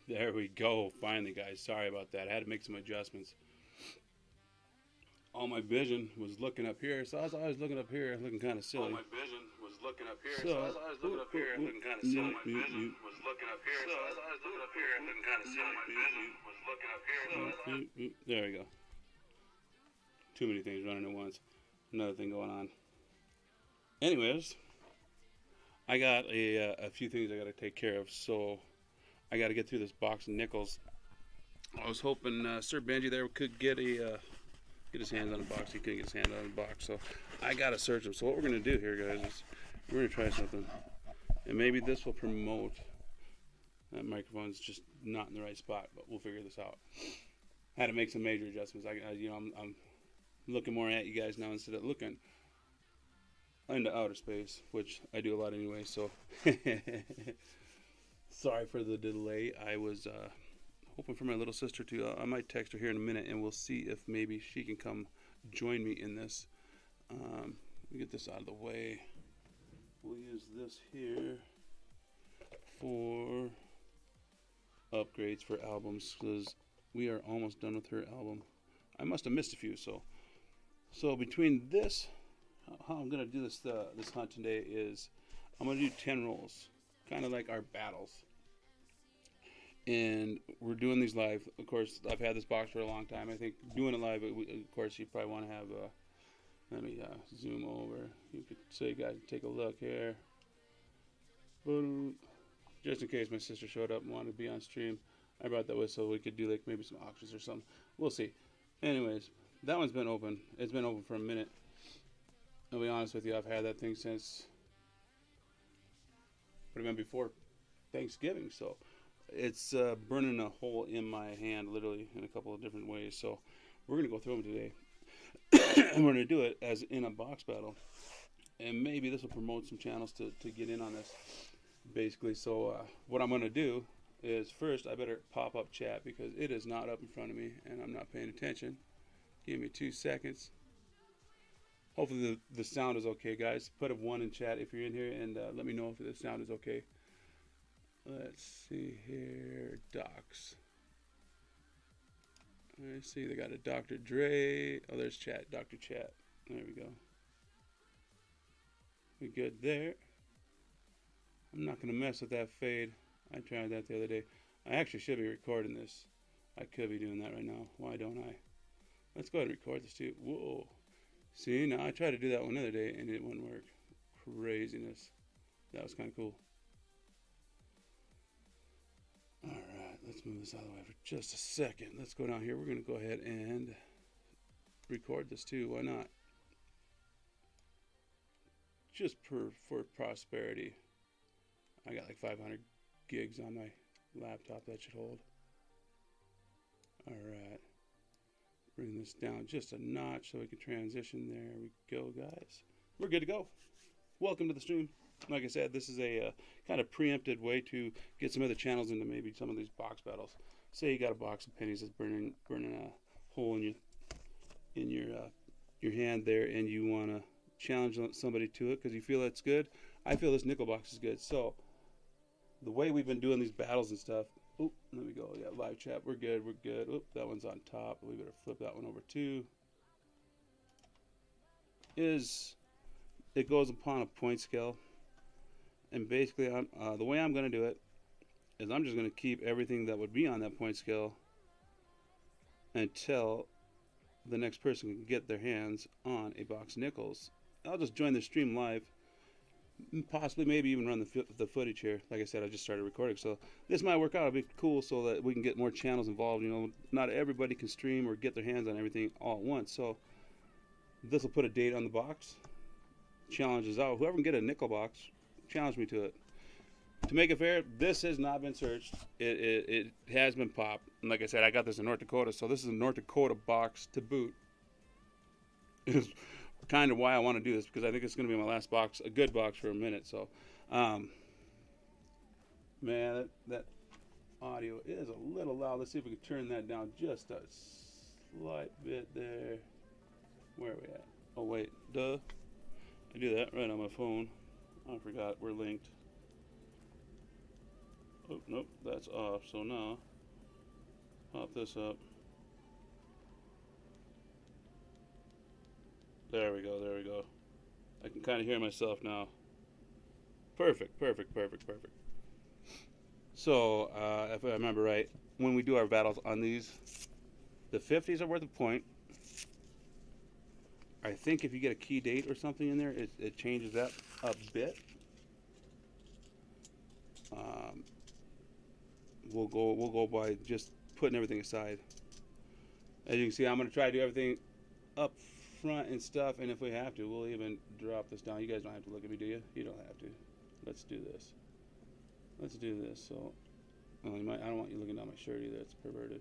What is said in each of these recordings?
There we go. Finally, guys. Sorry about that. I had to make some adjustments. All my vision was looking up here, so I was always looking up here, looking kind of silly. All my vision was looking up here, So, so I was always looking up here, looking kind of silly. My vision was looking up here, so I was always looking up here, looking kind of silly. My vision was looking up here, so I was always. There we go. Too many things running at once. Another thing going on. Anyways, I got a few things I got to take care of, so I got to get through this box of nickels. I was hoping Sir Benji there could get his hands on the box. He couldn't get his hand on the box, so I gotta search him. So what we're gonna do here, guys, is we're gonna try something, and maybe this will promote. That microphone's just not in the right spot, but we'll figure this out. I had to make some major adjustments. I'm looking more at you guys now instead of looking into outer space, which I do a lot anyway. So sorry for the delay. I was hoping for my little sister to. I might text her here in a minute, and we'll see if maybe she can come join me in this. Let me get this out of the way. We'll use this here for upgrades for albums, because we are almost done with her album. I must have missed a few, so between this, how I'm gonna do this this hunt today is I'm gonna do 10 rolls, kind of like our battles. And we're doing these live. Of course, I've had this box for a long time. I think doing it live, of course, you probably want to have. Let me zoom over. You could say, guys, take a look here. Just in case my sister showed up and wanted to be on stream, I brought that with so we could do like maybe some auctions or something. We'll see. Anyways, that one's been open. It's been open for a minute. I'll be honest with you, I've had that thing since what have been before Thanksgiving, so it's burning a hole in my hand, literally, in a couple of different ways. So we're gonna go through them today, and we're gonna do it as in a box battle, and maybe this will promote some channels to get in on this, basically. So what I'm gonna do is first I better pop up chat because it is not up in front of me and I'm not paying attention. Give me 2 seconds. Hopefully the sound is okay, guys. Put a 1 in chat if you're in here, and let me know if the sound is okay. Let's see here, docs. I see they got a Dr. Dre. Oh, there's chat, Dr. Chat. There we go. We good there. I'm not gonna mess with that fade. I tried that the other day. I actually should be recording this. I could be doing that right now. Why don't I? Let's go ahead and record this too. Whoa. See, now I tried to do that one other day and it wouldn't work. Craziness. That was kind of cool. Alright, let's move this out of the way for just a second. Let's go down here. We're going to go ahead and record this too. Why not? Just for prosperity. I got like 500 gigs on my laptop that should hold. Alright. Bring this down just a notch so we can transition. There we go, guys. We're good to go. Welcome to the stream. Like I said, this is a kind of preempted way to get some other channels into maybe some of these box battles. Say you got a box of pennies that's burning a hole in your hand there, and you want to challenge somebody to it because you feel that's good. I feel this nickel box is good. So the way we've been doing these battles and stuff. Oop, there we go. Yeah, live chat. We're good. We're good. Oop, that one's on top. We better flip that one over too. It goes upon a point scale. And basically, the way I'm going to do it is I'm just going to keep everything that would be on that point scale until the next person can get their hands on a box of nickels. I'll just join the stream live, possibly maybe even run the footage here. Like I said, I just started recording, so this might work out. It'll be cool so that we can get more channels involved. You know, not everybody can stream or get their hands on everything all at once. So this will put a date on the box. Challenges out. Whoever can get a nickel box, challenge me to it. To make it fair, this has not been searched. It has been popped. And like I said, I got this in North Dakota, so this is a North Dakota box to boot. Is kind of why I want to do this, because I think it's going to be my last box, a good box for a minute. So, man, that audio is a little loud. Let's see if we can turn that down just a slight bit there. Where are we at? Oh, wait. Duh. I do that right on my phone. I forgot we're linked. Oh, nope, that's off. So now, pop this up. There we go, there we go. I can kind of hear myself now. Perfect, perfect, perfect, perfect. So, if I remember right, when we do our battles on these, the 50s are worth a point. I think if you get a key date or something in there, it changes that a bit. We'll go by just putting everything aside. As you can see, I'm going to try to do everything up front and stuff, and if we have to, we'll even drop this down. You guys don't have to look at me, do you? You don't have to. Let's do this. Let's do this. So, well, I don't want you looking down my shirt either. It's perverted.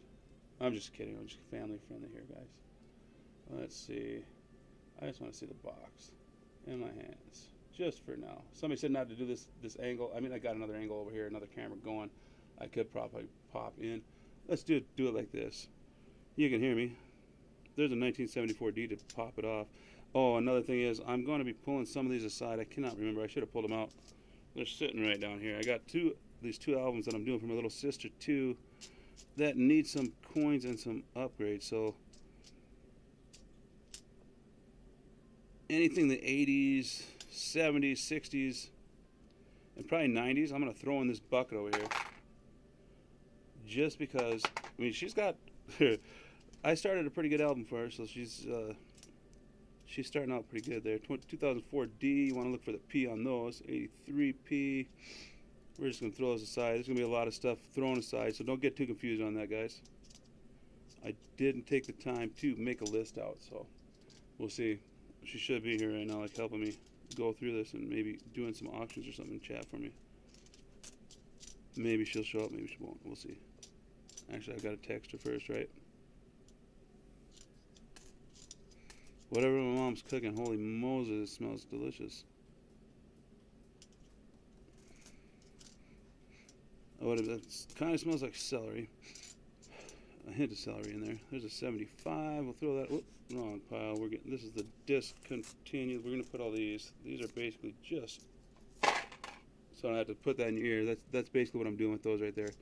I'm just kidding. I'm just family friendly here, guys. Let's see. I just want to see the box in my hands, just for now. Somebody said not to do this angle. I mean, I got another angle over here, another camera going. I could probably pop in. Let's do it like this. You can hear me. There's a 1974D to pop it off. Oh, another thing is I'm going to be pulling some of these aside. I cannot remember. I should have pulled them out. They're sitting right down here. I got these two albums that I'm doing for my little sister too that need some coins and some upgrades. So anything the 80s, 70s, 60s, and probably 90s, I'm going to throw in this bucket over here. Just because, I mean, she's got, I started a pretty good album for her, so she's starting out pretty good there. 2004D, you want to look for the P on those. 83P, we're just going to throw those aside. There's going to be a lot of stuff thrown aside, so don't get too confused on that, guys. I didn't take the time to make a list out, so we'll see. She should be here right now, like helping me go through this and maybe doing some auctions or something in chat for me. Maybe she'll show up, maybe she won't. We'll see. Actually, I've got to text her first, right? Whatever my mom's cooking, holy Moses, it smells delicious. Oh, it kind of smells like celery. A hint of celery in there. There's a 75. We'll throw that. Whoop, wrong pile. We're getting. This is the discontinued. We're gonna put all these. These are basically just. So I don't have to put that in your ear. That's basically what I'm doing with those right there.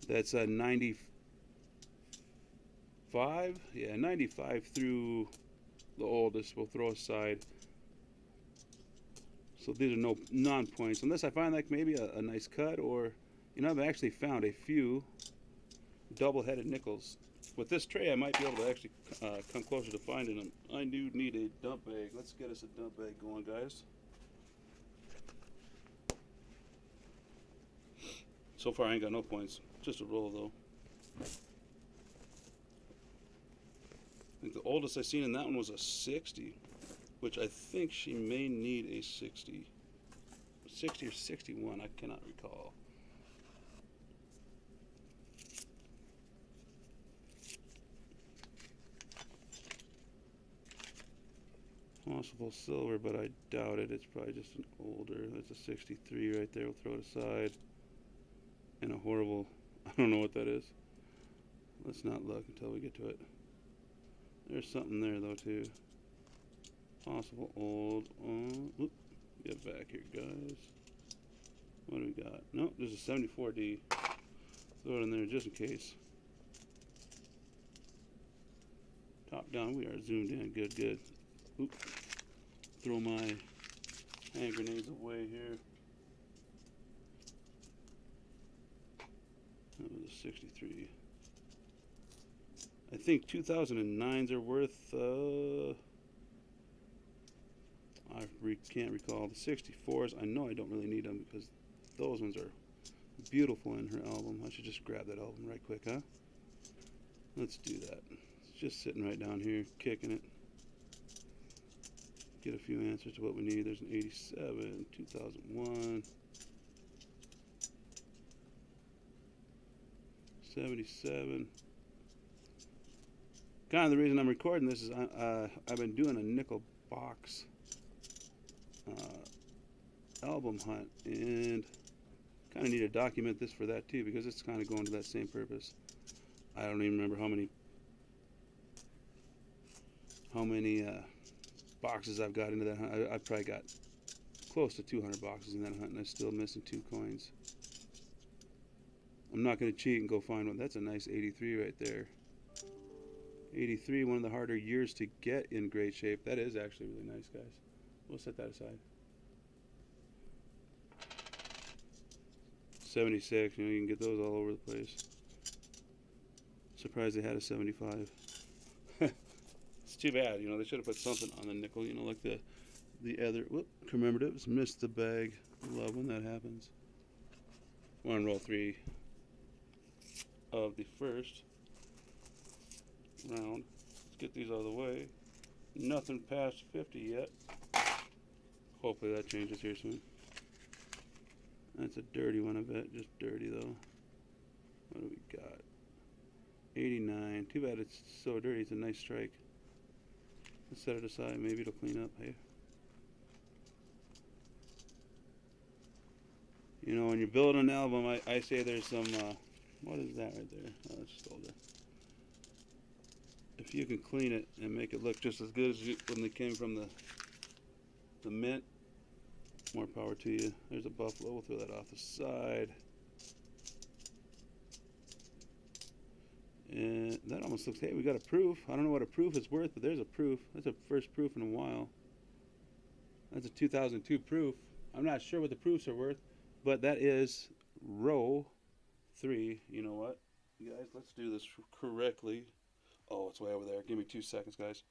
That's a 95. Yeah, 95 through the oldest. We'll throw aside. So these are no non-points, unless I find like maybe a nice cut, or I've actually found a few double-headed nickels. With this tray, I might be able to actually come closer to finding them. I do need a dump bag. Let's get us a dump bag going, guys. So far, I ain't got no points. Just a roll, though. I think the oldest I seen in that one was a 60, which I think she may need a 60. 60 or 61, I cannot recall. Possible silver, but I doubt it. It's probably just an older. That's a 63 right there. We'll throw it aside. And a horrible, I don't know what that is. Let's not look until we get to it. There's something there though too. Possible old. Whoop, get back here, guys. What do we got? Nope, there's a 74D. Throw it in there just in case. Top down, we are zoomed in. Good, good. Oop. Throw my hand grenades away here. That was a 63. I think 2009s are worth, I can't recall. The 64s, I know I don't really need them because those ones are beautiful in her album. I should just grab that album right quick, huh? Let's do that. It's just sitting right down here, kicking it. Get a few answers to what we need. There's an 87, 2001, 77. Kind of the reason I'm recording this is I've been doing a nickel box album hunt, and kind of need to document this for that too, because it's kind of going to that same purpose. I don't even remember how many boxes I've got into that hunt. I've probably got close to 200 boxes in that hunt, and I'm still missing 2 coins. I'm not going to cheat and go find one. That's a nice 83 right there. 83, one of the harder years to get in great shape. That is actually really nice, guys. We'll set that aside. 76, you know, you can get those all over the place. Surprised they had a 75. It's too bad, you know, they should have put something on the nickel, you know, like the other, whoop, commemoratives. Missed the bag. Love when that happens. We're on roll 3 of the first round. Let's get these out of the way. Nothing past 50 yet. Hopefully that changes here soon. That's a dirty one, I bet. Just dirty though. What do we got? 89. Too bad it's so dirty. It's a nice strike. Let's set it aside. Maybe it'll clean up. Hey. You know, when you're building an album, I say there's some, what is that right there? Oh, it's just older. If you can clean it and make it look just as good as when they came from the mint, more power to you. There's a buffalo. We'll throw that off the side. And that almost looks, hey, we got a proof. I don't know what a proof is worth, but there's a proof. That's a first proof in a while. That's a 2002 proof. I'm not sure what the proofs are worth, but that is row 3. You know what, guys, let's do this correctly. Oh, it's way over there. Give me 2 seconds, guys.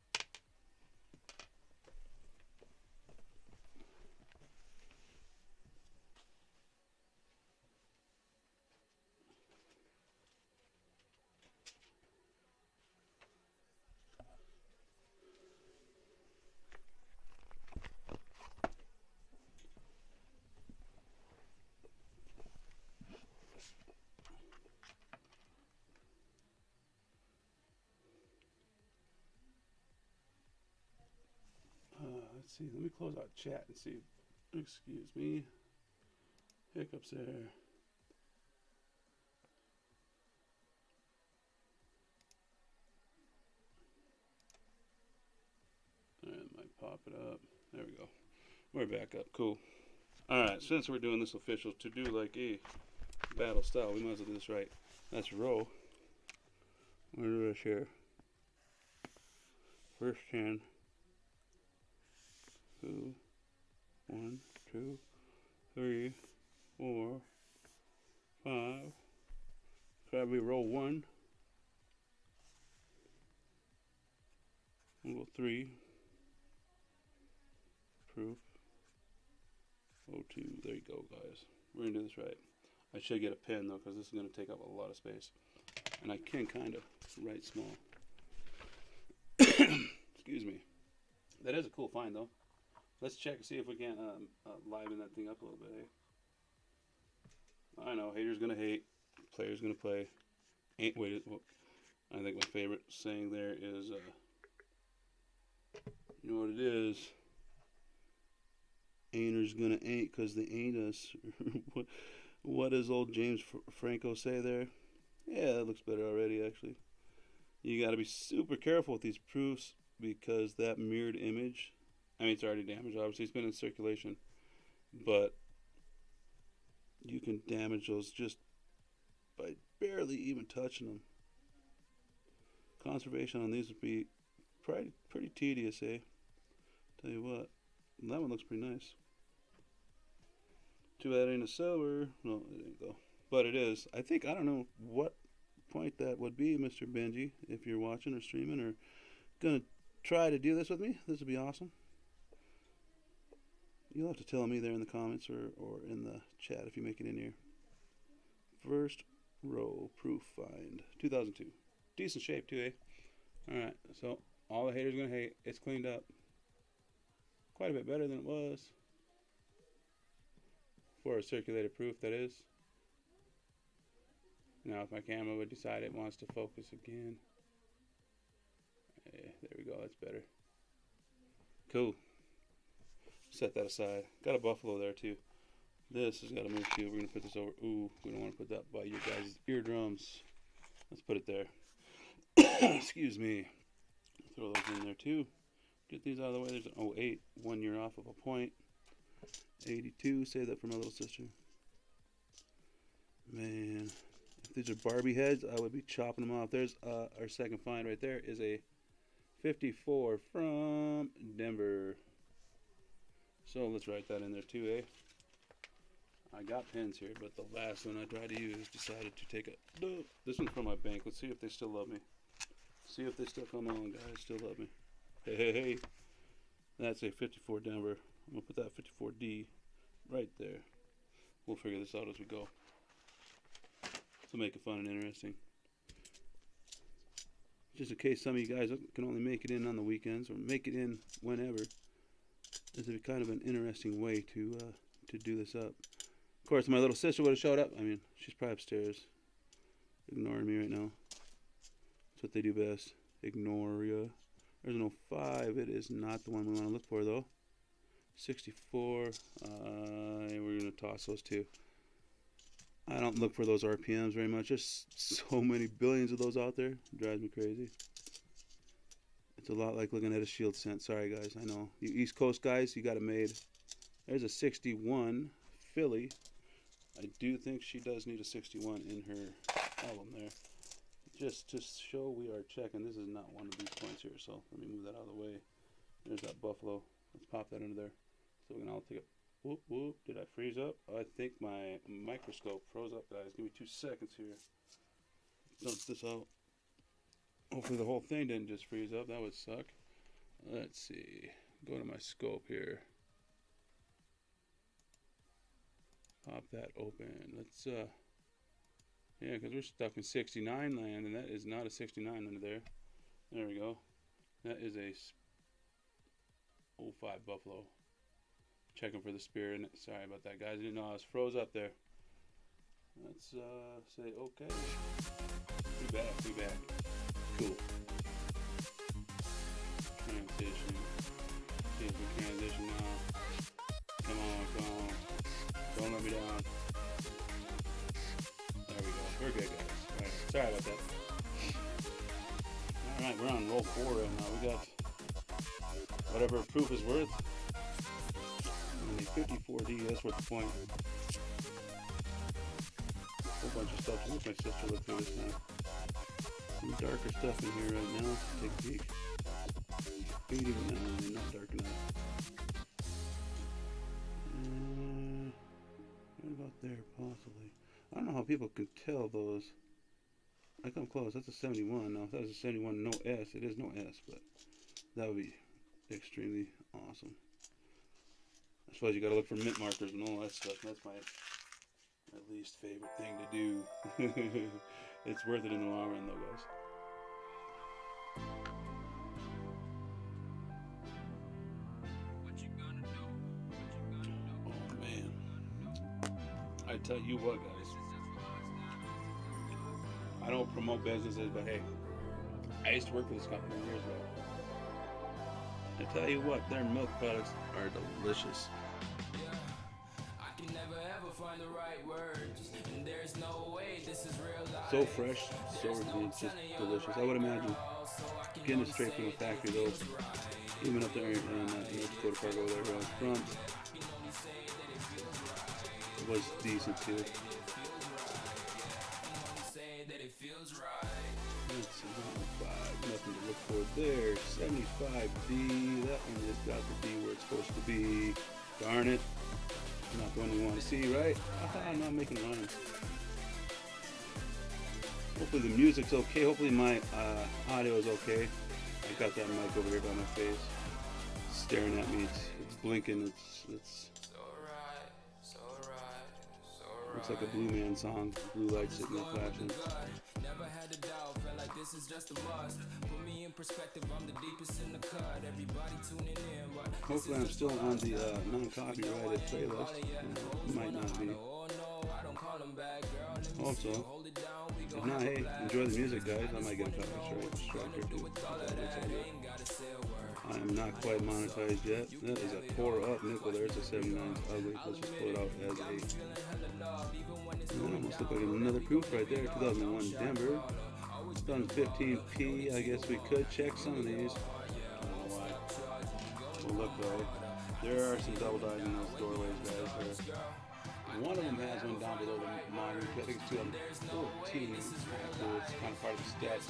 Let's see. Let me close out chat and see. Excuse me. Hiccups there. And might pop it up. There we go. We're back up. Cool. Alright, since we're doing this official, to do like a battle style, we might as well do this right. That's row. We're going to do this here. First 10. 2, 1, 2, 3, 4, 5. Probably roll 1. We'll go 3. Proof. 02. There you go, guys. We're going to do this right. I should get a pen, though, because this is going to take up a lot of space. And I can kind of write small. Excuse me. That is a cool find, though. Let's check and see if we can liven that thing up a little bit, eh? I know, haters gonna hate, players gonna play. Ain't waited. Well, I think my favorite saying there is, you know what it is? Ain'ters gonna ain't because they ain't us. What does old James Franco say there? Yeah, that looks better already, actually. You gotta be super careful with these proofs because that mirrored image, I mean, it's already damaged. Obviously, it's been in circulation, but you can damage those just by barely even touching them. Conservation on these would be pretty tedious, eh? Tell you what, that one looks pretty nice. Too bad it ain't a silver. No, it ain't though. But it is. I think, I don't know what point that would be, Mr. Benji, if you're watching or streaming or gonna try to do this with me. This would be awesome. You'll have to tell me there in the comments or in the chat if you make it in here. First row proof find. 2002. Decent shape too, eh? Alright, so all the haters are going to hate. It's cleaned up. Quite a bit better than it was. For a circulated proof, that is. Now if my camera would decide it wants to focus again. There we go, that's better. Cool. Set that aside. Got a buffalo there too. This has got to move too. We're going to put this over. Ooh, we don't want to put that by your guys' eardrums. Let's put it there. Excuse me. Throw those in there too. Get these out of the way. There's an 08. 1 year off of a point. 82. Save that for my little sister. Man. these are Barbie heads, I would be chopping them off. There's our second find right there is a 54 from Denver. So let's write that in there too, eh? I got pens here, but the last one I tried to use decided to take a... This one's from my bank. Let's see if they still love me. See if they still come on, guys. Still love me. Hey, hey, hey. That's a 54 Denver. I'm going to put that 54D right there. We'll figure this out as we go. To make it fun and interesting. Just in case some of you guys can only make it in on the weekends or make it in whenever. This is kind of an interesting way to do this up. Of course, my little sister would have showed up. I mean, she's probably upstairs ignoring me right now. That's what they do best. Ignore ya. There's an 05. It is not the one we want to look for, though. 64. We're going to toss those two. I don't look for those RPMs very much. There's so many billions of those out there. It drives me crazy. It's a lot like looking at a shield scent. Sorry, guys. I know. You East Coast guys, you got it made. There's a 61 Philly. I do think she does need a 61 in her album there. Just to show we are checking. This is not one of these points here, so let me move that out of the way. There's that Buffalo. Let's pop that into there. So we can all take a whoop whoop. Did I freeze up? I think my microscope froze up, guys. Give me 2 seconds here. Dump this out. Hopefully the whole thing didn't just freeze up. That would suck. Let's see. Go to my scope here. Pop that open. Let's yeah, because we're stuck in 69 land, and that is not a 69 under there. There we go. That is a 05 Buffalo. Checking for the spear in it. Sorry about that, guys. I didn't know I was froze up there. Let's say okay. Be back. Cool. Transition. See if we transition now. Come on. Don't let me down. There we go. We're good, guys. All right. Sorry about that. Alright, we're on roll 4 right now. We got whatever proof is worth. And a 54D, that's worth the point. A whole bunch of stuff. Let my sister look through this now. Some darker stuff in here right now. Take a peek. Fading now, not dark enough. What about there, possibly? I don't know how people can tell those. I come close. That's a 71. Now, if that was a 71, no S. It is no S, but that would be extremely awesome. I suppose you got to look for mint markers and all that stuff. That's my least favorite thing to do. It's worth it in the long run, though, guys. Oh man, I tell you what, guys. I don't promote businesses, but hey, I used to work for this company years ago. I tell you what, their milk products are delicious. So fresh, so it's just delicious. I would imagine getting it straight from the factory, though, even up there in North Dakota Park over there where I'm from, it was decent too. That's 105, nothing to look for there. 75D, that one just got the D where it's supposed to be. Darn it. Not the one we want to see, right? I'm not making rhymes. Hopefully the music's okay. Hopefully my audio is okay. I got that mic over here by my face, staring at me. It's blinking. It's looks like a Blue Man song. Blue lights sitting there flashing. Never had a doubt, felt like this is just a must. Put me in perspective, I'm the deepest in the cut. Everybody tuning in. Hopefully I'm still on the non-copyrighted playlist. Might not be. Hope so. If not, hey, enjoy the music, guys. I might get a copyright strike or two. I am not quite monetized yet. That is a tore up nickel there. It's a 79. It's ugly. Let's just pull it out as a... That almost looked like another proof right there. 2001 Denver. It's done 15p. I guess we could check some of these. I don't know why. We'll look though. There are some double dyes in those doorways, guys. One of them has one down below the monitor. I think it's 2014. It's kind of cool. It's kind of part of the steps.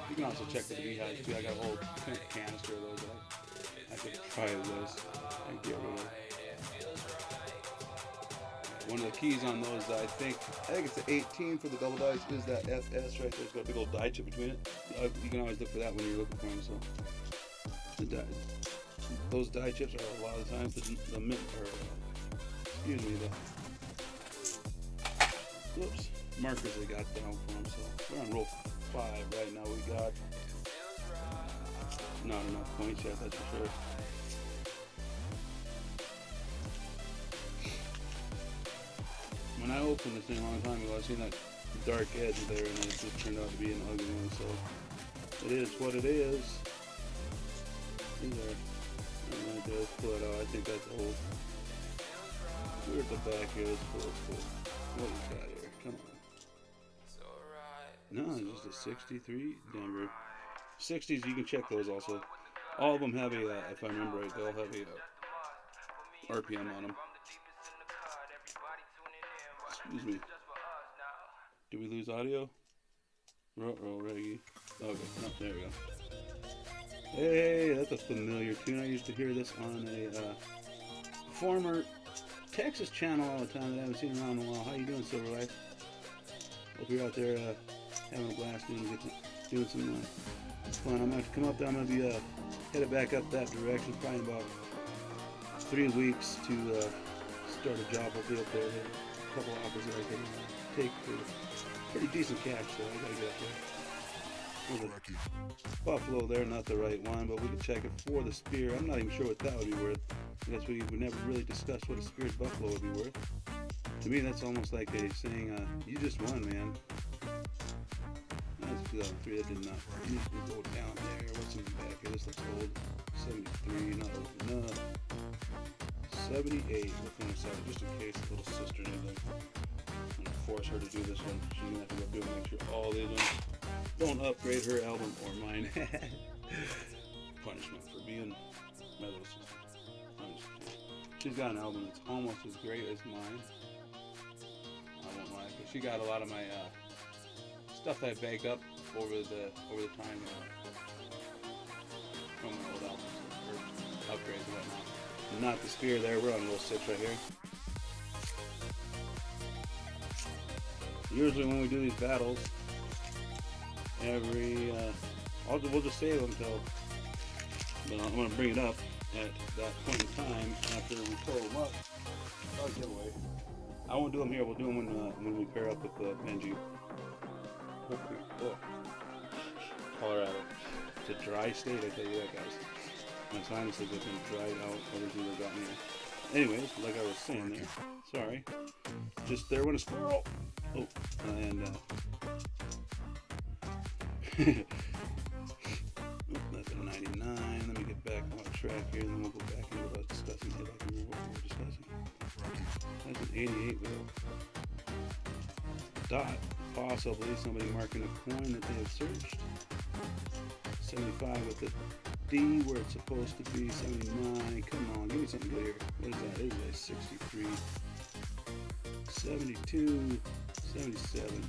You can also check the beehives too. I got a whole canister of those that I could try this and get rid of. One of the keys on those, I think it's the 18 for the double dice, is that FS right there. It's got a big old die chip between it. You can always look for that when you're looking for them. So those die chips are a lot of the times the mint, or excuse me, the markers they got down for them. So we're on roll 5 right now. We got not enough points yet, that's for sure. When I opened this thing a long time ago, I seen that dark edge there, and it just turned out to be an ugly one. So it is what it is. See there? Right there, let's pull it out. I think that's old. We're at the back here. Let's pull. What we got here? Come on. No, just a 63 Denver. 60s, you can check those also. All of them have a, if I remember right, they all have a RPM on them. Excuse me. Did we lose audio? Ruh-roh, reggae. Okay, no, there we go. Hey, that's a familiar tune. I used to hear this on a former Texas channel all the time that I haven't seen around in a while. How you doing, Silver Life? Hope you're out there having a blast doing some fun. I'm going to have to come up there. I'm going to be headed back up that direction. Probably about 3 weeks to start a job. I'll be up there. A couple offers that I can take for pretty decent cash, so I got to get up there. There's a buffalo there, not the right one, but we can check it for the spear. I'm not even sure what that would be worth. I guess we never really discussed what a speared buffalo would be worth. To me, that's almost like a saying, you just won, man. That's 2003, that did not. You need to go down there. What's in the back here? This looks old. 73, no. 78. Look on the side, just in case the little sister needs them. I'm going to force her to do this one. She's going to have to go through and make sure all these ones don't upgrade her album or mine. Punishment for being meddlesome. She's got an album that's almost as great as mine. I won't lie, but she got a lot of my stuff that I backed up over the time from my old albums or upgrades and whatnot. Not the spear there. We're on roll 6 right here. Usually when we do these battles, we'll just save them until, but I'm going to bring it up at that point in time after we pull them up. I'll get away. I won't do them here. We'll do them when we pair up with Benji. Oh. Colorado. It's a dry state, I tell you that, guys. My sinuses have been dried out ever since I got here. Anyways, like I was saying there, sorry. Just there went a squirrel. Oh, and that's a 99. Let me get back on track here, and then we'll go back into what I was discussing. See if I can remember what we were discussing. That's an 88 with a dot. Possibly somebody marking a coin that they have searched. 75 with the D where it's supposed to be. 79. Come on, give me something good here. What is that? It is a 63. 72. 77.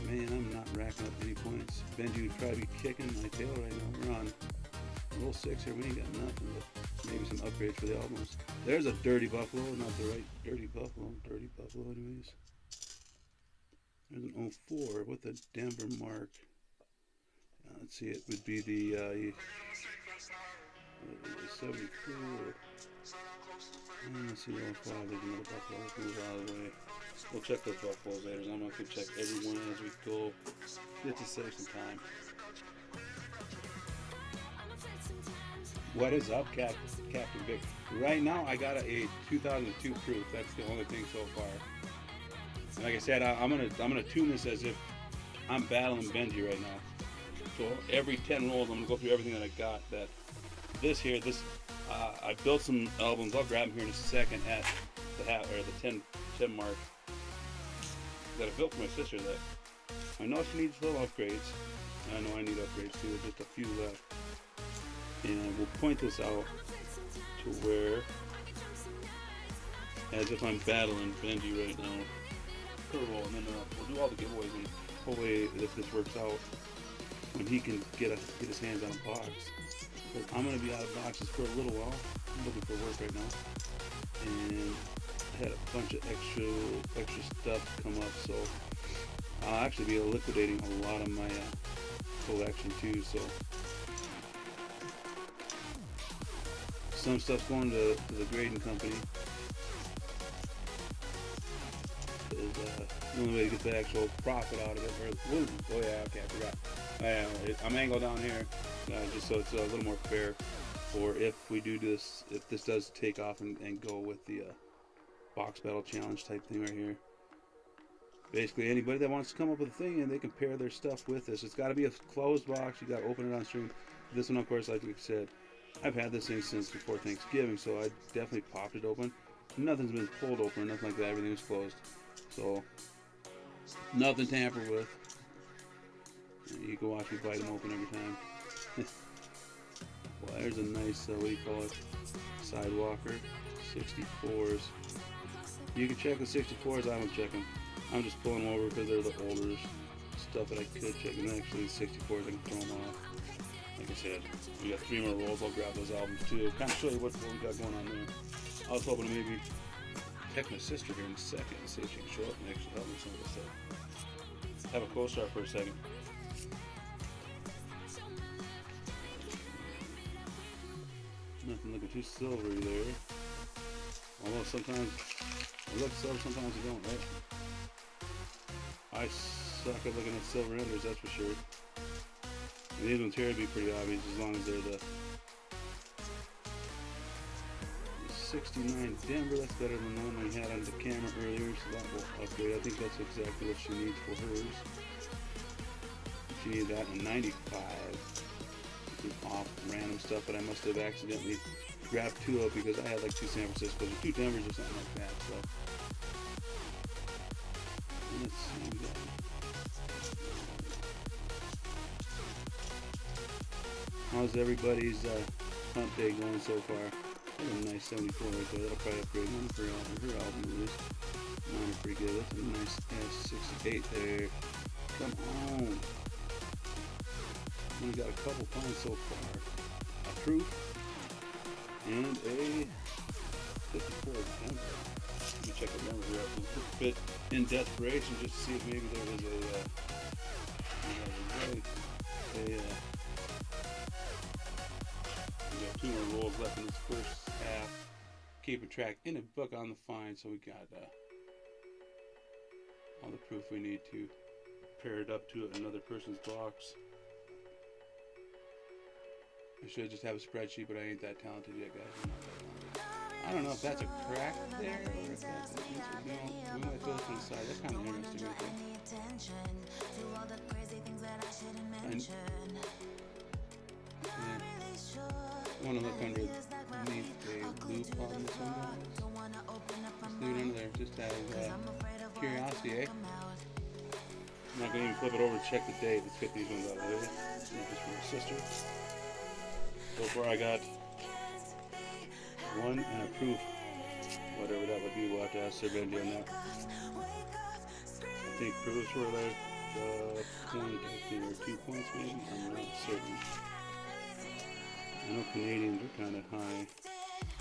Man, I'm not racking up any points. Benji would probably be kicking my tail right now. We're on roll 6 here. We ain't got nothing but maybe some upgrades for the albums. There's a dirty buffalo, not the right dirty buffalo. Dirty buffalo, anyways. There's an 04 with a Denver mark. Let's see, it would be the 74. Let's see, 05. There's another buffalo. Let's move out of the way. We'll check those buffaloes later. I'm not going to check every one as we go. Get to save some time. What is up, Captain Vic? Right now, I got a 2002 proof. That's the only thing so far. And like I said, I'm gonna tune this as if I'm battling Benji right now. So every 10 rolls, I'm gonna go through everything that I got. I built some albums. I'll grab them here in a second at the 10 mark that I built for my sister. That I know she needs little upgrades. I know I need upgrades too. Just a few left, and we'll point this out to where as if I'm battling Benji right now. And then we'll do all the giveaways, and hopefully if this works out, when he can get his hands on a box. But I'm gonna be out of boxes for a little while. I'm looking for work right now, and I had a bunch of extra stuff come up, so I'll actually be liquidating a lot of my collection too. So some stuff's going to the grading company. The only way to get the actual profit out of it. Oh yeah, okay, I forgot. I'm angled down here just so it's a little more fair. Or if we do this, if this does take off and go with the box battle challenge type thing right here. Basically, anybody that wants to come up with a thing and they can pair their stuff with this. It's got to be a closed box. You got to open it on stream. This one, of course, like I said, I've had this thing since before Thanksgiving, so I definitely popped it open. Nothing's been pulled open or nothing like that. Everything's closed. So, nothing tampered with. You can watch me bite them open every time. Well, there's a nice, what do you call it, Sidewalker, 64s. You can check the 64s, I don't check them. I'm just pulling them over because they're the older stuff that I could check. And actually, the 64s, I can throw them off. Like I said, we got 3 more rolls. I'll grab those albums too. Kind of show you what we got going on there. I was hoping to maybe check my sister here in a second and see if she can show up and actually help me with some of this stuff. Have a co-star for a second. Nothing looking too silvery there. Although sometimes it looks silver, sometimes it don't, right? I suck at looking at silver enders, that's for sure. And these ones here would be pretty obvious as long as they're the 69 Denver. That's better than the one we had on the camera earlier, so that will upgrade. I think that's exactly what she needs for hers. She needed that in 95. Off random stuff, but I must have accidentally grabbed 2 of because I had like 2 San Franciscos or 2 Denvers or something like that. So let's see. How's everybody's hunt day going so far? That's a nice 74 right there. That'll probably upgrade one for her album release. Mine are pretty good. That's a nice S68 there. Come on. We got a couple finds so far. A proof and a 54 Denver. Let me check the Denver here a bit in desperation just to see if maybe there was we got 2 more rolls left in this first half. Keeping track in a book on the find, so we got all the proof we need to pair it up to another person's box. I should just have a spreadsheet, but I ain't that talented yet, guys. I'm not that talented. I don't know if that's a crack there or if that's we might throw this on the side. That's kind of interesting right there. I want to look underneath the loop on this one, guys. Let's leave it under there. Just out of curiosity, eh? I'm not going to even flip it over to check the date. Let's get these ones out of the way. This is for my sister. So far I got 1 and a proof, whatever that would be. We'll have to ask Sir Benji on that. I think proofs were like point, I think, or 2 points maybe. I'm not certain. I know Canadians are kind of high.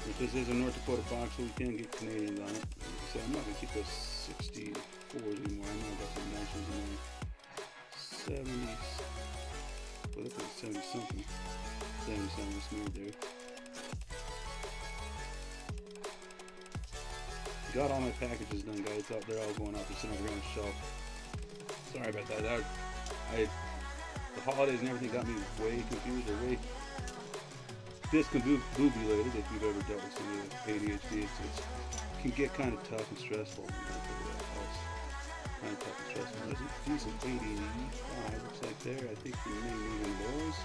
But this is a North Dakota box, so we can get Canadians on it. So I'm not going to keep those 64s anymore. I know I got some nice ones in there. 70s. Well, that's like 70 something. 77 smooth there. Got all my packages done, guys. They're all going out. They're sitting over here on the shelf. Sorry about that. The holidays and everything got me way confused or way discombobulated. If you've ever dealt with somebody with ADHD, it can get kind of tough and stressful. Kind of tough and stressful. There's a decent 85 looks like there. I think we may need one of those.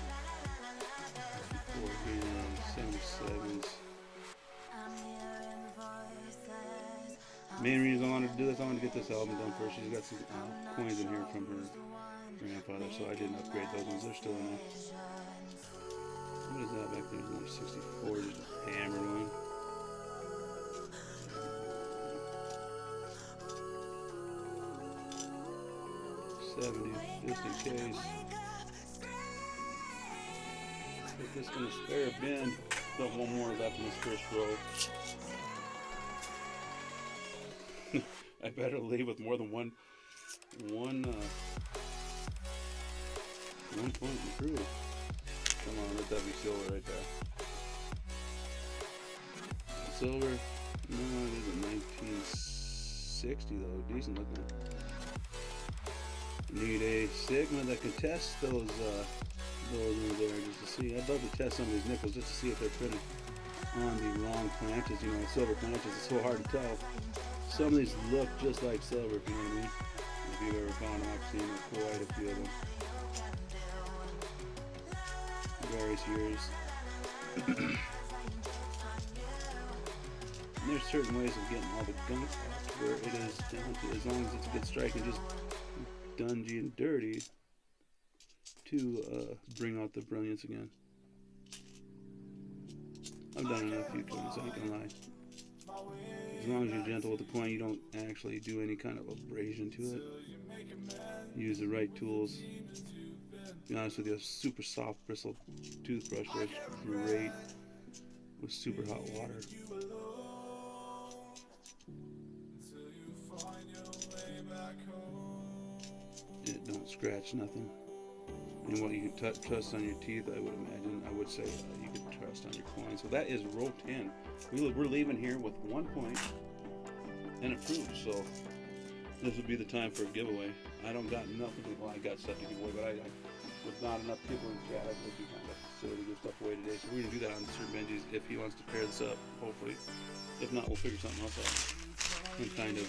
77s. Main reason I wanted to do this, I wanted to get this album done first. She's got some coins in here from her grandfather, so I didn't upgrade those ones. They're still in there. What is that back there? There's another 64, just a hammered one. 70 just in case. Put this in a spare bin. Got one more left in this first row. I better leave with more than one point improve. Come on, let that be silver right there. Silver? No, it isn't 1960 though. Decent looking. Need a Sigma that can test those ones there just to see. I'd love to test some of these nickels just to see if they're printed on the wrong planches. You know, silver planches, it's so hard to tell. Some of these look just like silver, if you know what I mean. If you've ever found them, I've seen quite a few of them. Various years. And there's certain ways of getting all the gunk out where it is down to, as long as it's a good strike and just dungy and dirty, to bring out the brilliance again. I've done it on a few coins, I ain't gonna lie. As long as you're gentle with the coin, you don't actually do any kind of abrasion to it. Use the right tools. To be honest with you, a super soft bristle toothbrush works great with super hot water. It don't scratch nothing. And what you can trust on your teeth, I would imagine, I would say you could trust on your coin. So that is row 10. We're leaving here with 1 point and approved. So this would be the time for a giveaway. I don't got nothing. Well, I got stuff to give away, but with not enough people in chat, I would be kind of silly to give stuff away today. So we're gonna do that on Sir Benji's if he wants to pair this up. Hopefully, if not, we'll figure something else out. Some kind of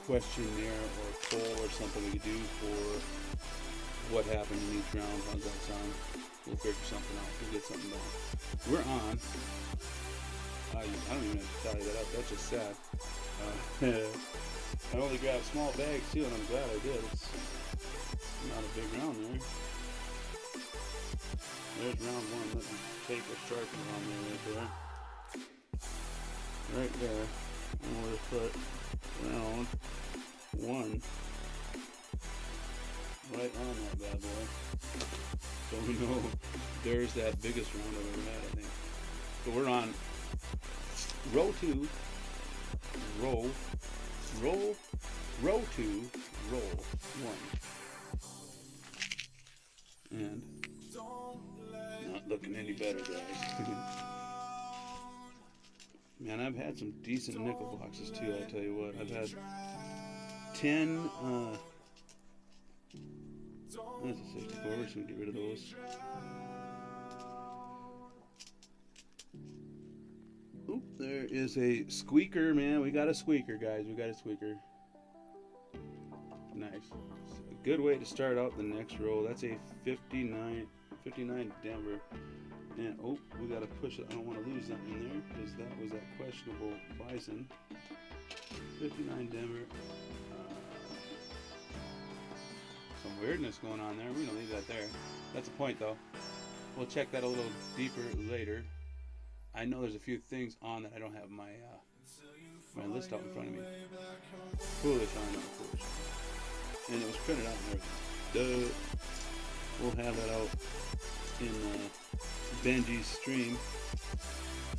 questionnaire or poll or something we could do for what happened in each round. How's that sound? We'll figure something out. We'll get something done. We're on. I don't even have to tally that up. That's just sad. I only grabbed small bags too, and I'm glad I did. It's not a big round there. There's round 1. Let me take a sharpie on there right there. Right there. And we'll just put round 1 right on that bad boy. So we know there's that biggest round I've ever had, I think. So we're on row 2, row 2, roll 1. And not looking any better, guys. Man, I've had some decent nickel boxes too, I'll tell you what. I've had 10, that's a 64, we're just gonna get rid of those. Oop, there is a squeaker, man. We got a squeaker, guys. We got a squeaker. Nice. A good way to start out the next row. That's a 59 Denver. And oh, we gotta push it. I don't want to lose that in there because that was that questionable bison. 59 Denver. Some weirdness going on there. We're gonna leave that there. That's a point though. We'll check that a little deeper later. I know there's a few things on that I don't have my my list out in front of me. Foolish, I know, foolish. And it was printed out and everything. Duh. We'll have that out in Benji's stream.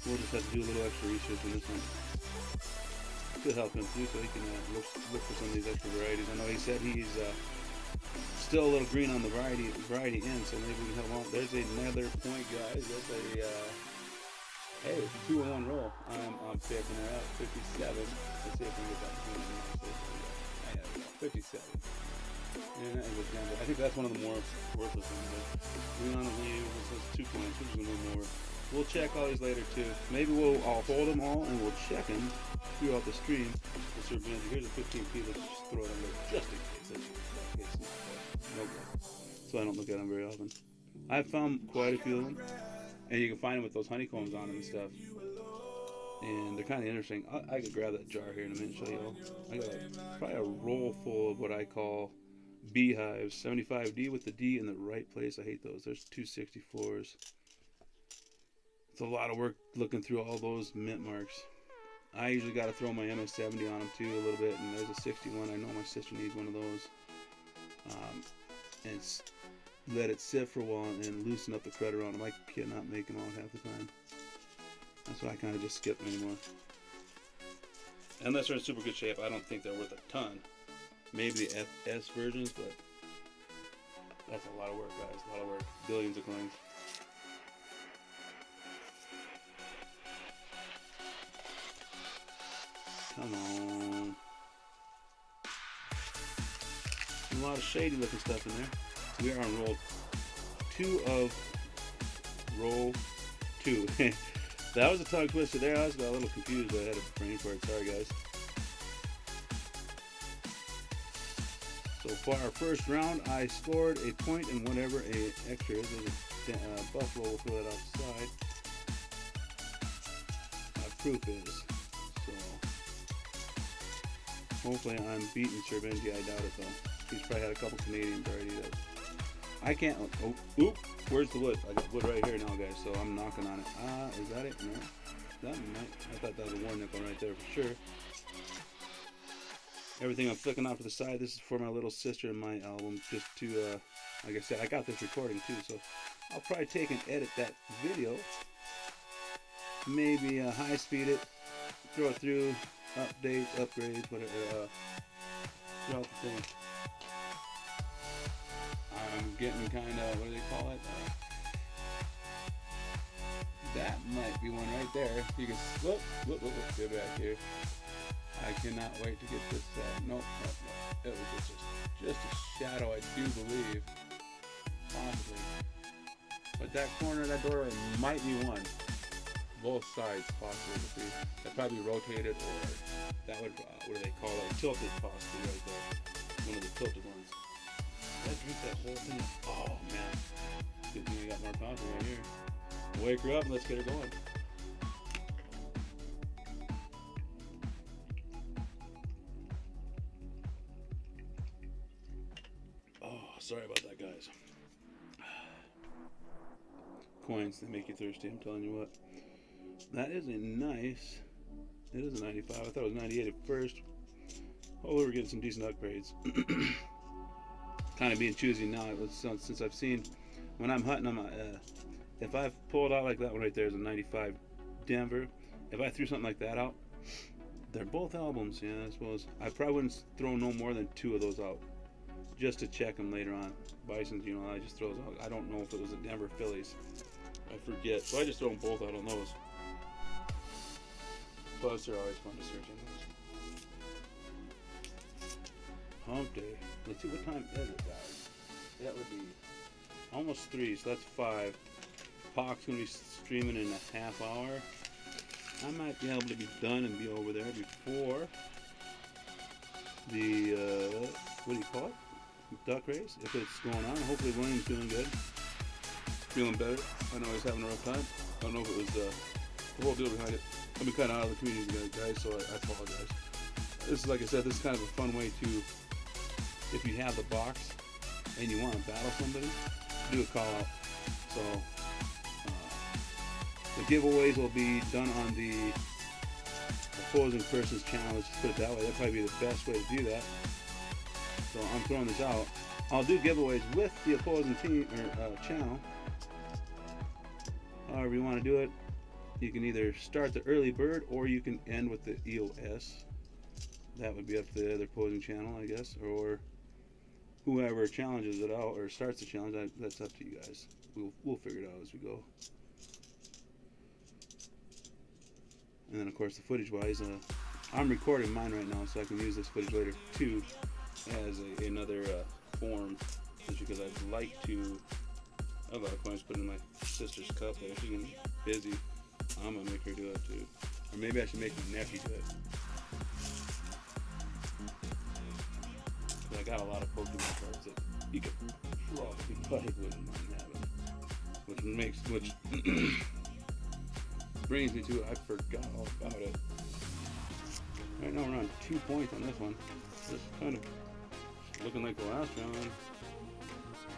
We'll just have to do a little extra research on this one. Could help him too, so he can look for some of these extra varieties. I know he said he's still a little green on the variety end, so maybe we can help out. There's another point, guys. That's a hey, it's a 2-in-1 roll. I'm picking her up. 57. Let's see if we can get that green in there. 57. And that was Denver. I think that's one of the more worthless ones. Green on the leave. This is 2 points. We're just gonna move over. We'll check all these later too. Maybe I'll hold them all and we'll check them throughout the stream. Sir Benji, here's a 15p. Let's just throw it on there just in case. No good. So I don't look at them very often. I've found quite a few of them, and you can find them with those honeycombs on them and stuff. And they're kind of interesting. I could grab that jar here in a minute and show you all. I got probably a roll full of what I call beehives. 75D with the D in the right place. I hate those. There's 264s. It's a lot of work looking through all those mint marks. I usually got to throw my MS-70 on them too a little bit, and there's a 61. I know my sister needs one of those. And let it sit for a while and loosen up the crud around them. I cannot make them out half the time. That's why I kind of just skip them anymore. Unless they're in super good shape, I don't think they're worth a ton. Maybe the FS versions, but that's a lot of work, guys. A lot of work. Billions of coins. Come on. A lot of shady looking stuff in there. We are on roll 2 of roll 2. That was a tongue twister there. I was got a little confused, but I had a brain for it. Sorry, guys. So for our first round, I scored a point and whatever a extra is. There's a Buffalo. We'll throw that outside. Proof is. So hopefully I'm beating Sir Benji. I doubt it though. He's probably had a couple Canadians already. I can't. Oh, oop! Where's the wood? I got wood right here now, guys. So I'm knocking on it. Is that it? No, that might. I thought that was a war nickel right there for sure. Everything I'm flicking off to the side. This is for my little sister in my album. Just to, like I said, I got this recording too. So I'll probably take and edit that video. Maybe high speed it, throw it through, updates, upgrades, whatever. Throughout the thing. I'm getting kind of, what do they call it? That might be one right there. You can, whoop, get back here. I cannot wait to get this set. Nope. It was just a shadow, I do believe. Possibly. But that corner of that door might be one. Both sides possibly to see. That probably rotated, or that would, what do they call it? Tilted possibly right there. One of the tilted ones. Did I drink that whole thing? Oh man. Good thing we got more coffee right here. Wake her up and let's get her going. Oh, sorry about that, guys. Coins, they make you thirsty, I'm telling you what. That is a nice, it is a 95. I thought it was 98 at first. Hopefully we're getting some decent upgrades. Kind of being choosy now, since I've seen, when I'm hunting them, if I've pulled out like that one right there is a 95 Denver. If I threw something like that out, they're both albums, yeah, I suppose. I probably wouldn't throw no more than 2 of those out, just to check them later on. Bisons, you know, I just throw those out. I don't know if it was a Denver Phillies. I forget, so I just throw them both out on those. Plus, they're always fun to search in those. Hump day. Let's see, what time is it, guys? That would be almost 3, so that's 5. Pac's going to be streaming in a half hour. I might be able to be done and be over there before the, what do you call it? Duck race, if it's going on. Hopefully William's doing good. Feeling better. I know he's having a rough time. I don't know if it was the whole deal behind it. I've been kind of out of the community, guys, so I apologize. This is, like I said, this is kind of a fun way to, if you have the box and you want to battle somebody, do a call out. So the giveaways will be done on the opposing person's channel. Let's just put it that way. That'd probably be the best way to do that. So I'm throwing this out. I'll do giveaways with the opposing team or channel. However you want to do it. You can either start the early bird or you can end with the EOS. That would be up to the other opposing channel, I guess, or whoever challenges it out or starts the challenge. That's up to you guys. We'll figure it out as we go. And then, of course, the footage-wise, I'm recording mine right now, so I can use this footage later too as another form, just because I'd like to. I have a lot of coins put in my sister's cup there. She's getting busy. I'm gonna make her do it too, or maybe I should make my nephew do it. I got a lot of Pokemon cards that you could probably wouldn't mind having, which brings me to, I forgot all about it. Right now we're on 2 points on this one. This kind of looking like the last round.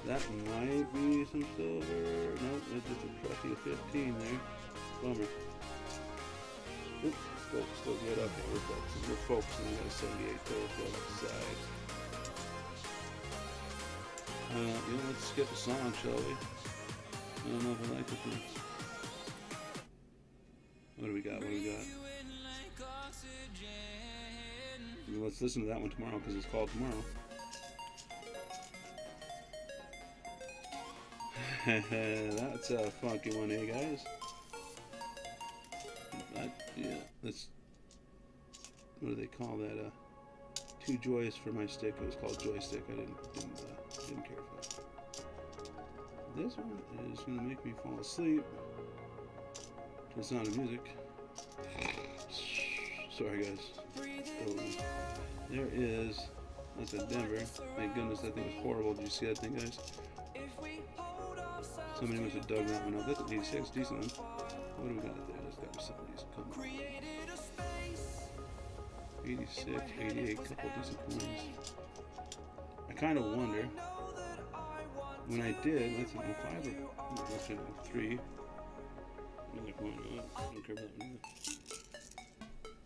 That might be some silver. Nope, it's just a trusty 15 there. Bummer. Oops, still good up here. We're focusing. We got a 78 total field up the side. Let's skip a song, shall we? I don't know if I like this one. What do we got? Let's listen to that one tomorrow because it's called Tomorrow. That's a funky one, eh, guys? That's, what do they call that? Too joyous for my stick. It was called Joystick. I didn't care for that. This one is gonna make me fall asleep to the sound of music. Sorry, guys. There is. That's a Denver. Thank goodness, that thing was horrible. Did you see that thing, guys? Somebody must have dug that one up. That's an 86, decent one. What do we got there? There's got to be something decent. Come on. 86, 88, couple decent coins. I kind of wonder. When I did, let's see, 5 or let's see, 3. Another coin. I don't care about that one either.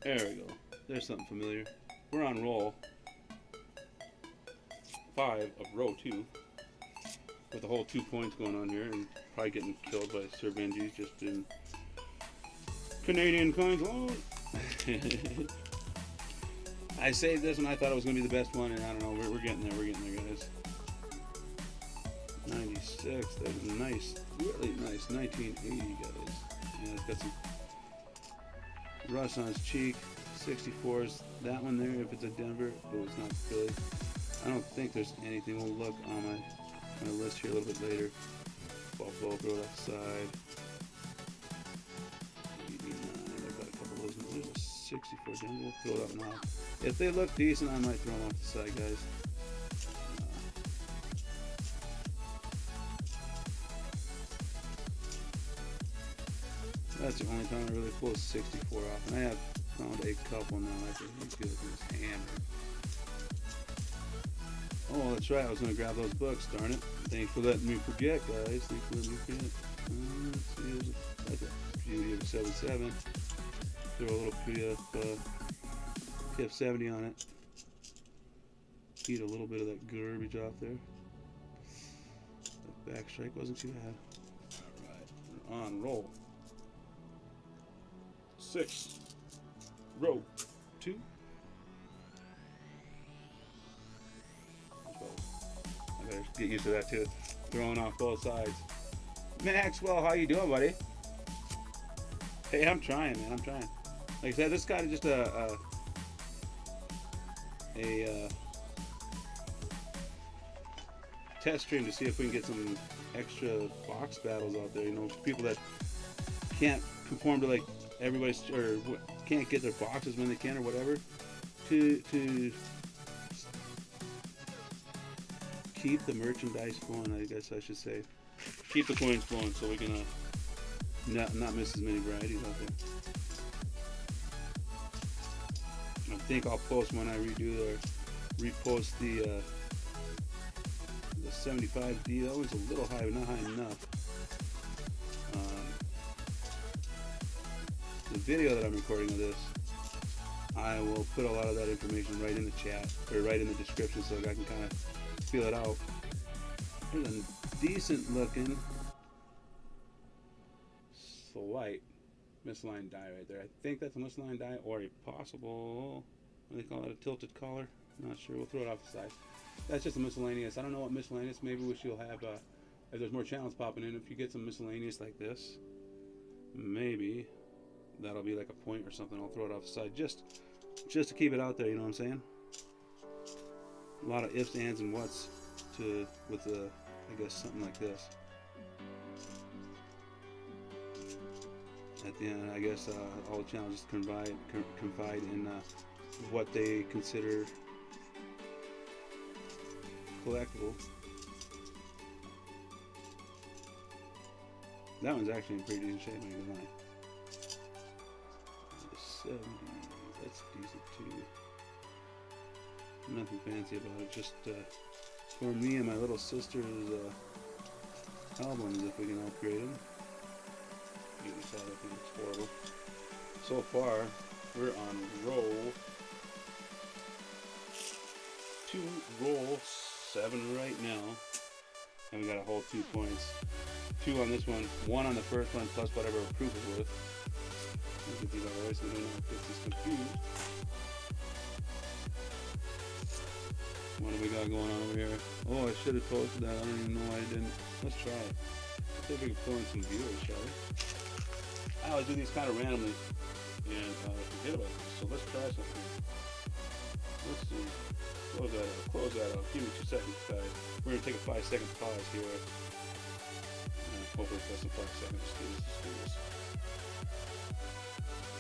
There we go. There's something familiar. We're on roll 5 of row 2. With the whole 2 points going on here, and probably getting killed by Sir Benji just in Canadian coins alone. I saved this one. I thought it was going to be the best one, and I don't know. We're getting there. We're getting there, guys. 96. That is nice. Really nice. 1980, guys. Yeah, it's got some rust on its cheek. 64s. That one there, if it's a Denver, it was not Philly. I don't think there's anything. We'll look on my list here a little bit later. Buffalo, throw it outside. 89. I've got a couple of those. There's a 64 Denver. We'll throw it up now. If they look decent, I might throw them off the side, guys. That's the only time I really pull a 64 off, and I have found a couple now. I think he's good with his hand. Oh, that's right. I was going to grab those books, darn it. Thanks for letting me forget, guys. Thanks for letting me forget. Let's see. That's a beauty of a 7.7. Throw a little PF70 on it. Eat a little bit of that garbage off there. That back strike wasn't too bad. Alright, we're on roll. 6. Row 2. I better get used to that too. Throwing off both sides. Maxwell, how you doing, buddy? Hey, I'm trying, man. I'm trying. Like I said, this guy is just a test stream to see if we can get some extra box battles out there. You know, people that can't conform to like everybody's or can't get their boxes when they can or whatever. To keep the merchandise flowing, I guess I should say. Keep the coins flowing so we can not miss as many varieties out there. I think I'll post when I repost the 75D. That one's a little high, but not high enough. The video that I'm recording of this, I will put a lot of that information right in the chat or right in the description so I can kind of feel it out. There's a decent looking slight misaligned die right there. I think that's a misaligned die or a possible, what do they call it, a tilted collar? I'm not sure. We'll throw it off the side. That's just a miscellaneous. I don't know what miscellaneous. Maybe we should have, if there's more channels popping in, if you get some miscellaneous like this, maybe that'll be like a point or something. I'll throw it off the side just to keep it out there. You know what I'm saying? A lot of ifs, ands, and whats with I guess something like this. At the end, I guess all the channels just confide in what they consider collectible. That one's actually in pretty decent shape, I'm not gonna lie. 70, that's decent too. Nothing fancy about it, just for me and my little sister's albums, if we can upgrade them. You saw that thing, it's horrible. So far, we're on roll 7 right now. And we got a whole 2 points. 2 on this one, 1 on the first one, plus whatever proof is worth. Look at these other so we don't get this confused. What do we got going on over here? Oh, I should have posted that. I don't even know why I didn't. Let's try it. Let's see if we can pull in some viewers, shall we? I always do these kind of randomly and forget about this. So let's try something. Let's see. Close that out. Close that out. Give me 2 seconds, guys. We're going to take a 5-second pause here. And hopefully that's in 5 seconds. Let's do this.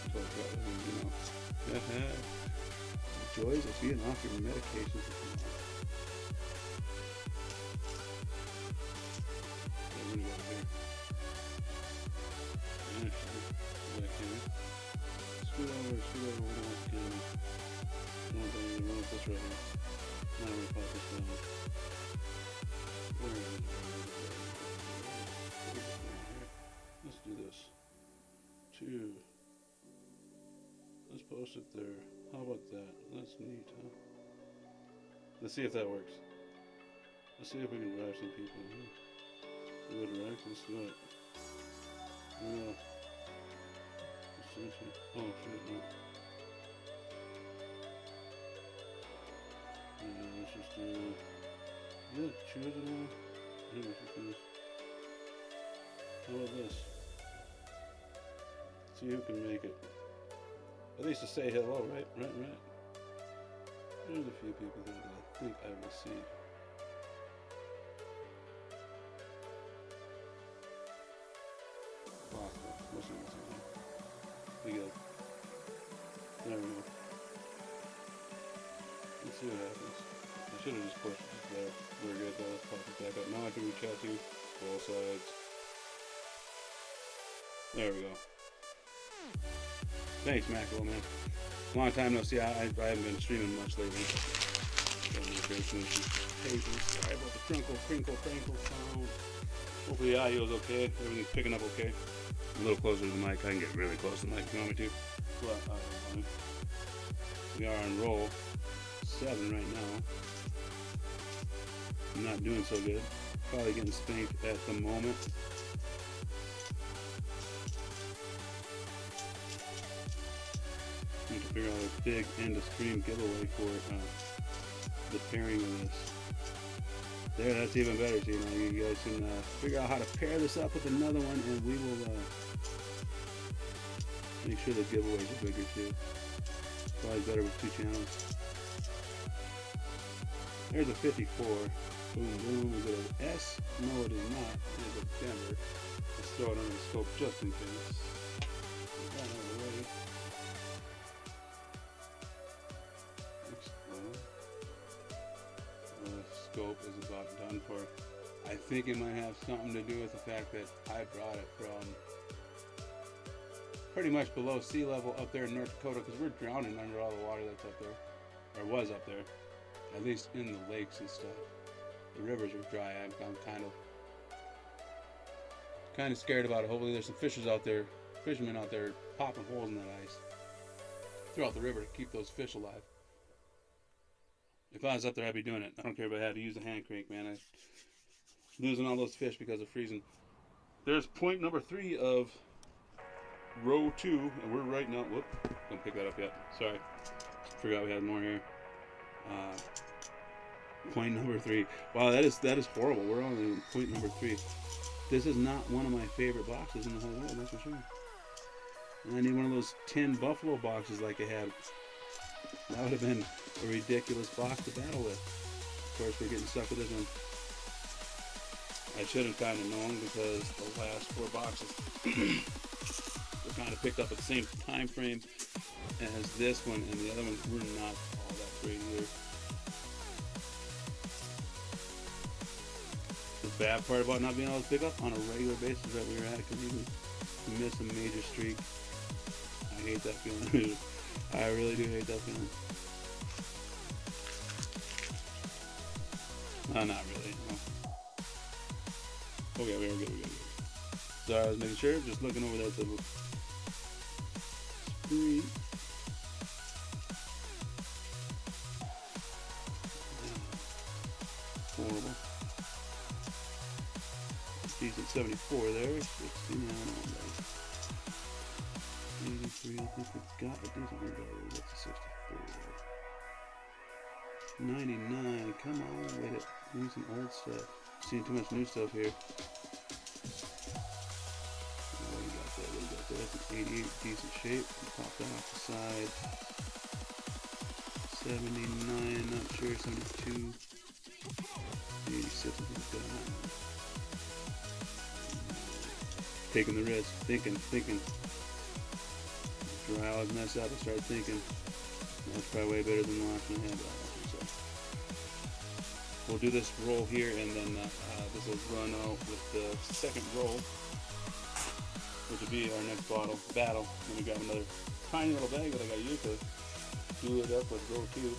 Let's do this. You know. The joys of being off your medications. What do we got here? Scoot over. We don't want the camera. We don't want anything wrong with this right here. Now we're going to pop this down. Where is it? Let's do this. 2. Let's post it there. How about that? That's neat, huh? Let's see if that works. Let's see if we can drive some people in. Good, right? Let's do it. Yeah. Oh, shit, no. Yeah, let's just do... Yeah, choose it all. Yeah, let's just do this. How about this? See who can make it. At least to say hello, right? Right. There's a few people there that I think I will see. We'll see what's going on. We go. There we go. Let's see what happens. I should have just pushed it there. We're good though. Let's pop it back up. Now I can reach out to both sides. There we go. Thanks, Mackerel, man. Long time no see. I haven't been streaming much lately. Sorry about the crinkle sound. Hopefully the audio's okay. Everything's picking up okay. A little closer to the mic. I can get really close to the mic if you want me to. But, we are on roll 7 right now. I'm not doing so good. Probably getting spanked at the moment. Need to figure out a big end of stream giveaway for the pairing of this. There, that's even better. So, you guys can figure out how to pair this up with another one, and we will make sure the giveaways are bigger too. Probably better with 2 channels. There's a 54. Boom. We got an S. No, it is not. It is a Denver. Let's throw it under the scope just in case. Get that out of the way. The scope is about done for. I think it might have something to do with the fact that I brought it from pretty much below sea level up there in North Dakota, because we're drowning under all the water that's up there, or was up there, at least in the lakes and stuff. The rivers are dry. I'm kind of scared about it. Hopefully there's some fishermen out there popping holes in that ice throughout the river to keep those fish alive. If I was up there, I'd be doing it. I don't care if I had to use a hand crank, man. I'm losing all those fish because of freezing. There's point number 3 of row 2, and we're right now. Whoop! Don't pick that up yet. Sorry. Forgot we had more here. Point number 3. Wow, that is horrible. We're on point number 3. This is not one of my favorite boxes in the whole world, that's for sure. And I need one of those tin buffalo boxes like I had. That would have been a ridiculous box to battle with. Of course, we're getting stuck with this one. I should have kind of known, because the last 4 boxes were kind of picked up at the same time frame as this one, and the other ones were not all that great either. The bad part about not being able to pick up on a regular basis that we were at, because you miss a major streak. I hate that feeling. I really do hate that feeling. Not really. No. Okay, we're good. So I was making sure, just looking over there at the 93. Horrible. Decent 74 there. 69 on there. 83. I think we've got a decent one there. That's a 64 there. 99. Come on, wait it. We need some old stuff. Seeing too much new stuff here. What do you got there? What do you got there? That's an 88. Decent shape. Pop that off the side. 79. Not sure. 72. 86. I think that. Taking the risk, thinking. After I always mess up, I start thinking. That's probably way better than the last one I had, but I don't think so. We'll do this roll here, and then this will run out with the second roll, which will be our next battle. Let me grab another tiny little bag that I got used to do it up with roll 2.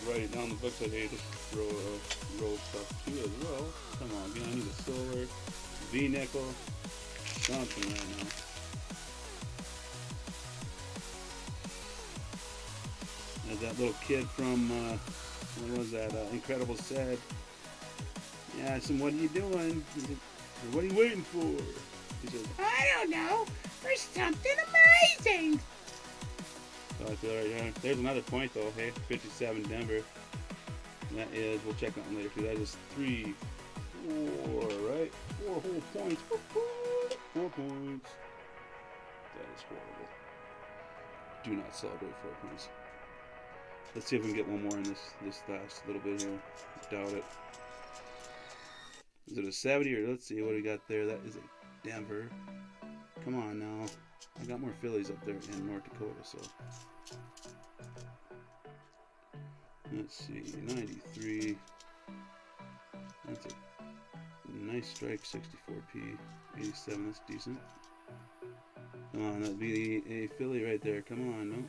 Write it down in the book so hey, just roll stuff 2 as well. Come on, I need a silver, V-nickel. Something right now. As that little kid from what was that? Incredible said. Yeah, I said, what are you doing? He said, what are you waiting for? He said, I don't know. There's something amazing. So I feel right here. There's another point though. Hey, 57 Denver. And that is. We'll check that one later too. That is 3, 4, right? 4 whole points. 4 points. That is horrible. Do not celebrate 4 points. Let's see if we can get one more in this last little bit here. Doubt it. Is it a 70 or let's see what we got there. That is a Denver. Come on now. I got more Phillies up there in North Dakota, so. Let's see. 93. That's a nice strike. 64p. 87, that's decent. Come on, that'd be a Philly right there. Come on, no.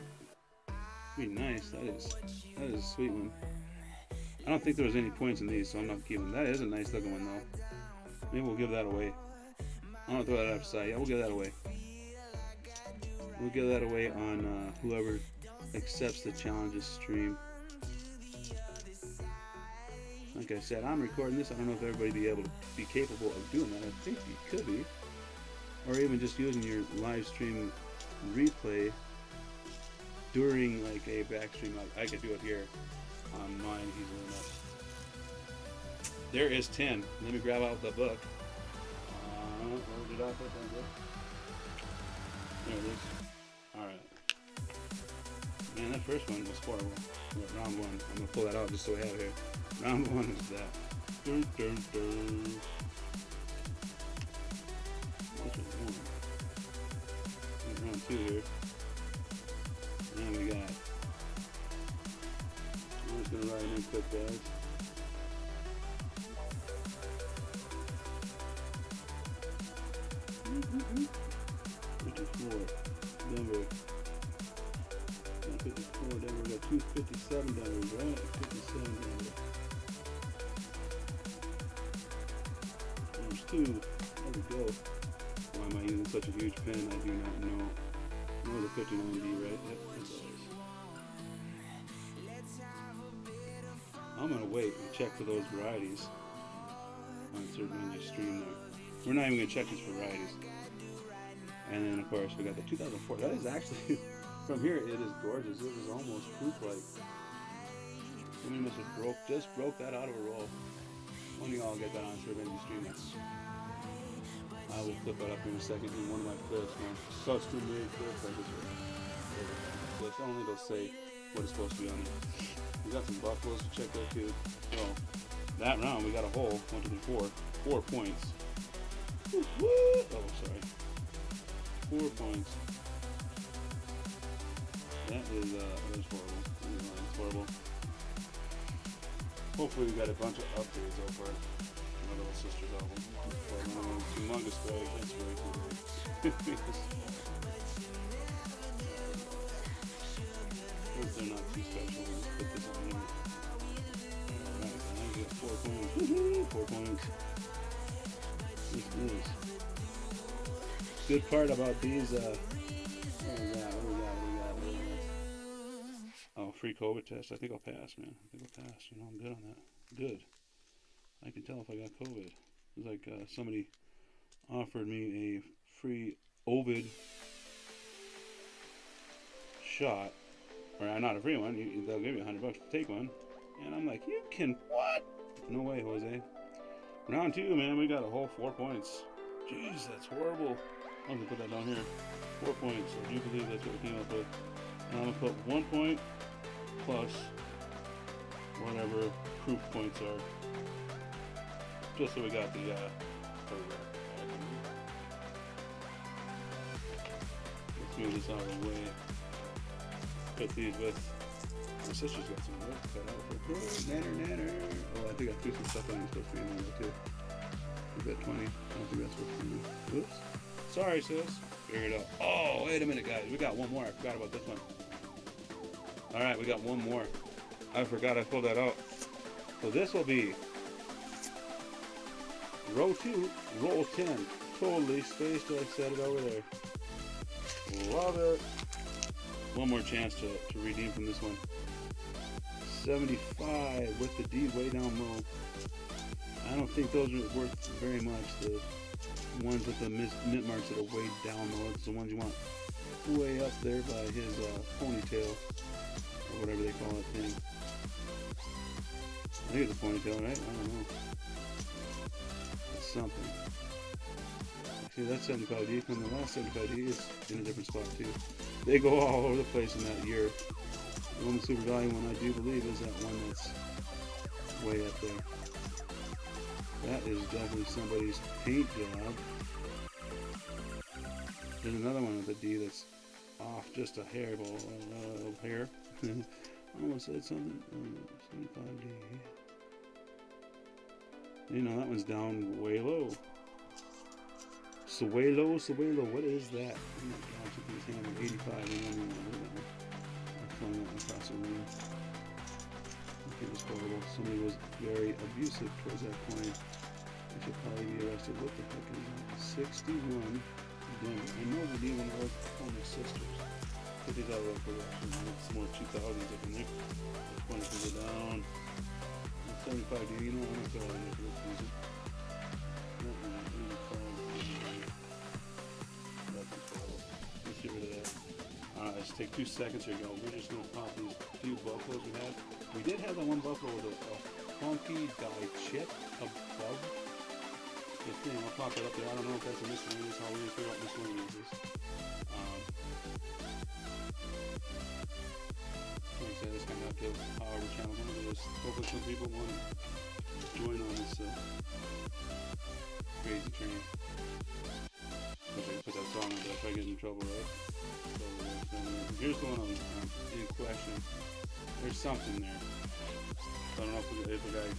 Be nice. That is a sweet one. I don't think there was any points in these, so I'm not keeping. That is a nice looking one though. Maybe we'll give that away. I'm gonna throw that outside. Yeah, we'll give that away. We'll give that away on whoever accepts the challenges stream. Like I said, I'm recording this. I don't know if everybody be capable of doing that. I think you could be, or even just using your live stream replay during like a back stream. Like I could do it here on mine easily enough. There is 10. Let me grab out the book. Where did I put that book? There it is. All right. Man, that first one was horrible. Round 1. I'm gonna pull that out just so we have it here. Round 1 is that. Dun, dun, dun. What's it round 2 here. And we got. I'm just gonna write it in quick, guys. Denver. 54 Denver. We got 257 Denver, right? 57 Denver. There's 2. There we go. Why am I using such a huge pen? I do not know. No, the 59D, right? Yep, that's always. I'm gonna wait and check for those varieties on certain Benji stream there. We're not even gonna check these for varieties. And then of course we got the 2004. That is actually from here it is gorgeous. It was almost proof-like. Somebody must have just broke that out of a roll. One of y'all get that on Sir Benji stream. I will flip that up in a second in one of my clips, man. Custom made clips. Clips only they'll say what it's supposed to be on it. We got some buffaloes to check out too. So that round we got a hole. 1, 2, 3, 4. 4 points. Oh, sorry. 4 points. That is horrible. It's horrible. Hopefully we got a bunch of updates over my little sister's album. Humongous bag. That's very cool. They're not too special. Let's put this on here. Alright, I get 4 points. 4 points. This is. Good part about these, what was that? What free COVID test. I think I'll pass, man. I think I'll pass. You know, I'm good on that. Good. I can tell if I got COVID. It's like somebody offered me a free Ovid shot, or not a free one. They'll give you $100 to take one, and I'm like, you can what? No way, Jose. Round 2, man. We got a whole 4 points. Jeez, that's horrible. I'm gonna put that down here. 4 points. I do believe that's what we came up with. And I'm gonna put 1 point plus whatever proof points are, just so we got the photograph. Let's move this out of the way. Put these with. My sister's got some work cut out for her. Nanner. Oh, I think I threw some stuff on. You're supposed to be in there too. We got 20. I don't think that's supposed to be in there. Oops. Sorry, sis. Figure it out. Oh, wait a minute, guys. We got one more. I forgot about this one. Alright, we got one more. I forgot I pulled that out. So this will be row 2, roll 10. Totally spaced. I set it over there. Love it. One more chance to redeem from this one. 75 with the D way down low. I don't think those are worth very much. The ones with the mint marks that are way down low. It's the ones you want way up there by his ponytail, or whatever they call that thing. I think it's a ponytail, right? I don't know. It's something. See, that's 75D. From the last 75D is in a different spot too. They go all over the place in that year. The only super value one I do believe is that one that's way up there. That is definitely somebody's paint job. There's another one with a D that's off just a hair. Hair. I almost said something. 75D. You know, that one's down way low. Suelo. What is that? Oh my gosh, if he's handling 85, I don't even know that one. I'm throwing that one across the room. It was horrible. Somebody was very abusive towards that coin. I should probably be arrested. What the heck is that? 61. Damn it. I know the deal when I was on my sisters. Put these out of production. Some more 2000s up in there. Just want to go down. 75D. You know, I'm not going to make it look easy. Let's get rid of that. Let's take 2 seconds here. Go. We're just going to pop these few buffaloes we had. We did have that one buffalo with a funky dye chip above the thing. I'll pop it up there. I don't know if that's a miscellaneous. How we're going to figure out miscellaneous is. Like I said, it's kind of up to however channel one it is. Hopefully some people want to join on this crazy train. I can put that song in, but if I get in trouble, right? So, here's the one in question. There's something there. I don't know if the guy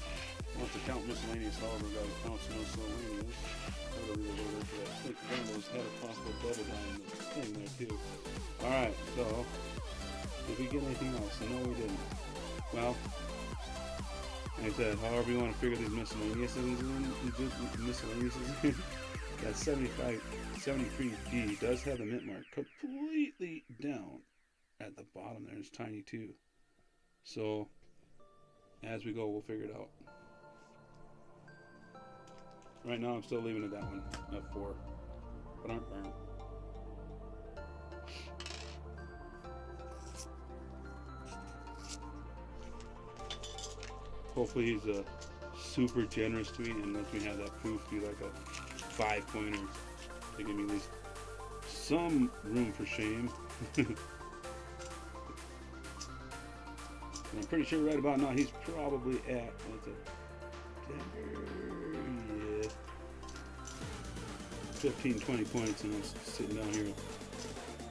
wants to count miscellaneous, however, the guy counts miscellaneous. I would have really go there for that. I think one of those had a possible double down in the thing there, too. Alright, so, did we get anything else? No, we didn't. Well, like I said, however you want to figure these miscellaneous in, that 73D does have a mint mark completely down at the bottom there. It's tiny too. So as we go, we'll figure it out. Right now, I'm still leaving it that one at 4. But hopefully he's super generous to me and lets me have that proof be like a 5-pointer to give me at least some room for shame. And I'm pretty sure right about now he's probably at what's it? Yeah, 15-20 points, and I'm sitting down here with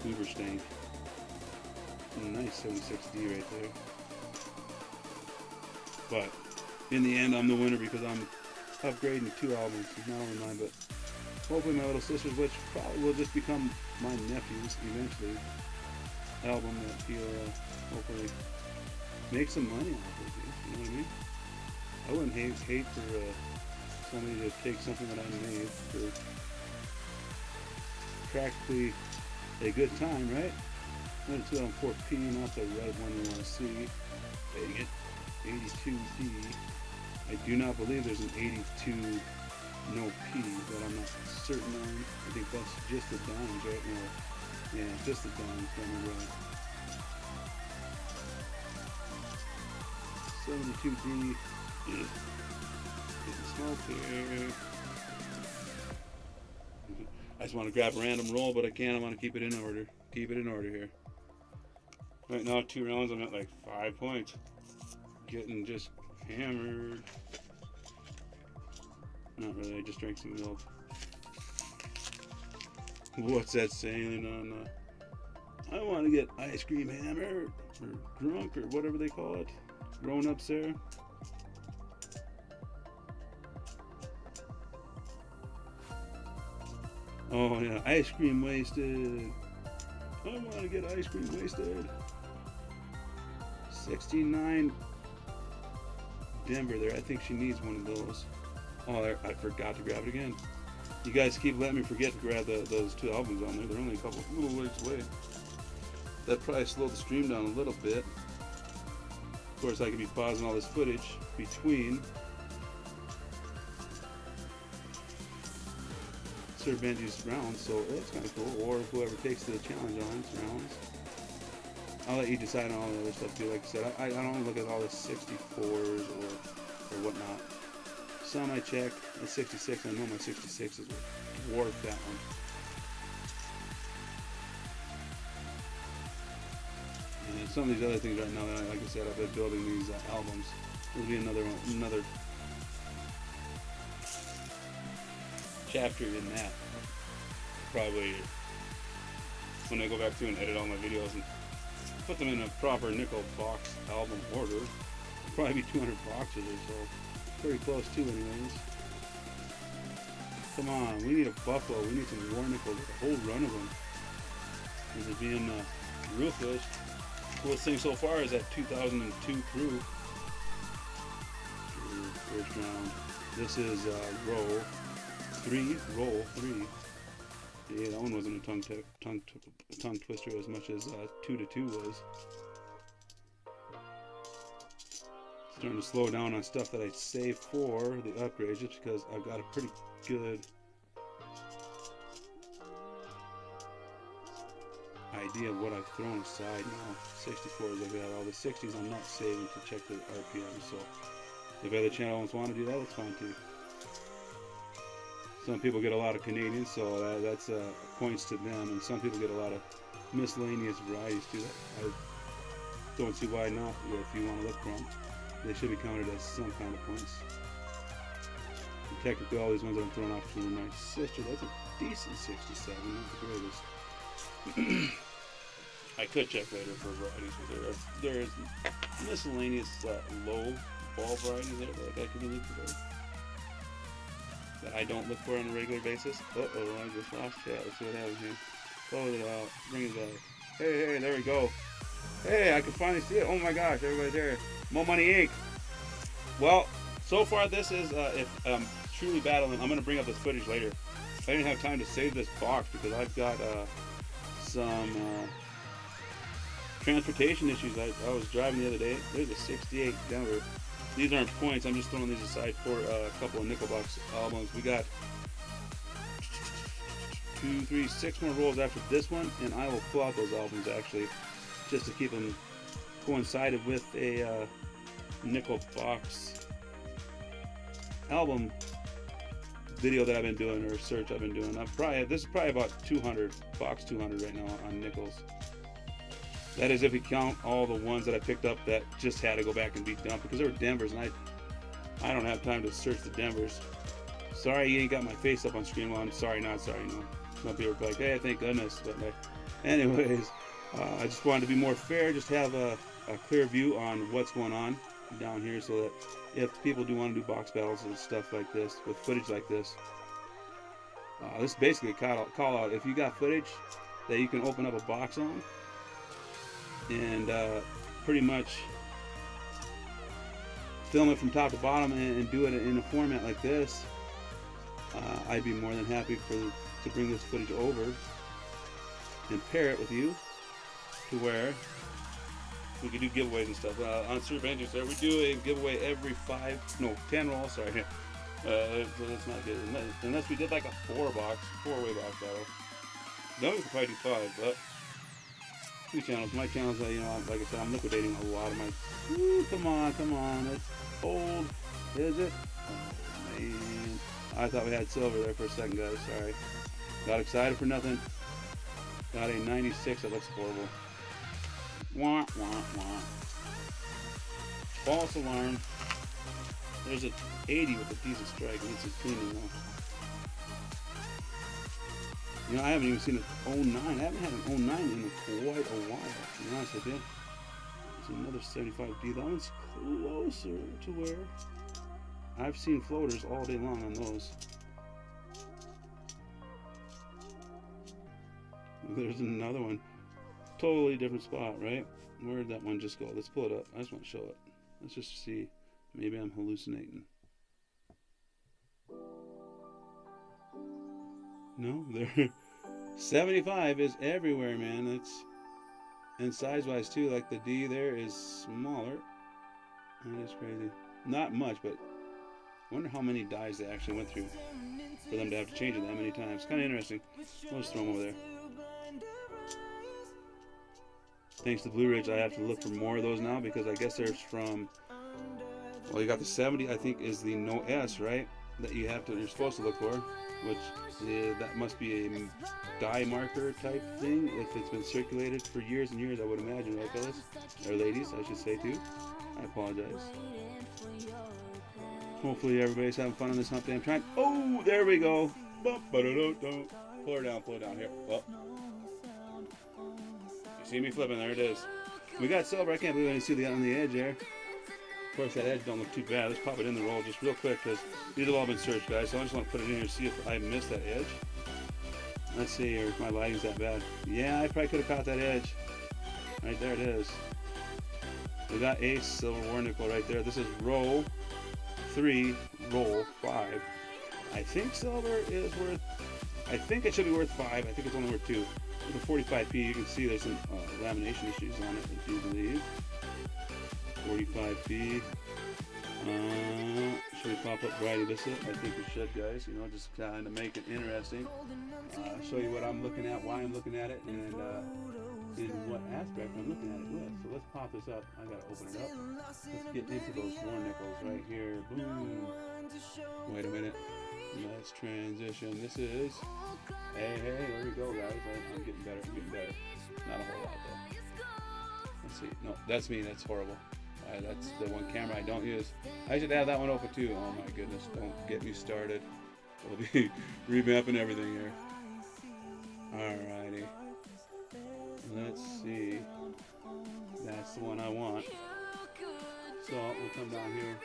Uberstein. Nice 76D right there. But in the end, I'm the winner because I'm upgrading 2 albums. Not only mine, but hopefully my little sister's, which probably will just become my nephew's eventually, album that he'll hopefully make some money off of. You know what I mean? I wouldn't hate for somebody to take something that I made for practically a good time, right? Another 2004P, not the red one you want to see. Dang it. 82D. I do not believe there's an 82 no P, but I'm not certain on. I think that's just the dimes, right? No. Yeah, just the dimes, if I remember right. 72D. Getting smoke here. I just want to grab a random roll, but I can't. I want to keep it in order. Keep it in order here. Right now, 2 rounds, I'm at like 5 points. Getting just hammered. Not really, I just drank some milk. What's that saying on I want to get ice cream hammered, or drunk, or whatever they call it. Grown-ups there. Oh yeah, ice cream wasted. I want to get ice cream wasted. 69 Denver there. I think she needs one of those. Oh, I forgot to grab it again. You guys keep letting me forget to grab those 2 albums on there. They're only a couple little ways away. That probably slowed the stream down a little bit. Of course, I could be pausing all this footage between Sir Benji's rounds, so that's kind of cool. Or whoever takes the challenge on his rounds. I'll let you decide on all the other stuff too. Like I said, I don't look at all the 64s or whatnot. Some I check at 66. I know my 66 is dwarf that one. And some of these other things right now, like I said, I've been building these albums. There'll be another chapter in that. Probably when I go back through and edit all my videos and put them in a proper nickel box album order. It'll probably be 200 boxes or so. Pretty close to anyways. Come on, we need a Buffalo. We need some war nickels, a whole run of them. This is being ruthless. Coolest thing so far is that 2002 crew. First round. This is roll 3. Yeah, that one wasn't a tongue twister as much as 2-2 was. Starting to slow down on stuff that I save for the upgrades, just because I've got a pretty good idea of what I've thrown aside now. 64s, I've got all the 60s. I'm not saving to check the RPM, so if other channels want to do that, it's fine too. Some people get a lot of Canadians, so that's points to them, and some people get a lot of miscellaneous varieties too. I don't see why not. If you want to look for them, they should be counted as some kind of points. And technically, all these ones I'm throwing off to my sister, that's a decent 67, not the greatest. I could check later for varieties, but there is miscellaneous low ball varieties there that I can look for. That I don't look for on a regular basis. I just lost chat. Let's see what happens here. Close it out. Bring it back. Hey, there we go. Hey, I can finally see it. Oh my gosh, everybody's there. Mo Money Inc. Well, so far this is, if I'm truly battling, I'm going to bring up this footage later. I didn't have time to save this box because I've got some transportation issues. I was driving the other day. There's a 68 Denver. These aren't points. I'm just throwing these aside for a couple of nickel box albums. We got 2, 3, 6 more rolls after this one, and I will pull out those albums actually, just to keep them coincided with a nickel box album video that I've been doing, or search I've been doing. This is probably about 200, box 200 right now on nickels. That is if you count all the ones that I picked up that just had to go back and be dumped because they were Denvers, and I don't have time to search the Denvers. Sorry you ain't got my face up on screen. Well, I'm sorry, not sorry, no. Some people are like, hey, thank goodness. But anyways, I just wanted to be more fair, just have a clear view on what's going on down here, so that if people do want to do box battles and stuff like this, with footage like this, this is basically a call out. If you got footage that you can open up a box on, and pretty much film it from top to bottom and do it in a format like this, I'd be more than happy to bring this footage over and pair it with you to where we could do giveaways and stuff. On Sir Benji there, we do a giveaway every 10 rolls. Sorry, so that's not good. Unless we did like a 4-way box battle. Then we could probably do 5, but 2 channels. My channels, you know, like I said, I'm liquidating a lot of my. Ooh, come on, it's old. Is it? Oh man, I thought we had silver there for a second, guys. Sorry, got excited for nothing. Got a 96. That looks horrible. Wah, wah, wah. False alarm. There's an 80 with a decent strike. Needs some cleaning though. You know, I haven't even seen an 09. I haven't had an 09 in quite a while, to be honest with you. There's another 75D. That one's closer to where I've seen floaters all day long on those. There's another one. Totally different spot, right? Where'd that one just go? Let's pull it up. I just want to show it. Let's just see. Maybe I'm hallucinating. No, there. 75 is everywhere, man. That's, and size-wise too. Like the D there is smaller. That is crazy. Not much, but I wonder how many dies they actually went through for them to have to change it that many times. Kind of interesting. We'll just throw them over there. Thanks to Blue Ridge, I have to look for more of those now because I guess there's from. Well, you got the 70. I think is the no S, right? That you're supposed to look for, which that must be a die marker type thing if it's been circulated for years and years. I would imagine, right, fellas or ladies, I should say too. I apologize. Hopefully everybody's having fun on this hump day. I'm trying. Oh, there we go. Pull her down here. Well, you see me flipping? There it is. We got silver. I can't believe I didn't see the on the edge there. Of course, that edge don't look too bad. Let's pop it in the roll just real quick because these have all been searched, guys. So I just want to put it in here to see if I missed that edge. Let's see here if my lighting's that bad. Yeah, I probably could have caught that edge. Right there it is. We got a silver war nickel right there. This is roll 3, roll 5. I think silver is worth. I think it should be worth 5. I think it's only worth 2. With a 45p, you can see there's some lamination issues on it, I do believe. 45p. Should we pop up Variety Biscuit? I think we should, guys. You know, just kind of make it interesting. Show you what I'm looking at, why I'm looking at it, and in what aspect I'm looking at it with. So let's pop this up. I gotta open it up. Let's get into those war nickels right here. Boom. Wait a minute. Let's transition. This is. Hey, there we go, guys. I'm getting better. Not a whole lot though. Let's see. No, that's me. That's horrible. That's the one camera I don't use. I should have that one open too. Oh my goodness, don't get me started. We'll be revamping everything here. Alrighty. Let's see. That's the one I want. So we'll come down here.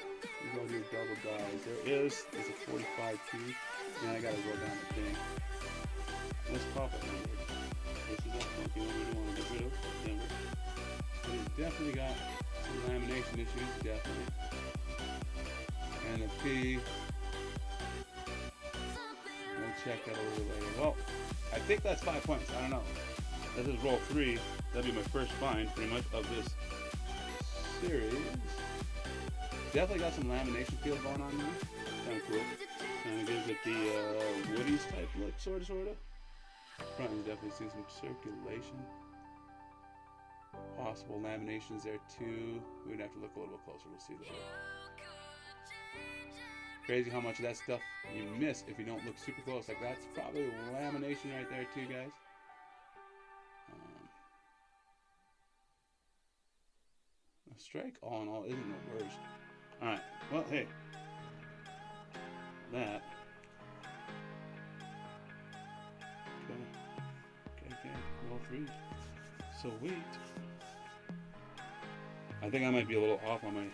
We go here double dies. There's a 45p. And I gotta go down the thing. Let's pop it in here. This is that funky one we want to get rid of. Denver. We've definitely got some lamination issues, definitely. And the P, we'll check that a little later. Well, I think that's 5 points. I don't know. This is roll 3. That'll be my first find, pretty much, of this series. Definitely got some lamination feel going on there. Kind of cool. Kind of gives it the Woody's type look, sort of. Front end definitely see some circulation. Possible laminations there too. We'd have to look a little bit closer. We'll see later. Crazy how much of that stuff you miss if you don't look super close. Like that's probably lamination right there too, guys. A strike all in all isn't the worst. All right. Well, hey, that. Okay. Roll 3. So wait. I think I might be a little off on my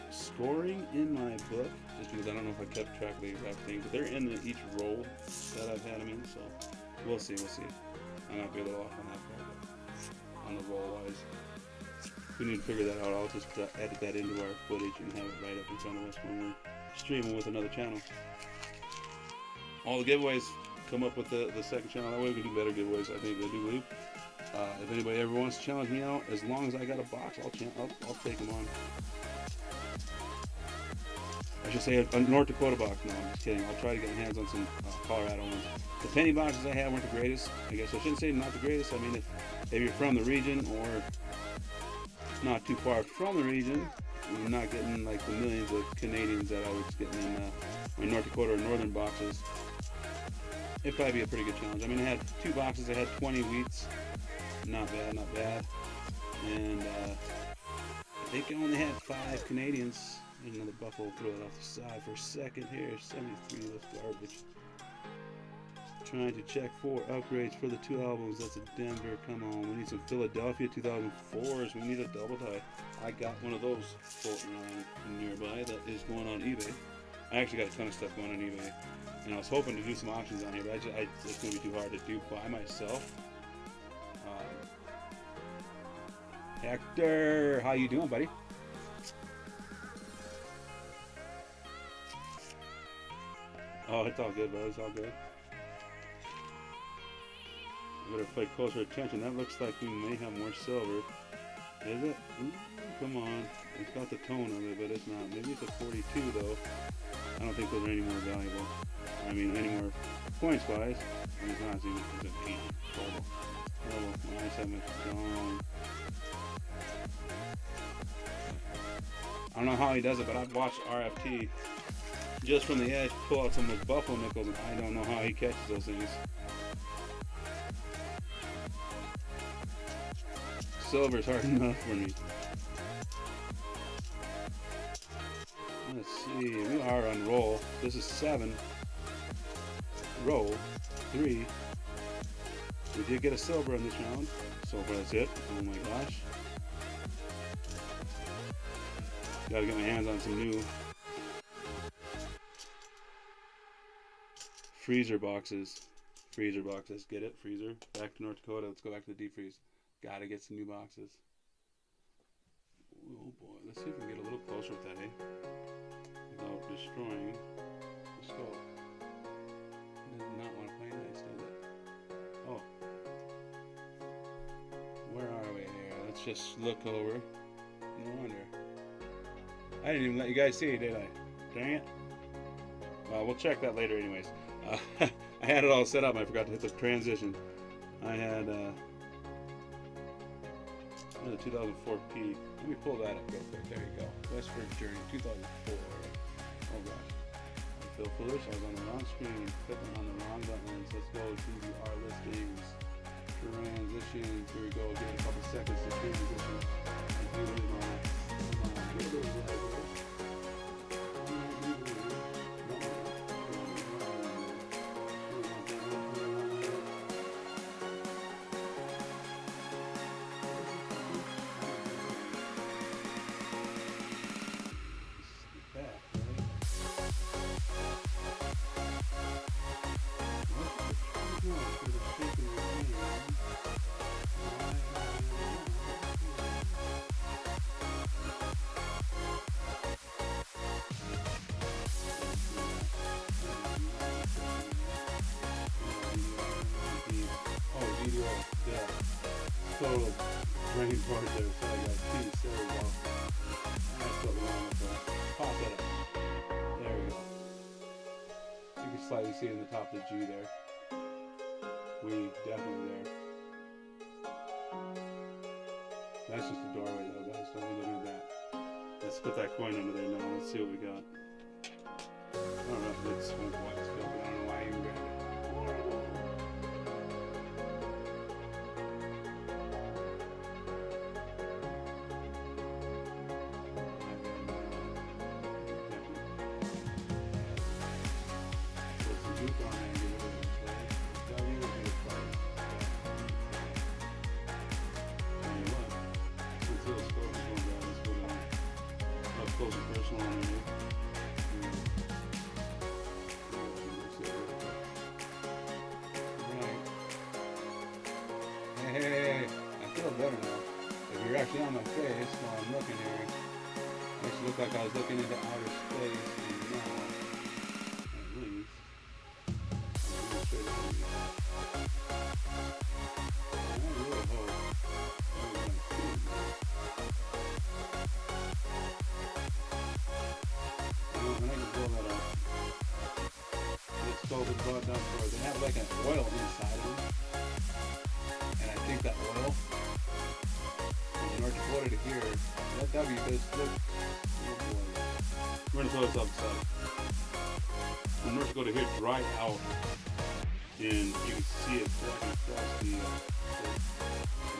scoring in my book, just because I don't know if I kept track of the exact thing, but they're in each roll that I've had them in, so we'll see. I might be a little off on that part, on the roll wise. If we need to figure that out, I'll just edit that into our footage and have it right up in front of us when we're streaming with another channel. All the giveaways come up with the second channel. That way we can do better giveaways. I think I do believe. If anybody ever wants to challenge me out, as long as I got a box, I'll take them on. I should say a North Dakota box. No, I'm just kidding. I'll try to get my hands on some Colorado ones. The penny boxes I had weren't the greatest. I guess I shouldn't say not the greatest. I mean, if you're from the region or not too far from the region, you're not getting like the millions of Canadians that I was getting in my North Dakota or northern boxes. It'd probably be a pretty good challenge. I mean, I had 2 boxes. I had 20 wheats. Not bad, not bad. And I think I only had 5 Canadians. There's another buffalo. Throw it off the side for a second here. 73. That's garbage. Trying to check for upgrades for the 2 albums. That's a Denver. Come on. We need some Philadelphia 2004s. We need a double tie. I got one of those floating around nearby that is going on eBay. I actually got a ton of stuff going on eBay. And I was hoping to do some auctions on here, but it's going to be too hard to do by myself. Hector, how you doing, buddy? Oh, it's all good, bro. It's all good. I better pay closer attention. That looks like we may have more silver. Is it? Ooh, come on. It's got the tone of it, but it's not. Maybe it's a 42, though. I don't think those are any more valuable. I mean, any more points-wise. It's not even. It's an 8. Horrible. Horrible. Nice, that much gone. I don't know how he does it, but I've watched RFT just from the edge pull out some of those buffalo nickels, and I don't know how he catches those things. Silver's hard enough for me. Let's see, we are on roll. This is 7. Roll 3. We did get a silver in this round. So far that's it. Oh my gosh. Gotta get my hands on some new freezer boxes. Freezer boxes. Get it? Freezer. Back to North Dakota. Let's go back to the deep freeze. Gotta get some new boxes. Oh boy. Let's see if we can get a little closer with that, eh? Without destroying the scope. It does not want to play nice, does it? Oh. Where are we here? Let's just look over. No wonder. I didn't even let you guys see it, did I? Dang it. Well, we'll check that later anyways. I had it all set up. I forgot to hit the transition. I had the 2004P. Let me pull that up real quick. There you go. Westward Journey 2004. Oh gosh. I feel foolish. I was on the wrong screen. Clicking on the wrong buttons. Let's go to our listings. Transitions. Here we go. Give it a couple seconds to transition. Total brain part there, so I got 2 silver balls. That's what we want to pop that up. There we go. You can slightly see in the top of the G there. We definitely there. That's just the doorway though, guys. Don't be looking at that. Let's put that coin under there now. Let's see what we got. I don't know if it's swamp white still, but I don't know why you grabbed it. Personal underneath. Right. Hey, I feel better now. If you're actually on my face while I'm looking here, it makes it look like I was looking into outer space, and now, at least, I'm going straight ahead. scope is brought down for, they have like an oil inside of them. And I think that oil, in order to put it here, that W does look, we're going to throw this up the side. In order to go to here, dry out, and you can see it flowing across the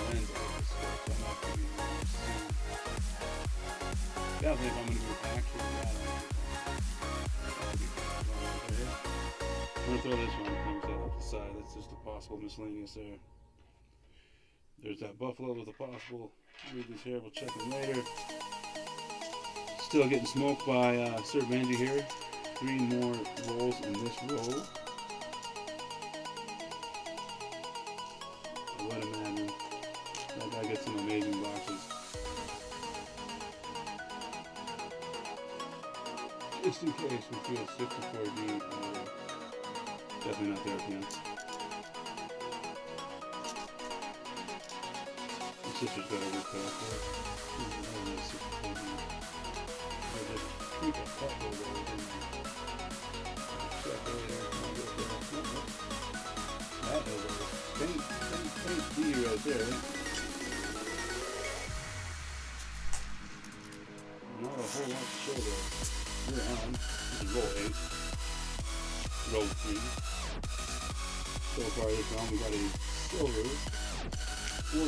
lens of the scope, so I'm not going to be able to see. Definitely if I'm going to do actual data. I'm going to throw this one off the side. That's just a possible miscellaneous there. There's that buffalo with a possible. Read these here. We'll check them later. Still getting smoked by Sir Benji here. 3 more rolls in this row. I would imagine that guy gets some amazing boxes. Just in case we feel 64D. Definitely not there again. My sister's got a good pack there. I just keep a couple of those in there. Check later. That is a faint D right there. Not a whole lot to show there. We're on. This is roll 8. Roll 3. So far this round we got a silver, 45,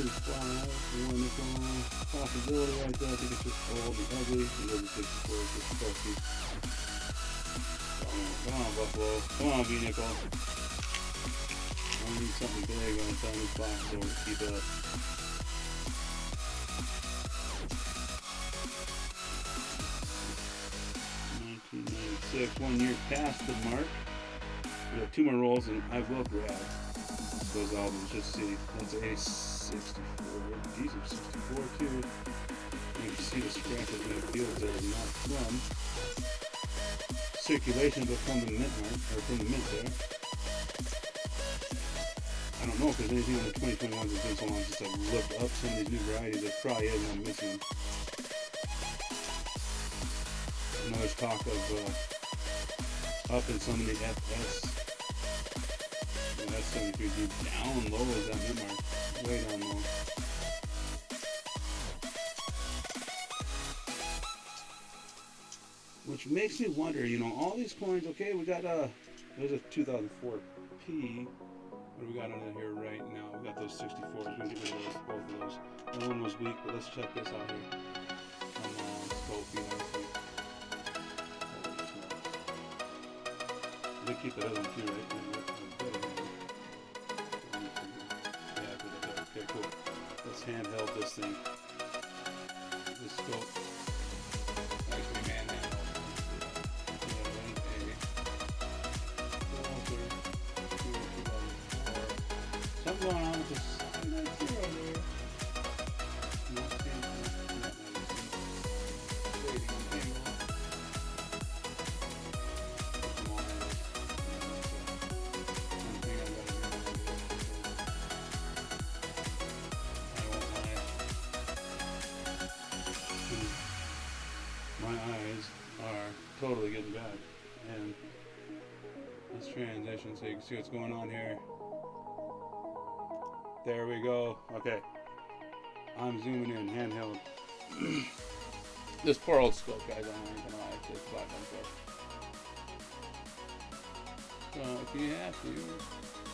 one nickel, possibility right there. I think it's just old and ugly. It doesn't 64, it's just bulky. Come on, Buffalo. Come on, V-nickel. I need something big on the side of this box so to keep up. '96, 1 year past the mark. We have 2 more rolls, and I will grab those albums just to see. That's a 64. These are 64 too. You can see the scratches in the fields there, not from circulation, but from the mint mark, or from the mint there. I don't know if there's anything on the 2021 that's been so long since I've looked up some of these new varieties. There probably is, and I'm missing them. I know there's talk of up in some of the FS. That's 73D down low is that mint mark. Way down low. Which makes me wonder, you know, all these coins, okay, we got there's a 2004P. What do we got under here right now? We got those 64s. We can get rid of those, both of those. That one was weak, but let's check this out here. Come on, scope, you know, we keep that other one too, right? Okay, cool. Let's handheld this thing. This scope. Actually, man, something going on with the side right there. My eyes are totally getting bad, and let's transition so you can see what's going on here. There we go. Okay, I'm zooming in handheld. This poor old scope, guys. I'm not even gonna lie, it's black on top. So if you have to,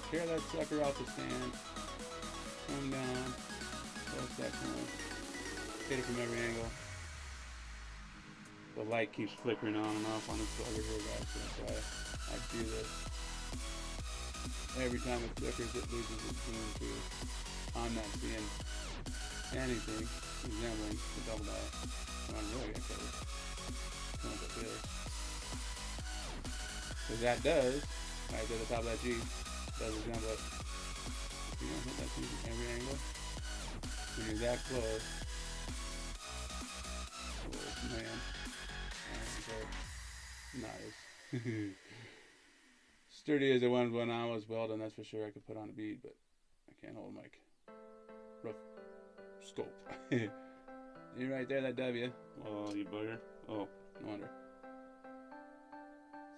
tear that sucker off the stand, come down, press that corner, hit it from every angle. The light keeps flickering on and off on this plugger here, guys, so that's why I do this. Every time it flickers, it loses its zoom too. I'm not seeing anything resembling the double die. I'm really gonna cover like this. Because that does, right there at the top of that G, does resemble it. If you don't hit that thing from every angle, when you're that close, oh man. Nice. Sturdy as it was when I was welding, that's for sure. I could put on a bead, but I can't hold a mic. Rough scope. You right there, that W. Oh, you bugger. Oh, no wonder.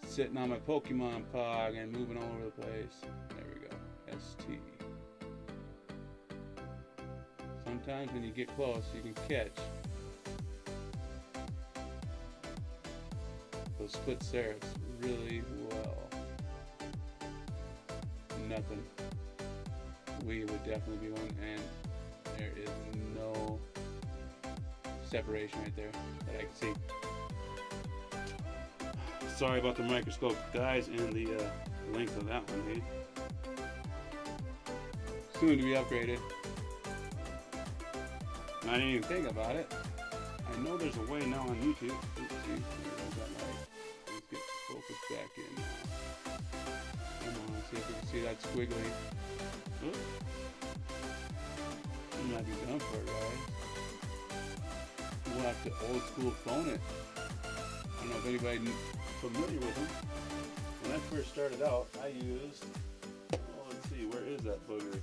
Sitting on my Pokemon Pog and moving all over the place. There we go. ST. Sometimes when you get close, you can catch those split serifs really well. Nothing. We would definitely be one, and there is no separation right there that I can see. Sorry about the microscope, guys, and the length of that one, hey? Soon to be upgraded. I didn't even think about it. I know there's a way now on YouTube. Let's see. Let's get focus back in now. Come on, see if we can see that squiggly. Oops. You might be done for it, guys. We'll have to old school phone it. I don't know if anybody familiar with them. When I first started out, I used, oh, let's see, where is that booger?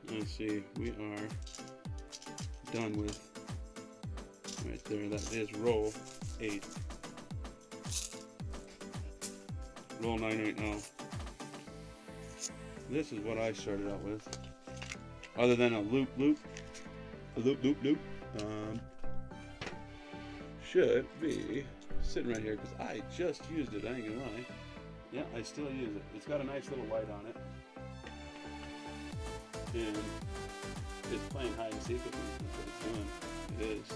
Let's see, we are done with, right there, that is roll 8. Roll 9 right now. This is what I started out with. Other than a loop, should be sitting right here because I just used it. I ain't gonna lie. Yeah, I still use it. It's got a nice little light on it, and it's playing hide and seek with me. That's what it's doing. It is.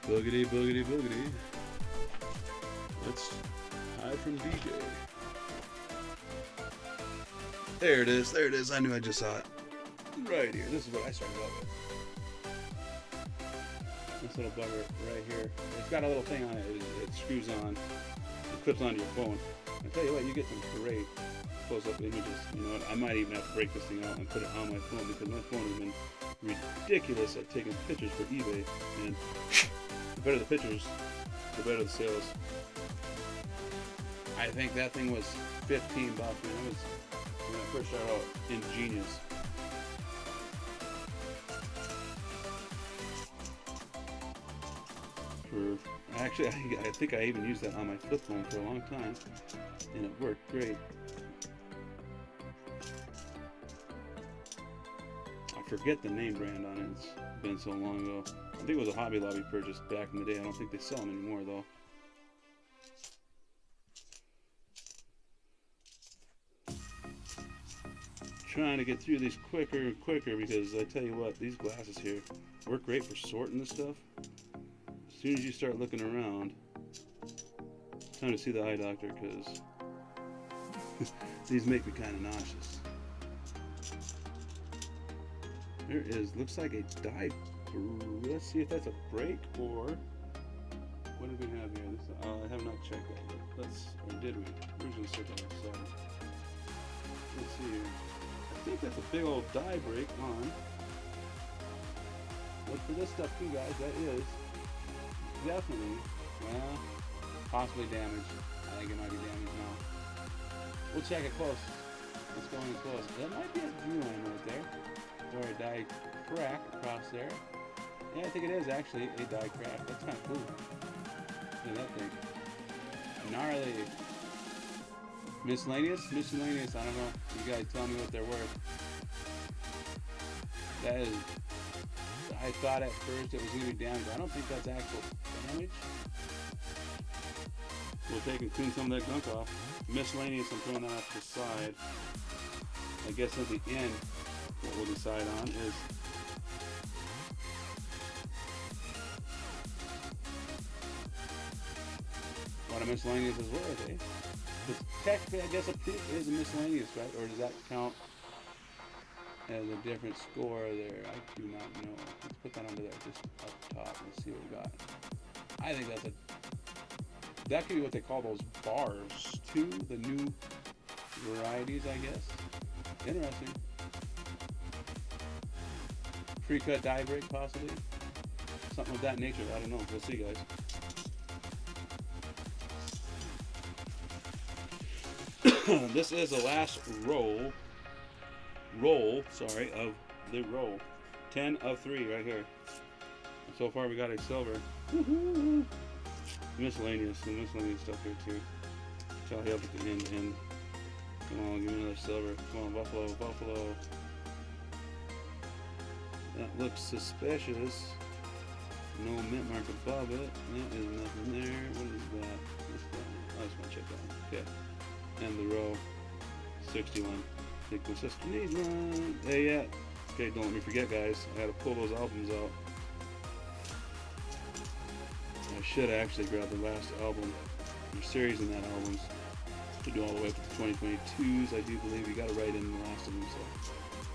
Boogity, boogity, boogity. Let's hide from DJ. There it is. There it is. I knew I just saw it. Right here. This is what I started out with. This little bugger right here. It's got a little thing on it. It screws on. It clips onto your phone. I tell you what, you get some great close-up images. You know what? I might even have to break this thing out and put it on my phone because my phone has been ridiculous at taking pictures for eBay. And the better the pictures, the better the sales. I think that thing was $15. Man, it was when I first started out, ingenious. Actually, I think I even used that on my flip phone for a long time, and it worked great. I forget the name brand on it. It's been so long ago. I think it was a Hobby Lobby purchase back in the day. I don't think they sell them anymore, though. Trying to get through these quicker and quicker because I tell you what, these glasses here work great for sorting this stuff. As soon as you start looking around, it's time to see the eye doctor because these make me kind of nauseous. There is, looks like a die. Let's see if that's a break or what did we have here? This, I have not checked that yet. Let's, or did we? We're just gonna set that aside. Let's see here. I think that's a big old die break on. Look for this stuff too, guys. That is definitely, well, possibly damaged. I think it might be damaged now. We'll check it close. Let's go in close. That might be a glue line right there, or a die crack across there. Yeah, I think it is actually a die crack. That's kind of cool. Look at that thing. Gnarly. Miscellaneous? Miscellaneous, I don't know. You guys tell me what they're worth. That is, I thought at first it was going to be damaged. I don't think that's actual damage. We'll take and clean some of that gunk off. Miscellaneous, I'm throwing that off to the side. I guess at the end, what we'll decide on is what a miscellaneous is worth, eh? Because technically, I guess a proof is a miscellaneous, right? Or does that count as a different score there? I do not know. Let's put that under there, just up top. Let's see what we got. I think that's that could be what they call those bars, too. The new varieties, I guess. Interesting. Pre-cut die break, possibly. Something of that nature. I don't know. We'll see, guys. This is the last roll, of the roll. 10 of 3 right here. So far we got a silver. Woo-hoo. miscellaneous stuff here too. Tally up at the end. Come on, give me another silver. Come on, Buffalo. That looks suspicious. No mint mark above it. There is nothing there. What is that? What's that? I just want to check that one. Okay. And the row 61. I think my sister needs one. Hey, yeah. Okay, don't let me forget, guys. I gotta pull those albums out. I should actually grab the last album. There's series in that albums to do all the way up to the 2022s. I do believe you gotta write in the last of them, so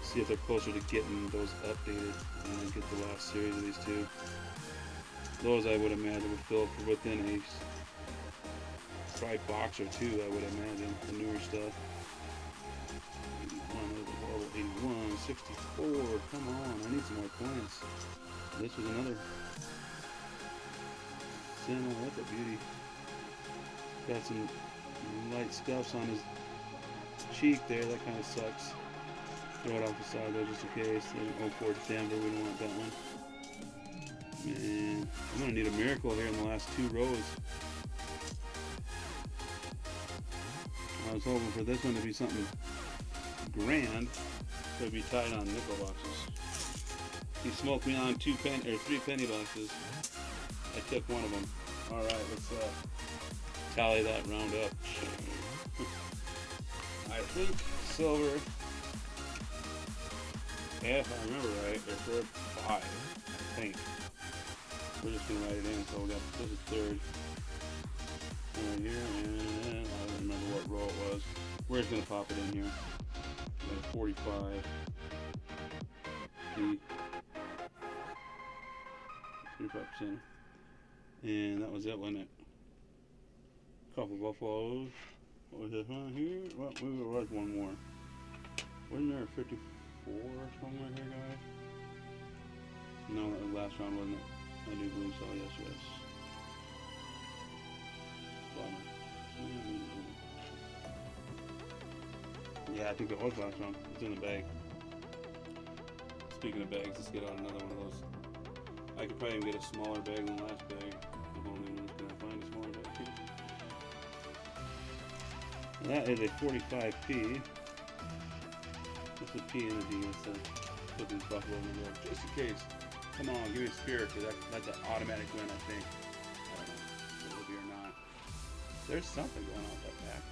see if they're closer to getting those updated and then get the last series of these two. Those I would imagine would fill for within a probably box or two, I would imagine, the newer stuff. 81, 64, come on, I need some more points. This was another Santa, what a beauty. Got some light scuffs on his cheek there, that kind of sucks. Throw it off the side though, just in case. There's 04 Denver, we don't want that one. Man, I'm gonna need a miracle here in the last two rows. I was hoping for this one to be something grand, so it'd be tied on nickel boxes. He smoked me on 3 penny boxes. I took one of them. All right, let's tally that round up. I think silver, if I remember right, there's 5. I think. We're just gonna write it in. So we got this is third right here, and I don't remember what row it was. We're just gonna pop it in here. We got a 45. P. 35%. And that was it, wasn't it? Couple buffaloes. What was this one here? Well, maybe there was one more. Wasn't there a 54 somewhere here, guys? No, that was last round, wasn't it? I do believe so, yes. Bummer. Yeah, I think it was last round. It's in the bag. Speaking of bags, let's get out another one of those. I could probably even get a smaller bag than the last bag. I'm only going to find a smaller bag too. That is a 45p. This is P and a D. Let's put these buffalo in the road just in case. Come on, give me a spirit, because that's an automatic win, I think. I don't know if it will be or not. There's something going on with that pack.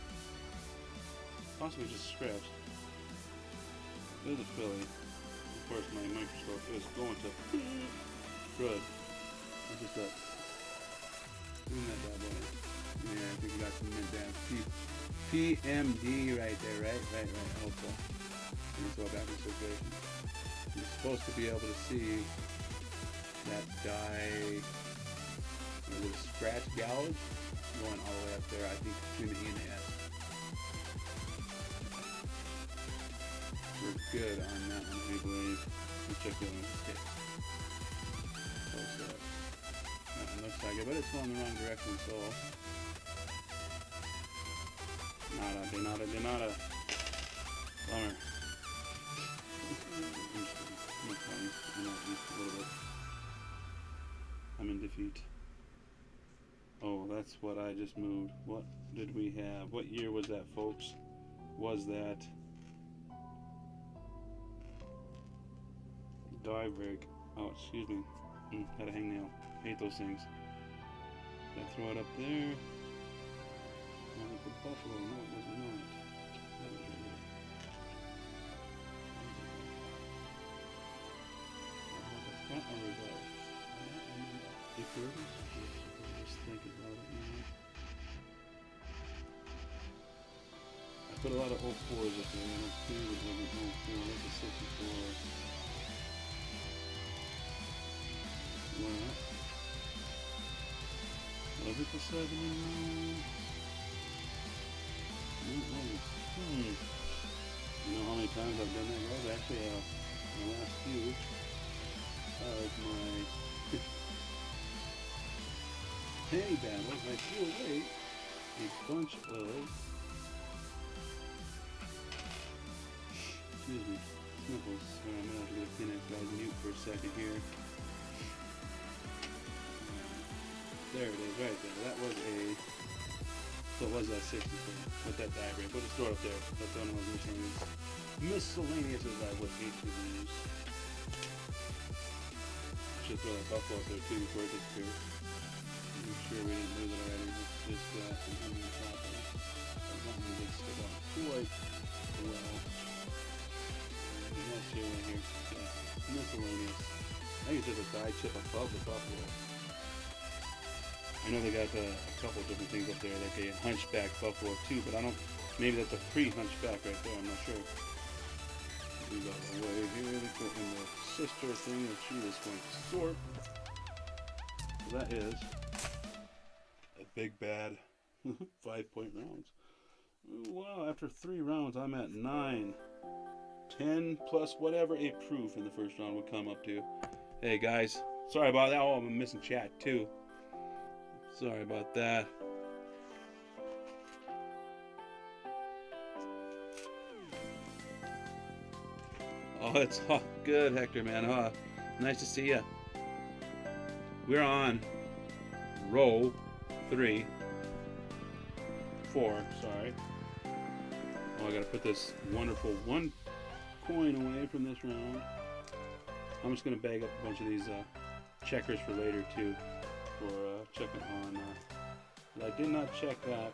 Possibly just scripts. There's a Philly. Of course, my microscope is going to good. That's just that. Isn't that bad boy? Yeah, I think we got some mint down. PMD right there, right? I hope so. Let me throw it back in circulation. You're supposed to be able to see that guy with a scratch gouge going all the way up there, I think between the E and the S. We're good on that one, I believe. Let's check the other one. Okay. Close up. That one looks like it, but it's going in the wrong direction, so. Nada. Bummer. I'm in defeat. Oh, that's what I just moved. What did we have? What year was that, folks? Was that dive rig? Oh, excuse me. Had a hangnail. Hate those things. Did I throw it up there? The buffalo. No, it was not. That was right here. Front or reverse? If there is, just think about it now. I put a lot of 04s up there. 02 was over 04. That's a 64. What? Was it the 79? You know how many times I've done that, guys? Actually, the last few. My penny battles, I threw away a bunch of, excuse me, sniffles. So I'm going to have to get a Phoenix guys mute for a second here. There it is, right there. That was a. So it was that 64 with that diagram. We'll just throw it up there. That's the only one miscellaneous. Miscellaneous is I would hate to lose. Should throw that buffalo up there too before it disappears. Make sure we didn't lose it already. Let's just continue to top it. That one did stick out quite well. Let's see right here. Yeah. Miscellaneous. I think it's just a die chip above the buffalo. I know they got a couple different things up there, like a hunchback buffalo too, but I don't. Maybe that's a pre-hunchback right there. I'm not sure. We got away here. They put in the sister thing that she was going to sort. So that is a big bad 5-point rounds. Wow! After 3 rounds, I'm at 9, 10 plus whatever a proof in the first round would come up to. Hey guys, sorry about that. Oh, I'm missing chat too. Sorry about that. Oh, it's good, Hector, man. Nice to see you. We're on row 3, 4. Sorry. Oh, I gotta put this wonderful 1 coin away from this round. I'm just gonna bag up a bunch of these checkers for later too. For checking on. I did not check that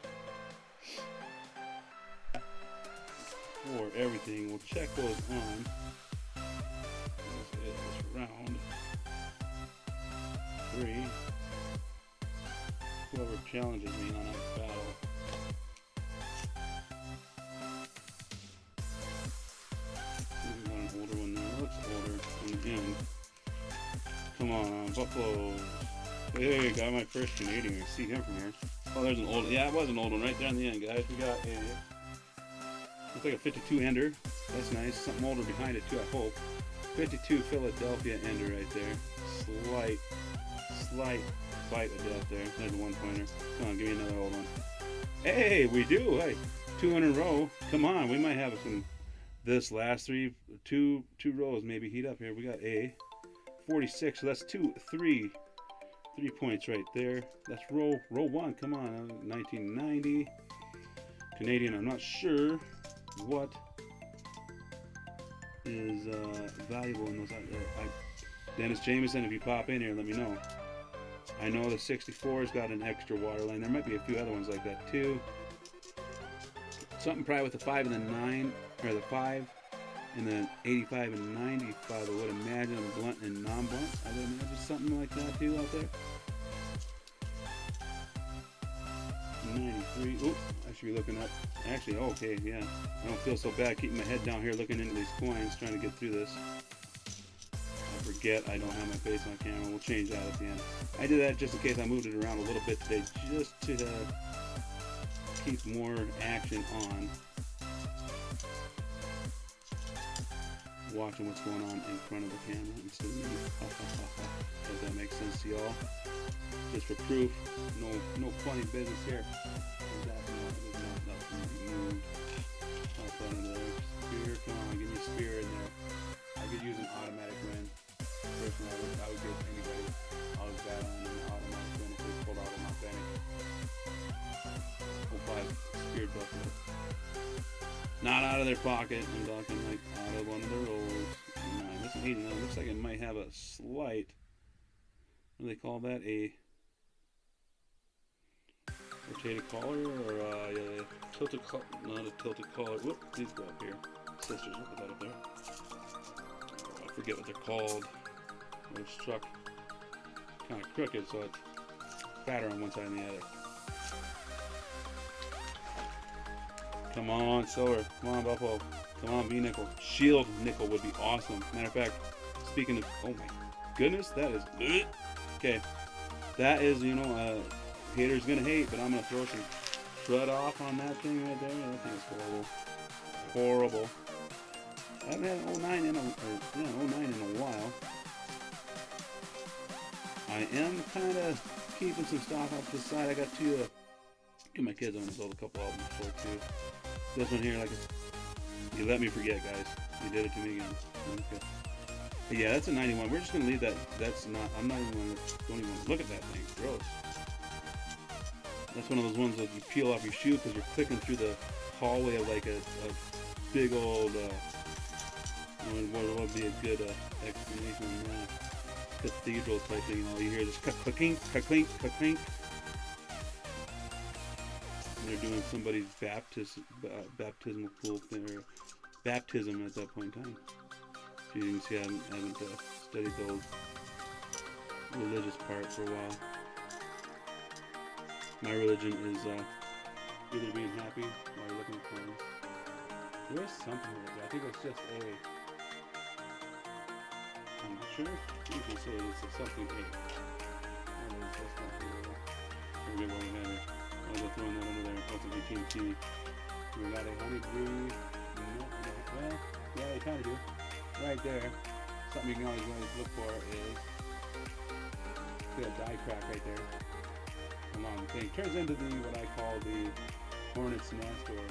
for everything. We'll check those on. This is round 3. Whoever challenges me on that battle. We got an older one there. It looks older on the end. Come on, Buffalo. Hey, got my first Canadian. I see him from here. Oh, there's an old. Yeah, it was an old one right there on the end, guys. We got a. Looks like a 52 ender. That's nice. Something older behind it too, I hope. 52 Philadelphia ender right there. Slight bite of death there. There's a 1-pointer. Come on, give me another old one. Hey, we do. Hey, 2 in a row. Come on, we might have some. This last two rows maybe heat up here. We got a 46. So that's 3 points right there. That's row 1. Come on, 1990 Canadian. I'm not sure what is valuable in those. Dennis Jameson, if you pop in here, let me know. I know the 64's got an extra water line. There might be a few other ones like that too. Something probably with the 5 and the 9, or the 5 and then 85 and 95, I would imagine, blunt and non-blunt. I would imagine something like that too out there. 93. Oh, I should be looking up. Actually, okay, yeah. I don't feel so bad keeping my head down here looking into these coins, trying to get through this. I forget I don't have my face on camera. We'll change that at the end. I did that just in case I moved it around a little bit today, just to keep more action on. Watching what's going on in front of the camera instead of me. Does that make sense to y'all? Just for proof, no funny business here. Nothing moved. I'll put in there. Spear, come on, give me a spear in there. I could use an automatic win. Personally, I would give anybody. I was battling an automatic win if they pulled out of my bank. Hope I speared buffalo. Not out of their pocket. I'm talking like out of one of the rolls. No, this 89 looks like it might have a slight. What do they call that? A rotated collar or yeah, tilted collar? Not a tilted collar. Whoop! These go up here. Sisters, look at that up there. Oh, I forget what they're called. They're struck kind of crooked, so it's fatter on one side than the other. Come on, silver. Come on, buffalo. Come on, V-nickel. Shield nickel would be awesome. Matter of fact, speaking of, oh my goodness, that is good. Okay, that is, you know, haters gonna hate, but I'm gonna throw some crud off on that thing right there. That thing is horrible. Horrible. I haven't had an 09 in a while. I am kind of keeping some stock off to the side. I got two my kids. I'm gonna sold a couple of them before too. This one here, like, you let me forget, guys. You did it to me again. Okay. But yeah, that's a 91. We're just gonna leave that. That's not. I'm not even gonna. Don't even look at that thing. Gross. That's one of those ones that you peel off your shoe because you're clicking through the hallway of like a big old, what would be a good explanation on that? Cathedral type thing. All you hear is just clink, clink, clink. And they're doing somebody's baptismal pool thing, or baptism at that point in time. So you can see I haven't studied the old religious part for a while. My religion is either being happy while you're looking at coins. There is something like that. I think it's just a. I'm not sure. You can say it's something A. That's not sure. Forget what we had here. I was throwing that under there. That's an 18T. We got a honeydew. No, well, yeah, they kind of do. Right there. Something you can always look for is a die crack right there. Long thing turns into the what I call the hornet's nest or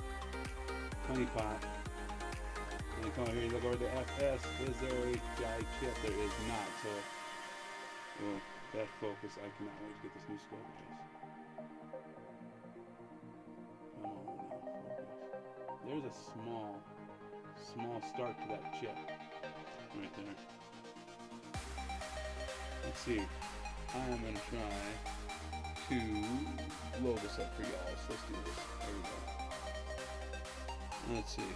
honey pot. And you come over here, you look over the FS. Is there a die chip? There is not. So, well, that focus, I cannot wait to get this new scope. Oh no, focus. There's a small start to that chip right there. Let's see. I am gonna try to blow this up for y'all. So let's do this. There we go. Let's see.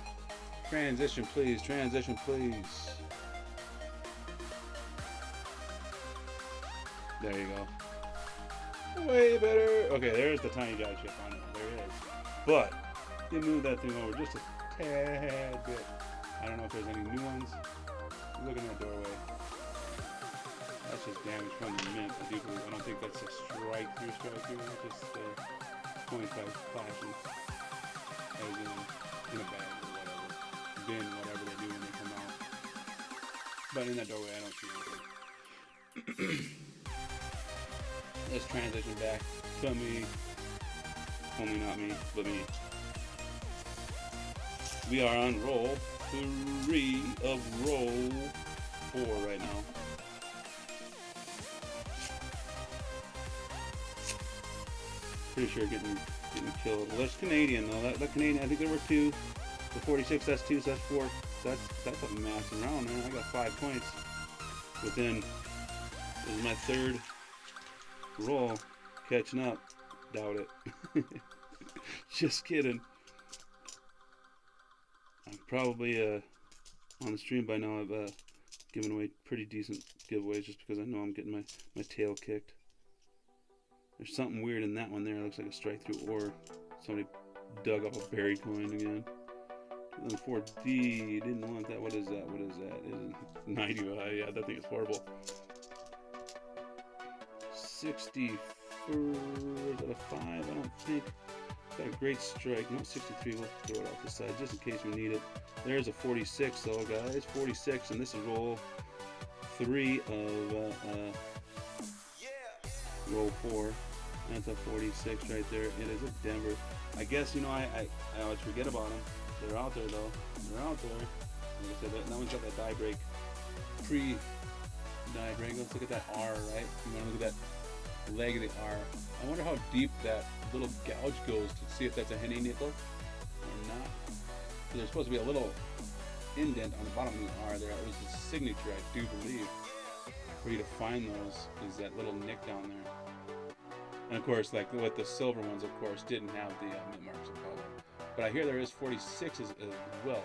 Transition, please. Transition, please. There you go. Way better. Okay, there's the tiny die chip on it. There it is. But you move that thing over just a tad bit. I don't know if there's any new ones. Look in that doorway. That's just damage from the mint. I don't think that's a strike through. It's just points by flashing. As in a bag or whatever. Bin, whatever they do when they come out. But in that doorway, I don't see anything. Let's transition back to me. Only not me, but me. We are on roll 3 of roll 4 right now. Pretty sure getting killed. Well, that's Canadian though. That Canadian, I think there were 2. The 46, that's 2, so that's 4. That's a massive round, man. I got 5 points within. This is my 3rd roll. Catching up. Doubt it. Just kidding. I'm probably on the stream by now. I've given away pretty decent giveaways just because I know I'm getting my tail kicked. There's something weird in that one there. It looks like a strike through or somebody dug up a buried coin again. 4D, didn't want that. What is that? Is 90? Yeah, that thing is horrible. 64, is that a 5? I don't think. Got a great strike. No, 63. We'll throw it off the side just in case we need it. There's a 46 though, guys. 46, and this is roll 3 of roll 4. That's a 46 right there. It is a Denver. I guess, you know, I always forget about them. They're out there though. They're out there. Like I said, that one's got that die break. Pre-die break. Let's look at that R, right? You want to look at that leg of the R. I wonder how deep that little gouge goes to see if that's a henny nickel or not. So there's supposed to be a little indent on the bottom of the R there. It was a signature, I do believe. For you to find those is that little nick down there. And of course, like with the silver ones, of course, didn't have the mint marks above them. But I hear there is 46s as well.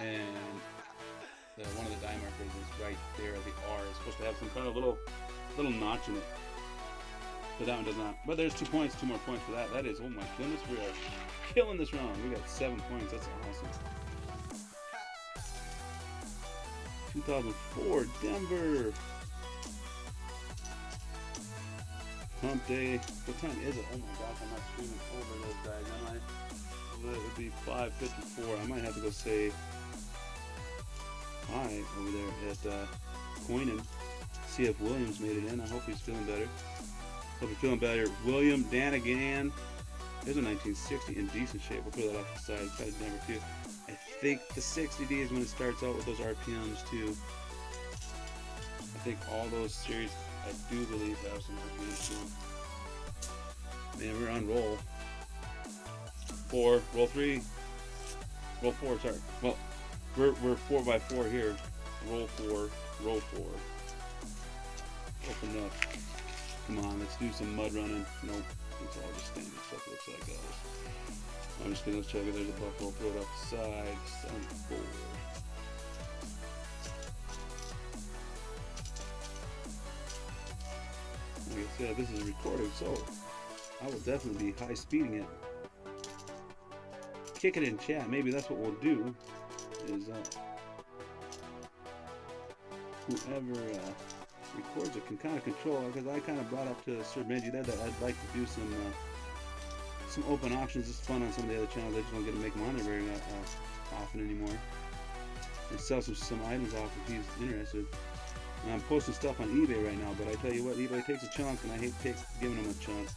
And one of the die markers is right there. The R is supposed to have some kind of little notch in it. But that one does not. But there's 2 points, 2 more points for that. That is, oh my goodness, we are killing this round. We got 7 points. That's awesome. 2004, Denver. Hump day. What time is it? Oh my gosh, I'm not streaming over those guys, am I? Well, it would be 5:54. I might have to go say hi over there at Coinan. See if Williams made it in. I hope he's feeling better. Hope you're feeling better. William Danigan. There's a 1960 in decent shape. We'll put that off the side. Got a Denver too. I think the 60D is when it starts out with those RPMs too. I think all those series, I do believe, have some RPMs too. Man, we're on roll 4, roll 3, roll 4. Sorry. Well, we're 4x4 here. Roll 4, roll 4. Open up. Come on, let's do some mud running. Nope, it's all just standard stuff. Looks like guys. I'm just gonna check if there's a buffalo. Throw it off the side. 74. Like I said, this is recorded, so I will definitely be high speeding it. Kick it in chat. Maybe that's what we'll do. Is whoever records it can kind of control it, because I kind of brought up to Sir Benji that I'd like to do some open auctions. It's fun on some of the other channels. I just don't get to make money very often anymore. And sell some items off if he's interested. And I'm posting stuff on eBay right now, but I tell you what, eBay takes a chunk, and I hate giving them a chunk.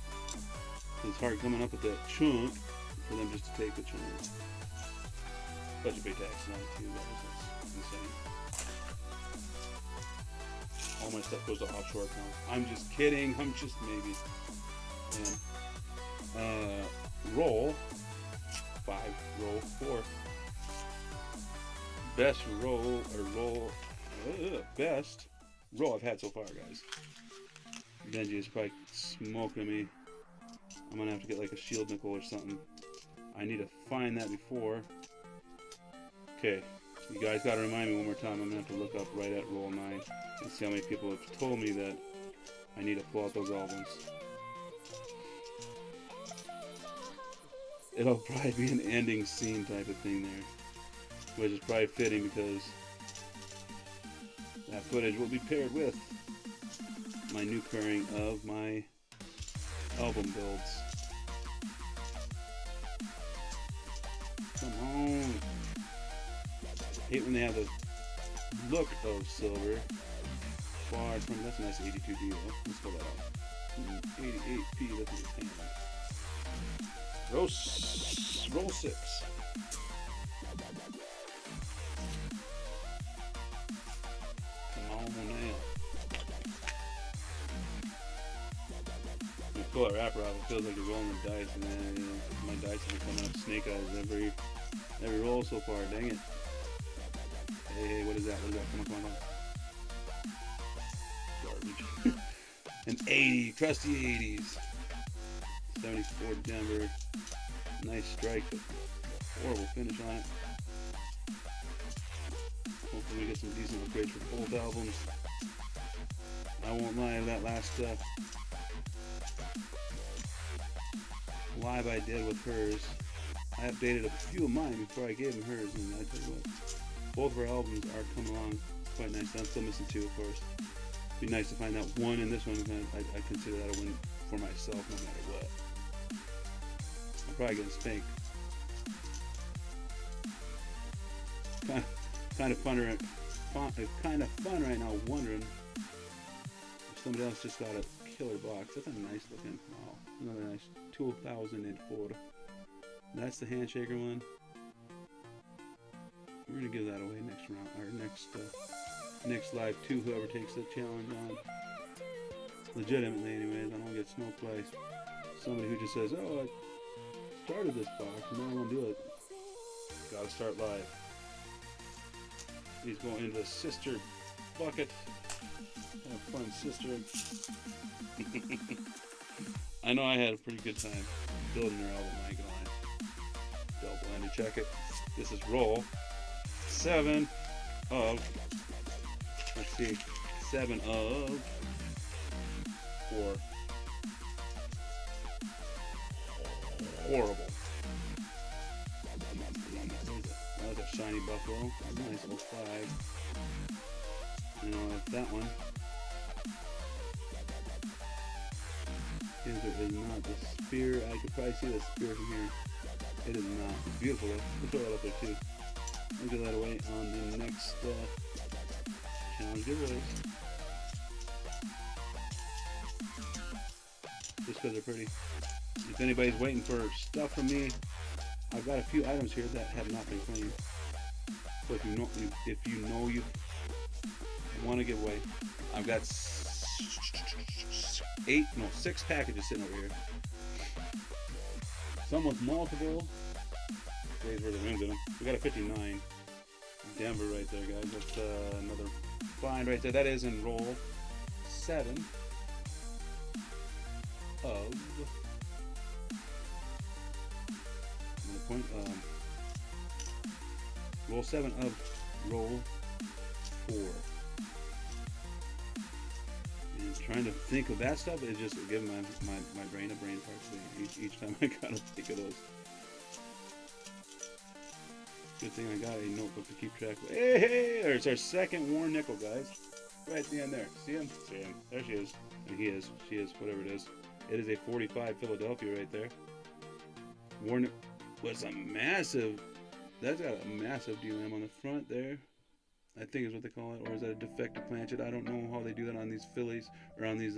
It's hard coming up with that chunk for them just to take the chunk. Such a big tax on it too. That's insane. All my stuff goes to offshore accounts. I'm just kidding. I'm just maybe. And, roll 5, roll 4. Best roll best roll I've had so far, guys. Benji is probably smoking me. I'm gonna have to get like a shield nickel or something. I need to find that before. Okay, you guys gotta remind me one more time. I'm gonna have to look up right at roll 9 and see how many people have told me that I need to pull out those albums. It'll probably be an ending scene type of thing there, which is probably fitting because that footage will be paired with my new pairing of my album builds. Come on. I hate when they have the look of silver far from. That's a nice 82 deal. Let's pull that out. 88p, that's a good. Roll 6. Come on now. When you pull that wrapper off, it feels like you're rolling the dice, and then my dice have been coming up snake eyes every roll so far. Dang it. Hey, what is that? What is that? Come on. Garbage. An 80, crusty 80s. 74 Denver. Nice strike, but horrible finish on it. Hopefully we get some decent upgrades for both albums. I won't lie, that last live I did with hers, I updated a few of mine before I gave him hers, and I tell you what, both of her albums are coming along quite nice. I'm still missing 2, of course. It'd be nice to find out one, and this one, I consider that a win for myself no matter what. I'm probably getting spanked. Kind of fun right now, wondering if somebody else just got a killer box. That's a nice looking. Wow, another nice 2004. That's the handshaker one. We're gonna give that away next round, or next live too. Whoever takes the challenge on. Legitimately, anyways, I don't get smoked by somebody who just says, "Oh, I started this box, and now I won't do it." Gotta start live. He's going into the sister bucket. Have fun, sister. I know I had a pretty good time building her album, I ain't gonna lie. Double-ended, check it. This is roll 7 of, let's see, 7 of 4. Horrible. That was a shiny buffalo. Nice old 5. You know, like that one. It is not the spear. I could probably see the spear from here. It is not. It's beautiful though. We'll throw that up there too. We'll give that away on the next challenge giveaways. Just because they're pretty. If anybody's waiting for stuff from me, I've got a few items here that have not been claimed. So if you know you want to give away, I've got 6 packages sitting over here. Some with multiple days worth of rings in them. We got a 59. Denver right there, guys. That's another find right there. That is in roll 7 of roll 7 of roll 4. And trying to think of that stuff is just giving my brain a brain fart each time I gotta think of those. Good thing I got a notebook to keep track of. Hey, there's our second worn nickel, guys. Right at the end there. See him? See him. There she is. And he is. She is. Whatever it is. It is a 45 Philadelphia right there. Worn was a massive. That's got a massive DLM on the front there. I think is what they call it. Or is that a defective planchet? I don't know how they do that on these Phillies or on these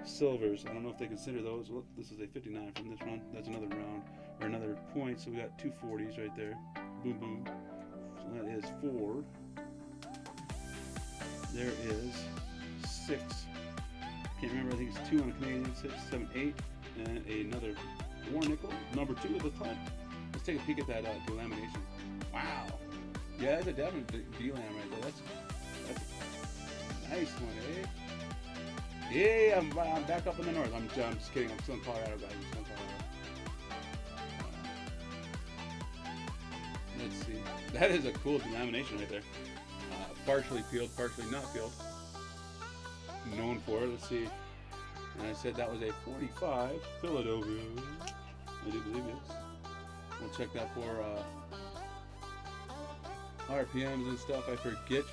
silvers. I don't know if they consider those. Look, this is a 59 from this run. That's another round or another point. So we got two 40s right there. Boom, boom. So that is 4. There is 6. Can't remember. I think it's 2 on a Canadian. 6, 7, 8, and another war nickel. Number 2 of the punt. Let's take a peek at that delamination. Wow. Yeah, that's a definite D-lam right there. That's a nice one, eh? Yeah, I'm back up in the north. I'm just kidding. I'm still in Colorado, guys. I'm still in Colorado. Let's see. That is a cool delamination right there. Partially peeled, partially not peeled. Known for it. Let's see. And I said that was a 45 Philadelphia. I do believe it. We'll check that for RPMs and stuff. I forget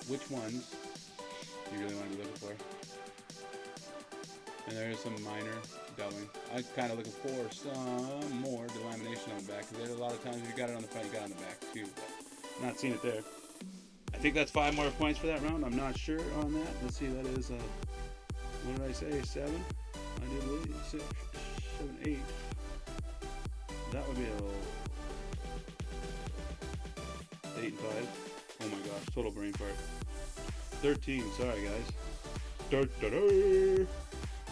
which ones you really want to be looking for. And there is some minor doubling. I'm kind of looking for some more delamination on the back, because there's a lot of times if you got it on the front, you got it on the back too. But not seeing it there. I think that's 5 more points for that round. I'm not sure on that. Let's see. That is what did I say? 7? I did believe 6, 7, 8. That would be a 8 and 5. Oh my gosh, total brain fart. 13, sorry guys.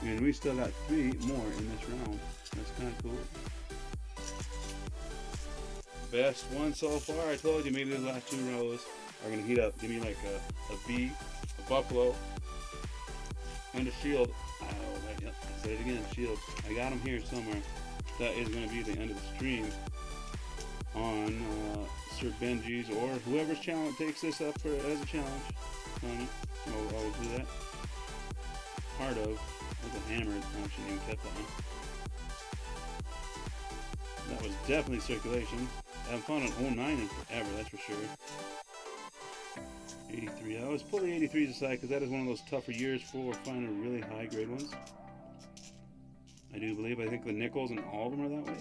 And we still got 3 more in this round. That's kind of cool. Best one so far. I told you maybe the last 2 rows are going to heat up. Give me like a B, a buffalo, and a shield. Oh, yep, I said it again, shield. I got them here somewhere. That is going to be the end of the stream on Sir Benji's or whoever's challenge takes this up for as a challenge. I'll do that. Part of with a hammer. I shouldn't even kept that one. That was definitely circulation. I haven't found an 09 in forever, that's for sure. 83. I always pull the 83s aside because that is one of those tougher years for finding really high grade ones. I do believe. I think the nickels and all of them are that way.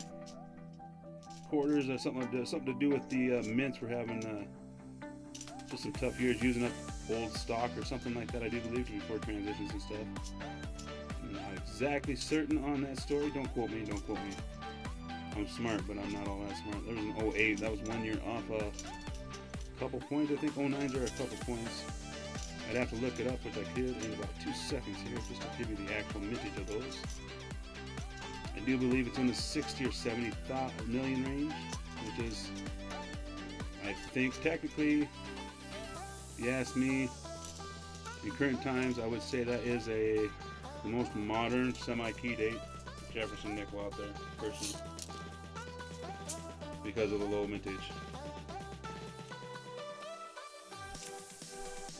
Quarters are something to do with the mints. We're having just some tough years using up old stock or something like that. I do believe before transitions and stuff. I'm not exactly certain on that story. Don't quote me. Don't quote me. I'm smart, but I'm not all that smart. There was an 08. That was 1 year off a couple points. I think 09s are a couple points. I'd have to look it up, which I could in about 2 seconds here, just to give you the actual mintage of those. I do believe it's in the 60 or 70 million range, which is, I think, technically, if you ask me, in current times, I would say that is the most modern semi-key date Jefferson nickel out there, personally, because of the low mintage.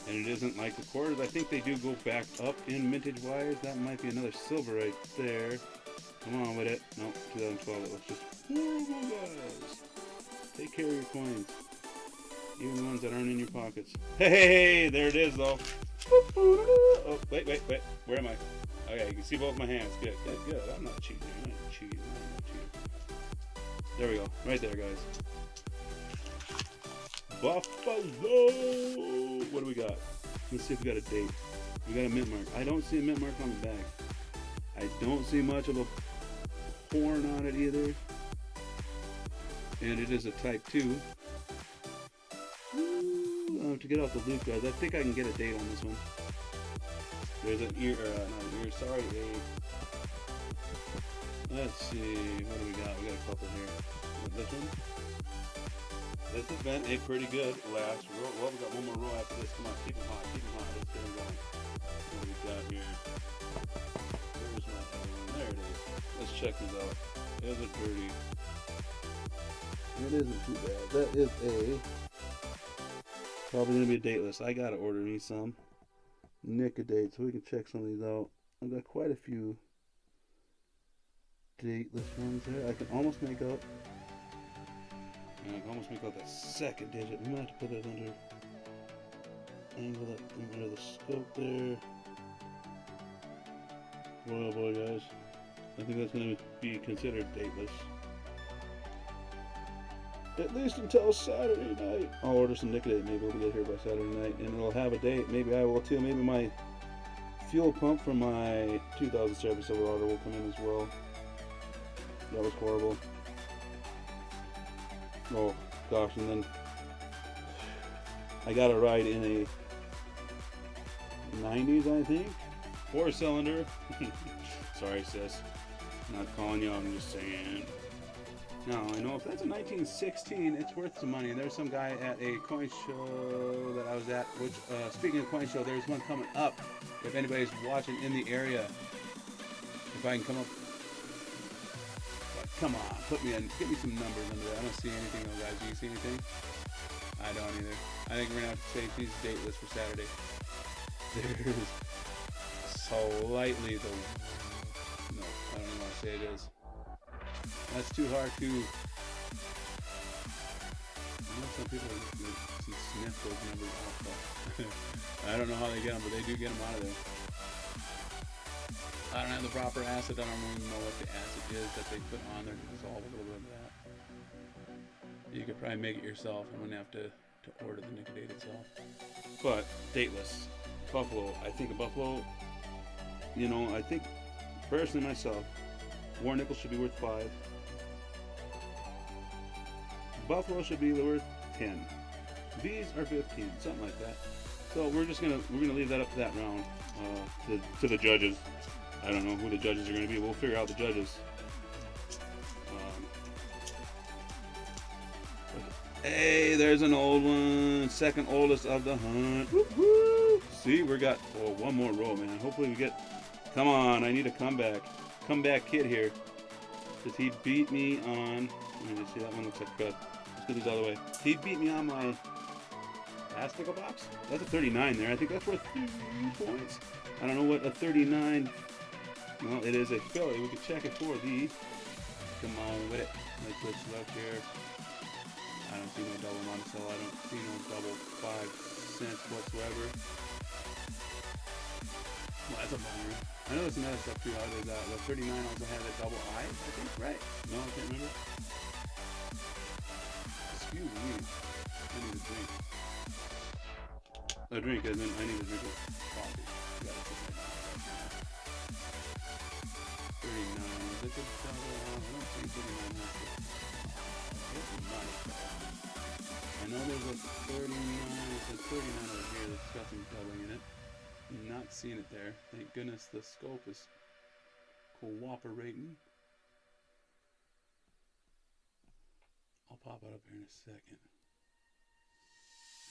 And it isn't like the quarters. I think they do go back up in mintage wise. That might be another silver right there. Come on with it. Nope, 2012. It was just horrible, guys. Take care of your coins. Even the ones that aren't in your pockets. Hey, there it is, though. Oh, wait. Where am I? Okay, you can see both my hands. Good. I'm not cheating. There we go. Right there, guys. Buffalo. What do we got? Let's see if we got a date. We got a mint mark. I don't see a mint mark on the back. I don't see much of a horn on it either. And it is a type 2. To get off the loop, guys, I think I can get a date on this one. There's an ear, not an ear, sorry, Let's see, what do we got? We got a couple here. This one? This has been a pretty good last row. Well, we got one more row after this. Come on, keep them hot, keep them hot. Let's get them going. What do we got here? Where's my other one? There it is. Let's check these out. Is it dirty? It isn't too bad. That is a probably gonna be a dateless. I gotta order me some Nicodate so we can check some of these out. I've got quite a few dateless ones there. I can almost make out. And I can almost make out that second digit. We might have to put it under angle it under the scope there. Boy, oh boy, guys. I think that's going to be considered dateless. At least until Saturday night. I'll order some Nicodate. Maybe we'll get here by Saturday night. And it'll have a date. Maybe I will too. Maybe my fuel pump for my 2000 service over order will come in as well. That was horrible. Oh gosh, and then I got a ride in a 90s, I think. 4-cylinder. Sorry, sis. Not calling you out, I'm just saying. Now, I know if that's a 1916, it's worth some money. And there's some guy at a coin show that I was at, which, speaking of coin show, there's one coming up. If anybody's watching in the area, if I can come up. Come on, put me in, give me some numbers under there. I don't see anything though, guys. Do you see anything? I don't either. I think we're gonna have to take these dateless for Saturday. There's slightly the, no, I don't know what to say it is. That's too hard to, I know some people sniff those numbers off, but I don't know how they get them, but they do get them out of there. I don't have the proper acid. I don't even know what the acid is that they put on there to dissolve a little bit of that. You could probably make it yourself. I'm going to have to order the Nicodate itself. But, dateless. Buffalo. I think a Buffalo, you know, I think, personally myself, War Nickel should be worth 5. Buffalo should be worth 10. These are 15, something like that. So we're gonna leave that up to that round, to the judges. I don't know who the judges are going to be. We'll figure out the judges. Hey, there's an old one. Second oldest of the hunt. Woo-hoo. See, we got one more row, man. Hopefully we get... Come on, I need a comeback. Comeback kid here. Because he beat me on... Let me just see, that one looks like good. Let's get these out of the way. He beat me on my last nickel box. That's a 39 there. I think that's worth 3 points. I don't know what a 39... Well, it is a Philly. We can check it for the. Come on with it. Let's switch left here. I don't see no double Monticello. I don't see no double 5 cents whatsoever. Well, that's a bummer. I know there's some other stuff too. The 39 also had a double I think, right? No, I can't remember. Excuse me. I need a drink. A drink, and then I need a drink of coffee. You gotta put that down. 39. Is it the double? I don't think 39 has it. I know there's a 39. It says 39 over here that's got some doubling in it. I'm not seeing it there. Thank goodness the scope is cooperating. I'll pop it up here in a second.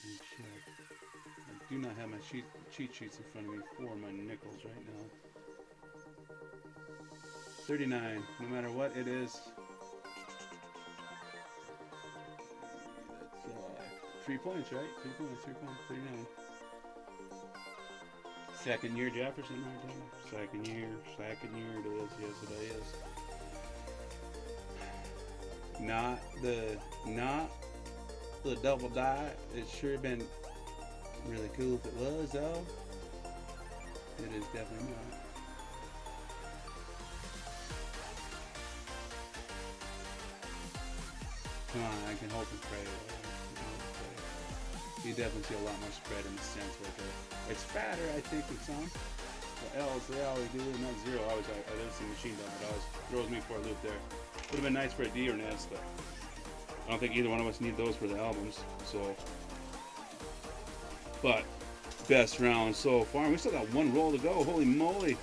And check. I do not have my cheat sheets in front of me for my nickels right now. 39, no matter what it is. That's 3 points, right? 3 points, 39. Second year Jefferson right there. Second year it is. Yes, it is. Not the double die. It sure have been really cool if it was, though. It is definitely not. Come on, I can hope and pray. You definitely see a lot more spread in the sense right there. It's fatter, I think, than some. The L's, they always do, and that 0. I didn't see machine gun, but always throws me for a loop there. Would have been nice for a D or an S, but I don't think either one of us need those for the albums. So, but best round so far. We still got one roll to go. Holy moly!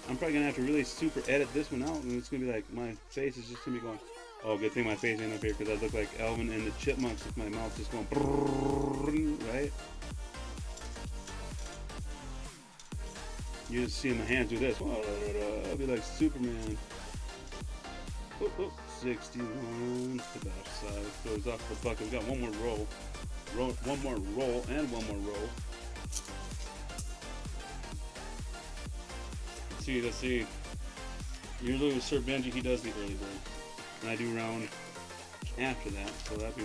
I'm probably gonna have to really super edit this one out, and it's gonna be like my face is just gonna be going. Oh, good thing my face ain't up here because I look like Alvin and the Chipmunks with my mouth just going right. You just see my hands do this. I'll be like Superman. 61. Put that aside. Throws off the bucket. We got one more roll. One more roll and one more roll. Let's see. Usually with Sir Benji, he does the early bird. And I do round after that. So that'd be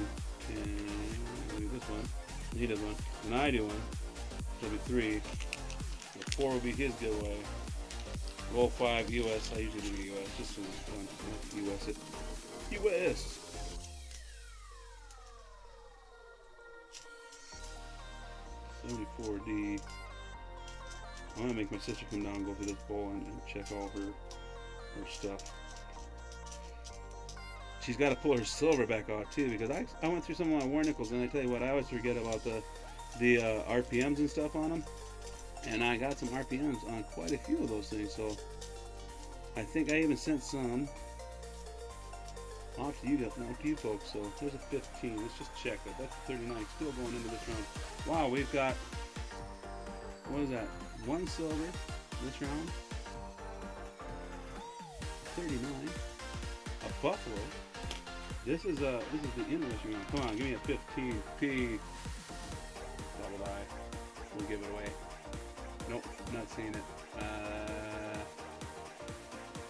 this one. He does one. And I do one. So it'll be 3. The 4 will be his giveaway. Roll 5 US. I usually do US. Just so US it. US! 74D. I'm gonna make my sister come down and go through this bowl and check all her stuff. She's got to pull her silver back out too, because I went through some of my war nickels, and I tell you what, I always forget about the RPMs and stuff on them, and I got some RPMs on quite a few of those things. So I think I even sent some off to you folks. So there's a 15. Let's just check that. That's 39. Still going into this round. Wow, we've got, what is that? 1 silver this round. 39. A buffalo. This is the interesting one. Come on, give me a 15p. Double die. We'll give it away. Nope, not seeing it.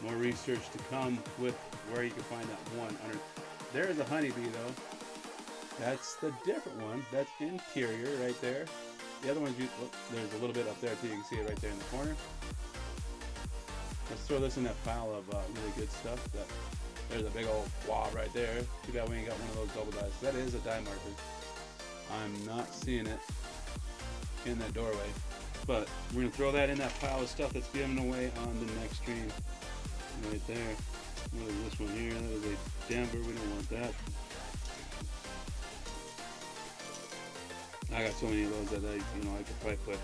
More research to come with where you can find that one under. There's a honeybee though. That's the different one. That's interior right there. The other ones, there's a little bit up there too. You can see it right there in the corner. Let's throw this in that pile of really good stuff. There's a big old blob right there. Too bad we ain't got one of those double dies. That is a die marker. I'm not seeing it in that doorway. But we're going to throw that in that pile of stuff that's given away on the next stream. Right there. What is this one here? That is a Denver. We don't want that. I got so many of those that I could probably put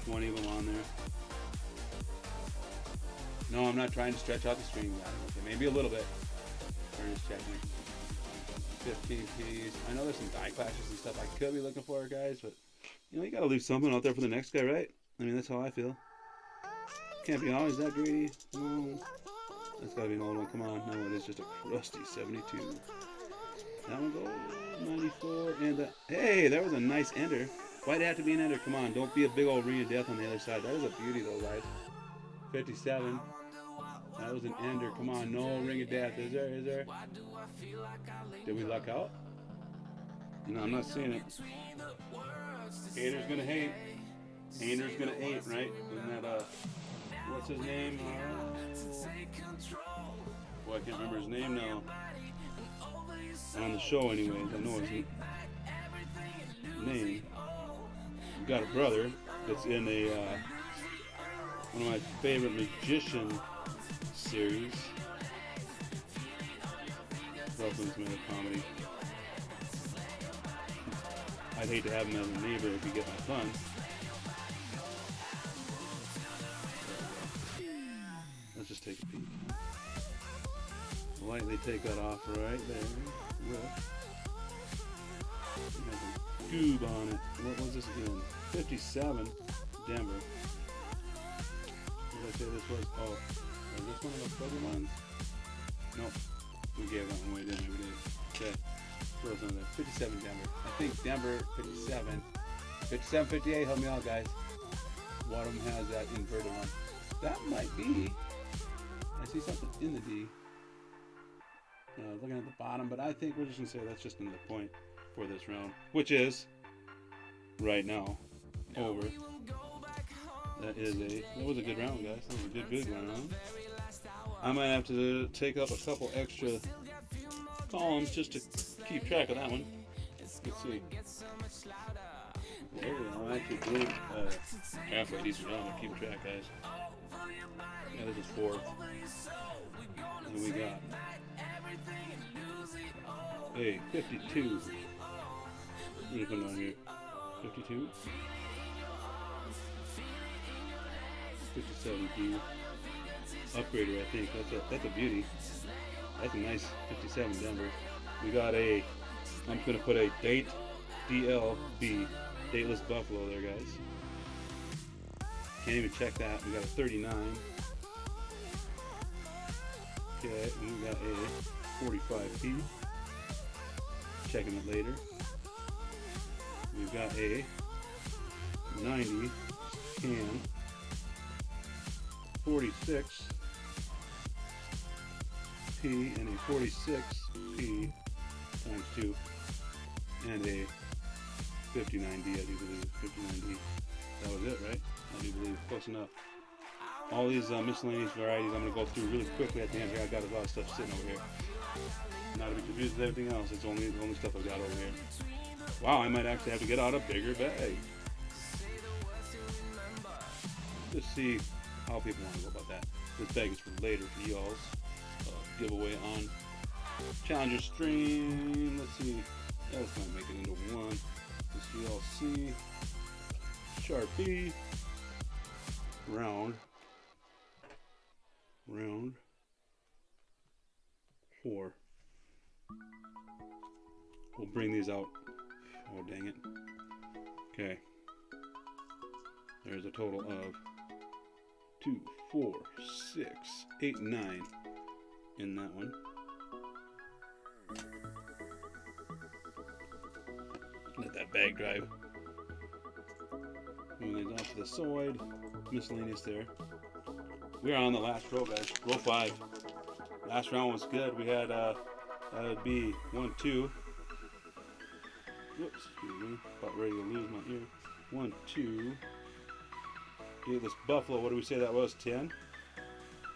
20 of them on there. No, I'm not trying to stretch out the stream, guys. Okay, maybe a little bit. We're just checking. 15 Ps. I know there's some die clashes and stuff I could be looking for, guys, but you gotta leave something out there for the next guy, right? I mean, that's how I feel. Can't be always that greedy. No. That's gotta be an old one. Come on. No, it is just a crusty 72. That one goes 94. And hey, that was a nice ender. Why'd it have to be an ender? Come on, don't be a big old ring of death on the other side. That is a beauty, though, guys. 57. That was an ender. Come on, no ring of death. Is there? Is there? Did we luck out? No, I'm not seeing it. Hater's gonna hate. Hater's gonna hate, right? Isn't that what's his name? Boy, I can't remember his name now. On the show, anyways. I know his name. We got a brother that's in a one of my favorite magician series. Brooklyn's made a comedy. I'd hate to have him as a neighbor if you get my fun. Let's just take a peek. Lightly take that off right there. Look. It has a goob on it. What was this again? 57. Denver. What did I say this was? Oh, was this one of those bugger ones? Nope. We gave that one away, didn't we? We did. Okay. Throw this on there. 57 Denver. I think Denver 57. 57, 58. Help me out, guys. One of them has that inverted one. That might be. I see something in the D. Looking at the bottom, but I think we're just going to say that's just another point for this round, which is right now over. That was a good round, guys. That was a good round. I might have to take up a couple extra columns just to keep track of that one. Let's see. There we go. I'm actually doing halfway decent round. I'm keeping track, guys. Yeah, this is 4th. And we got 52. Let me come down here. 52. 57D upgrader, I think. That's a beauty. That's a nice 57 Denver. We got a, I'm going to put a date DLB, dateless buffalo there, guys. Can't even check that. We got a 39. Okay, and we got a 45P. Checking it later. We've got a 90 can 46 P and a 46 P times 2 and a 59D, I do believe. 59D. That was it, right? I do believe. Close enough. All these miscellaneous varieties I'm going to go through really quickly at the end here. I got a lot of stuff sitting over here. Not to be confused with everything else. It's only the only stuff I've got over here. Wow, I might actually have to get out a bigger bag. Let's see how people want to go about that. This bag is for later for y'all's giveaway on Challenger Stream. Let's see. Let's not make it into one. Let's see, y'all see. Sharpie. Round. 4. We'll bring these out. Oh, dang it. Okay. There's a total of 2, 4, 6, 8, 9 in that one. Let that bag drive. Moving these off to the side. Miscellaneous there. We're on the last row, guys. Row 5. Last round was good. We had, that would be 1, 2. Whoops, excuse me. About ready to lose my ear. 1, 2. Dateless buffalo. What do we say that was? 10?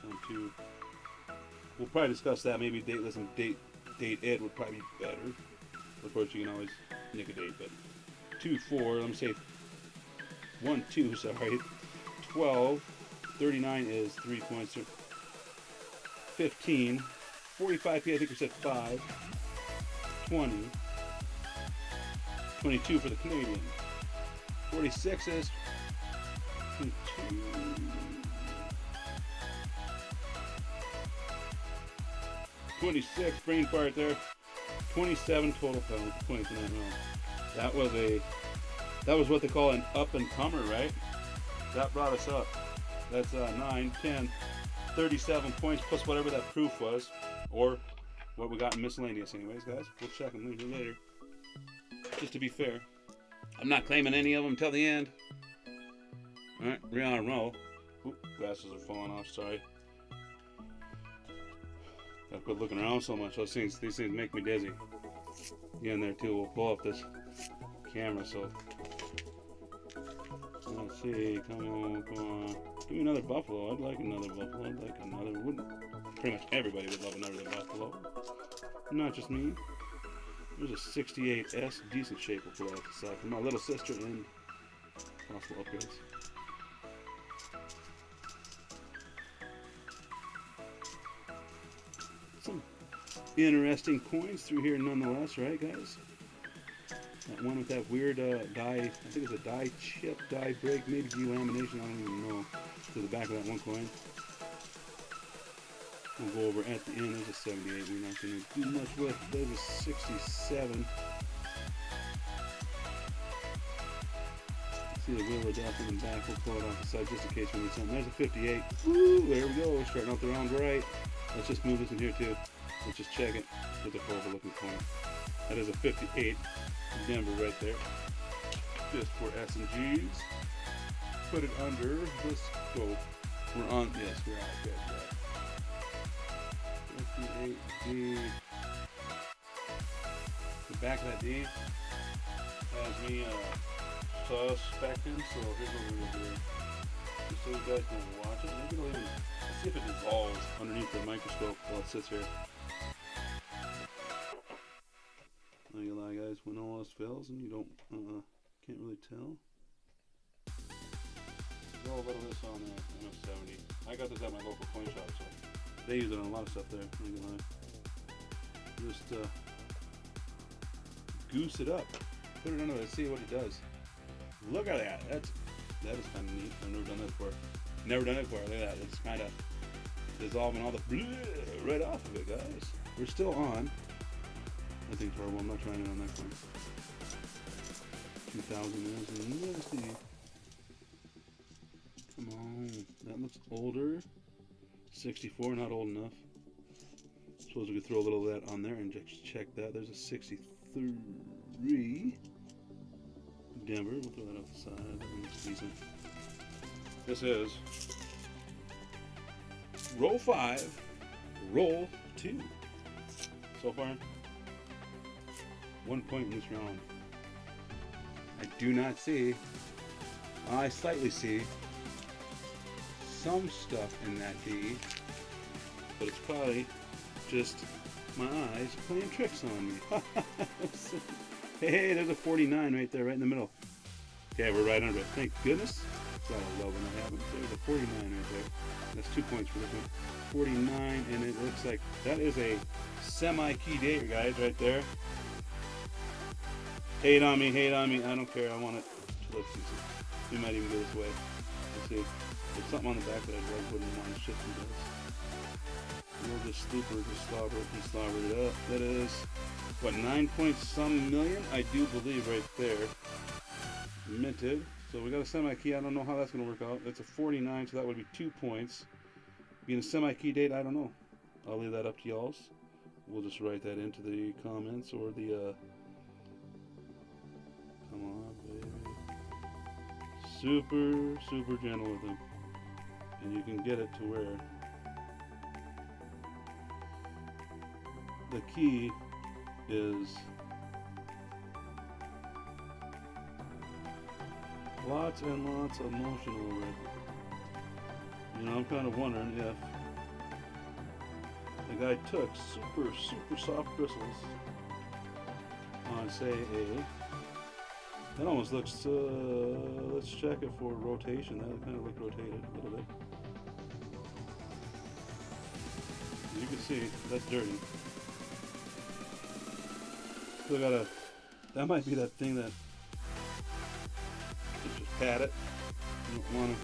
1, 2. We'll probably discuss that. Maybe dateless and date it would probably be better. Of course, you can always nick a date, but 2, 4. Let me say 1, 2. Sorry. 12. 39 is 3 points. 15. 45P, I think we said 5. 20. 22 for the Canadian. 46 is 22. 26, brain fart there. 27 total points in that round. That was what they call an up and comer, right? That brought us up. That's 9, 10, 37 points plus whatever that proof was, or what we got in miscellaneous anyways, guys. We'll check them later. Just to be fair. I'm not claiming any of them until the end. Alright, we're on a roll. Oop, glasses are falling off, sorry. Gotta quit looking around so much. These things make me dizzy. Get in there too. We'll pull up this camera, so let's see. Come on. Give me another buffalo. I'd like another buffalo. Pretty much everybody would love another buffalo. Not just me. There's a 68S, decent shape we'll pull out the side for my little sister and possible upgrades. Some interesting coins through here nonetheless, right guys? That one with that weird die, I think it's a die chip, die break, maybe delamination, I don't even know. To the back of that one coin. We'll go over at the end. There's a 78 we're not going to do much with. There's a 67. See the wheel of death in the back. We'll pull it off the side just in case we need something. There's a 58. Woo! There we go. We're starting out the round right. Let's just move this in here too. Let's just check it with the overlooking coin. That is a 58 Denver right there. Just for S&Gs. Put it under the scope. We're on, yes, we're on. Good, right. 58D. The back of that D has me suspecting, so here's what we're going to do. Just so you guys can watch it. Maybe it'll even, let's see if it dissolves underneath the microscope while it sits here. Not gonna lie, guys, when all else fails and you don't, can't really tell. There's a little bit of this on MS-70. I got this at my local coin shop, so they use it on a lot of stuff there. Not gonna lie. Just goose it up, put it under there, see what it does. Look at that. That is kind of neat. I've never done that before. Never done it before. Look at that. It's kind of dissolving all the right off of it, guys. We're still on. That thing's horrible. I'm not trying it on that one. 2,000 minutes. Let's see. Come on. That looks older. 64, not old enough. Suppose we could throw a little of that on there and just check that. There's a 63. Denver. We'll throw that off the side. That looks decent. This is roll 5, roll 2. So far, 1 point in this round. I do not see, I slightly see some stuff in that D, but it's probably just my eyes playing tricks on me. Hey, there's a 49 right there, right in the middle. Okay, we're right under it. Thank goodness. It's all low when that happens. There's a 49 right there. That's 2 points for this one. 49, and it looks like that is a semi-key date, guys, right there. Hate on me. I don't care. I want it to look decent. We might even go this way. Let's see. There's something on the back that I wouldn't want to shift to this. We'll just slobber it up. That is, what, 9 point some million? I do believe right there. Minted. So we got a semi-key. I don't know how that's going to work out. It's a 49, so that would be 2 points. Being a semi-key date, I don't know. I'll leave that up to y'all. We'll just write that into the comments or the, come on, baby. Super gentle with them. And you can get it to where the key is lots and lots of motion over it. You know, I'm kind of wondering if the guy took super soft bristles on, say, that almost looks, let's check it for rotation. That kind of looked rotated a little bit. You can see, that's dirty. Still gotta, that might be that thing that, just pat it. You don't want to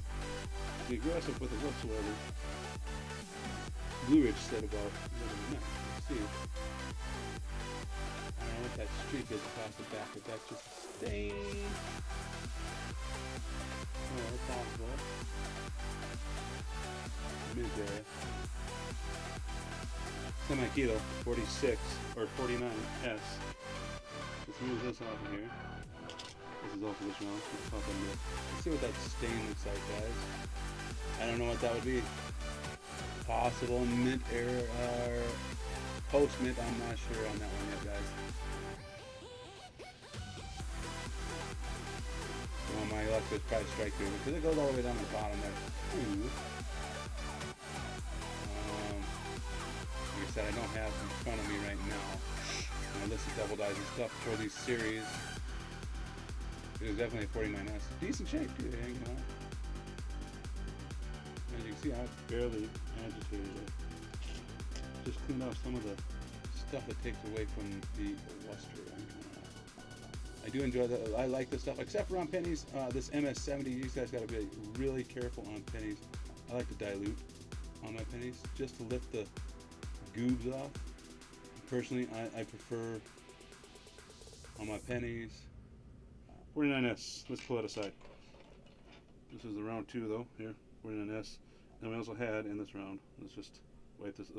be aggressive with it whatsoever. Blue Ridge said about, let's see. I don't know what that streak is across the back, if that's just a stain. Oh, that's possible. Mid there. Semi-kilo, 46, or 49S. Let's move this off of here. This is also this round. Let's see what that stain looks like, guys. I don't know what that would be. Possible mint error or post mint. I'm not sure on that one yet, guys. Well, my luck would probably strike through because it goes all the way down the bottom there. Ooh. Like I said, I don't have it in front of me right now. My list of double dies and stuff for these series. It was definitely a 49S. Decent shape too, hanging on. As you can see, I barely agitated it. Just cleaned off some of the stuff that takes away from the luster. I do enjoy that. I like this stuff, except for on pennies. This MS70, you guys got to be really careful on pennies. I like to dilute on my pennies just to lift the goobs off. Personally, I prefer on my pennies. 49S. Let's pull it aside. This is the round 2 though. Here, 49S. And we also had in this round. Let's just wipe this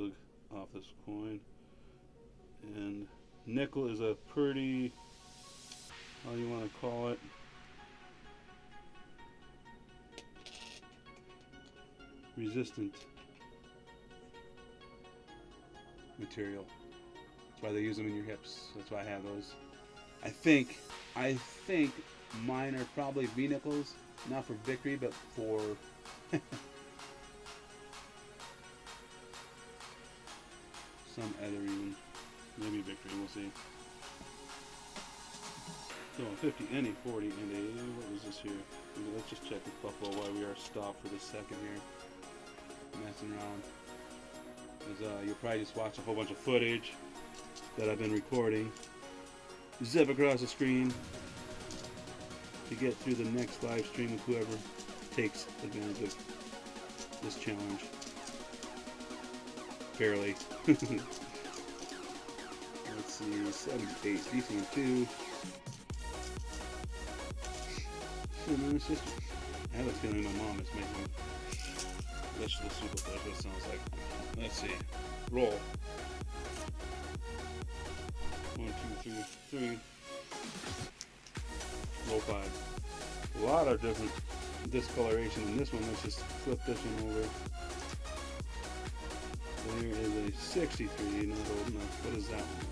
off this coin. And nickel is a pretty, how do you want to call it? Resistant material. That's why they use them in your hips. That's why I have those. I think mine are probably V-nickels, not for victory, but for some other reason. Maybe victory, we'll see. So 50, any 40, and a, what was this here? Let's just check with Buffalo while we are stopped for this second here. Messing around. Because you'll probably just watch a whole bunch of footage that I've been recording. Zip across the screen to get through the next live stream with whoever takes advantage of this challenge. Barely. Let's see, 78, decent one too. I have a feeling my mom is making vegetable soup up there. That's what it sounds like. Let's see. Roll. 1, 2, 3, 3. Roll 5. A lot of different discoloration in this one. Let's just flip this one over. There is a 63, not old enough. What is that one?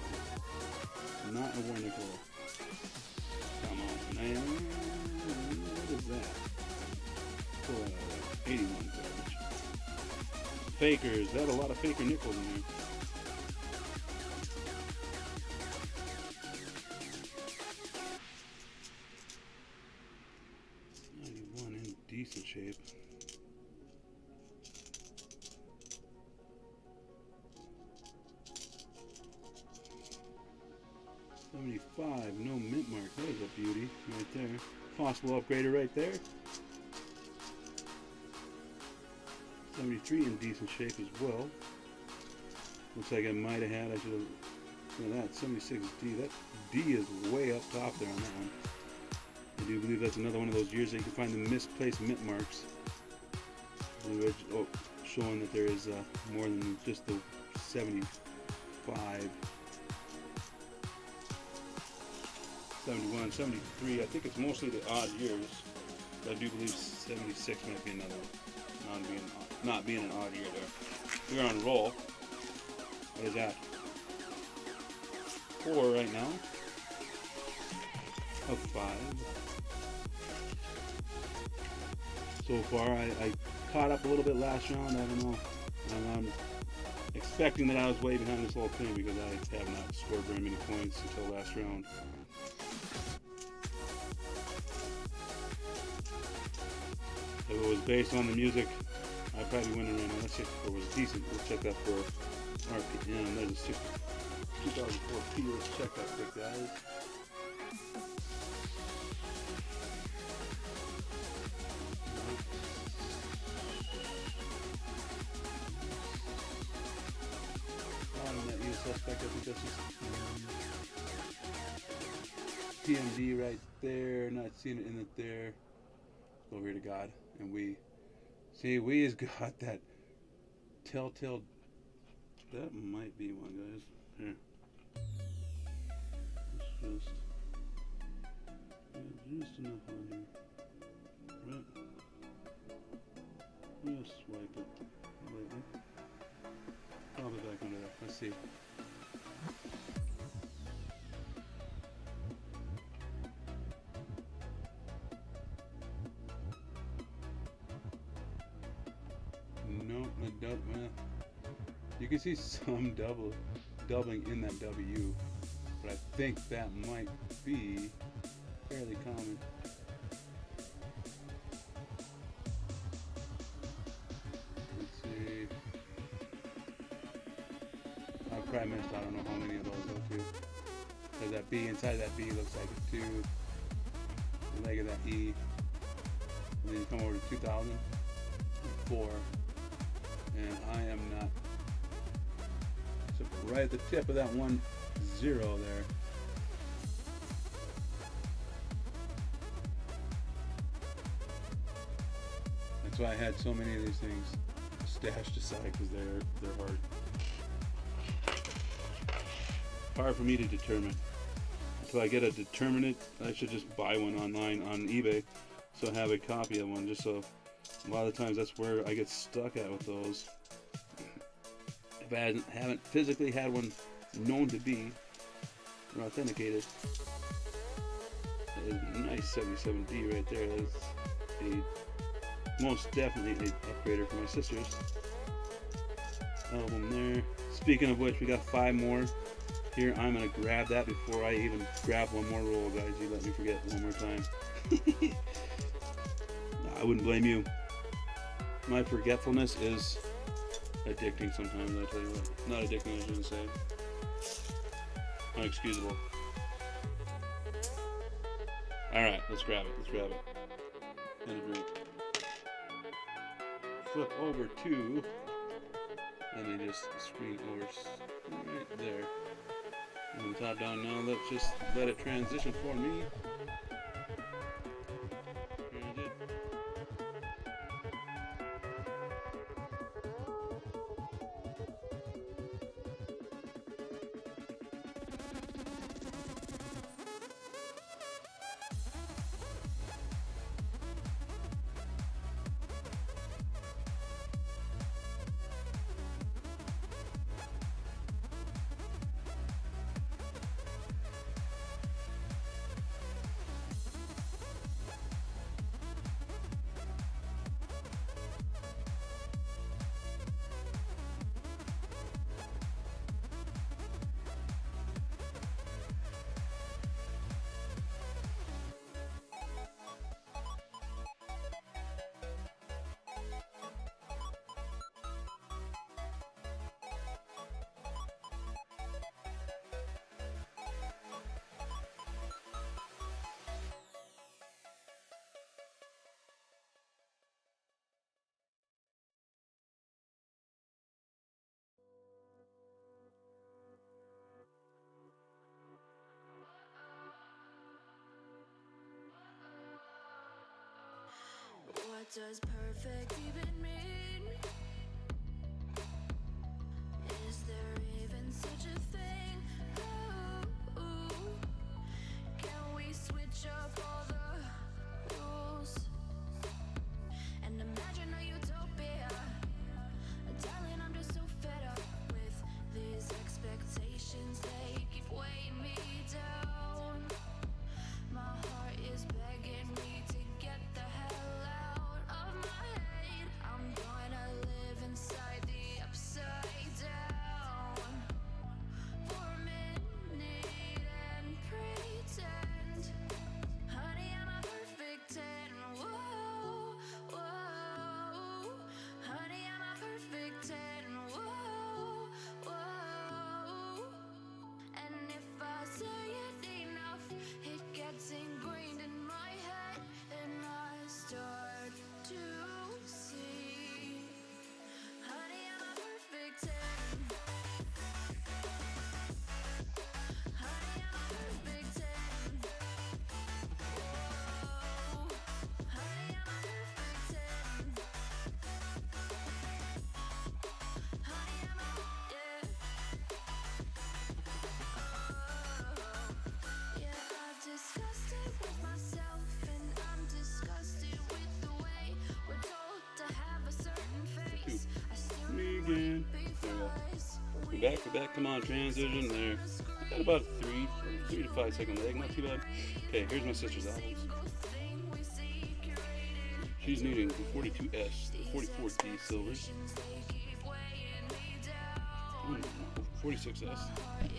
Not a Wernickel. Come on, man. What is that? Pull that out of there. 81 garbage. Fakers. They had a lot of faker nickels in there. In decent shape. $75, no mint mark. That is a beauty right there. Possible upgrader right there. 73 in decent shape as well. Looks like I might have had. I should have. Look at that. 76D. That D is way up top there on that one. I do believe that's another one of those years that you can find the misplaced mint marks. Oh, showing that there is more than just the 75. 71, 73. I think it's mostly the odd years. But I do believe 76 might be another one. Not being an odd year there. We're on roll. What is that? 4 right now. Of 5. So far, I caught up a little bit last round. I don't know. I'm expecting that I was way behind this whole thing because I have not scored very many points until last round. If it was based on the music, I'd probably win it right now. Let's check if it was decent. Let's check that for RPM. There's a 2004 P. Let's check that quick, guys. Suspect, I think that's just PMD right there. Not seeing it in it there. Glory to God. And we has got that telltale. That might be one, guys. Here. It's just enough on here. Right. Just wipe it lightly. I'll be back under there. Let's see. No, you can see some doubling in that W, but I think that might be fairly common. Let's see. I probably missed, I don't know how many of those go to. Because that B, inside that B looks like a 2. The leg of that E. And then you come over to 2004. And I am not. So right at the tip of that 1 0 there. That's why I had so many of these things stashed aside, because they're hard. Hard for me to determine. Until I get a determinate, I should just buy one online on eBay, so I have a copy of one, just so a lot of times that's where I get stuck at with those. If I haven't physically had one known to be or authenticated. That is a nice 77D right there. That's most definitely an upgrader for my sister's album there. Speaking of which, we got 5 more. Here, I'm going to grab that before I even grab one more roll, guys. You let me forget one more time. I wouldn't blame you. My forgetfulness is addicting sometimes, I tell you what. Not addicting, I shouldn't say. Unexcusable. Alright, let's grab it. And a drink. flip over to, let me just screen over right there. From the top down now, let's just let it transition for me. Transit. What does perfect even mean? Is there even such a thing? Ooh, can we switch up all the rules and imagine a utopia? Darling, I'm just so fed up with these expectations. They keep weighing me down. My heart is begging me to get the hell out of my head. I'm gonna live inside the upside down for a minute and pretend, honey, I'm a perfect 10. Whoa, whoa, honey, I'm a perfect 10. Whoa, whoa, and if I say it enough, it gets ingrained in my head, and I start to see, honey, I'm a perfect 10. Honey, I'm a perfect 10. Whoa, honey, I'm a perfect 10. Honey, I'm a, yeah. Yeah, I've discussed it with myself, and I'm disgusted with the way we're told to have a certain face. I still Me know again. it There we go. before. We're back. Come on, transition there. Got about a 3 to 5 second leg, not too bad. Okay, here's my sister's albums. She's needing the 42S, the 44D silvers, 46S.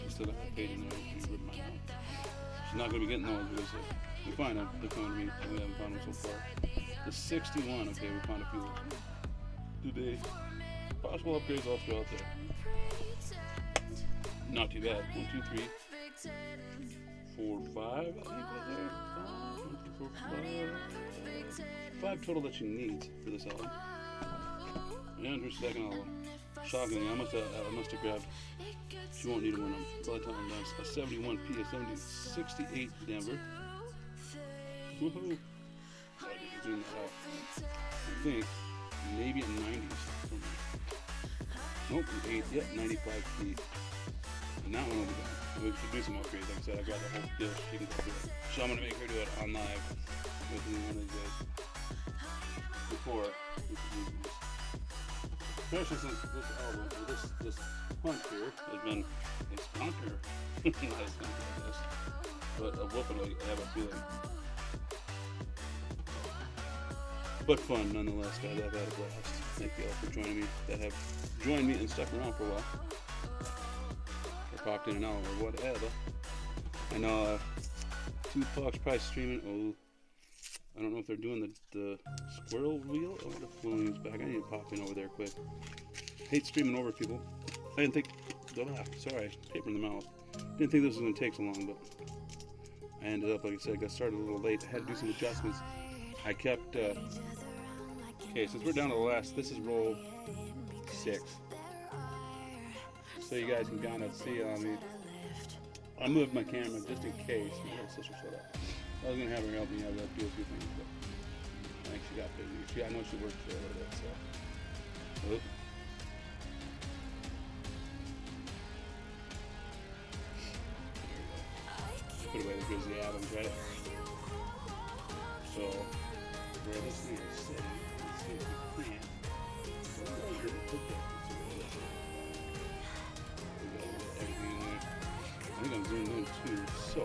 Still got that paid in there. She's ripping mine out. She's not going to be getting those because we find them. They're coming to me. We haven't found them so far. The 61, okay, we found a few today. Possible upgrades all throughout there. Not too bad. 1, 2, 3, 4, 5. I think was there. 1, 2, 4, 5. 5 total that she needs for this album. And her second album. Shockingly, I must have grabbed. She won't need them when I'm by the time I'm done. A 71P, a 68 Denver. Woohoo! I didn't zoom that out. I think maybe a 90s. Nope, an 8. Yep, 95P. And that one will be done. We could do some upgrades. Like I said, I got the whole deal. She can go through it. So I'm gonna make her do it on live with me one of these days. Before we could use this. Especially since this album, or this punch here has been a skunker. Not a skunker, I guess. But a whooping, I have a feeling. But fun nonetheless, guys. I've had a blast. Thank you all for joining me, that have joined me and stuck around for a while. Or popped in and out, or whatever. I know Tupac's probably streaming. Oh, I don't know if they're doing the squirrel wheel or the balloons back. I need to pop in over there quick. Hate streaming over people. I didn't think. Sorry, paper in the mouth. Didn't think this was going to take so long, but I ended up, like I said, got started a little late. I had to do some adjustments. I kept Okay, since we're down to the last, this is roll 6. So you guys can kind of see on me. I moved my camera just in case. My little sister shut up. I was gonna have her help me out, do a few things, but I think she got busy. I know she worked for a little bit, so. Oop. Put away the Grizzly Adams, right? So, where this thing is sitting, let's see if we can. Everything in there. I think I'm zoomed in too. So,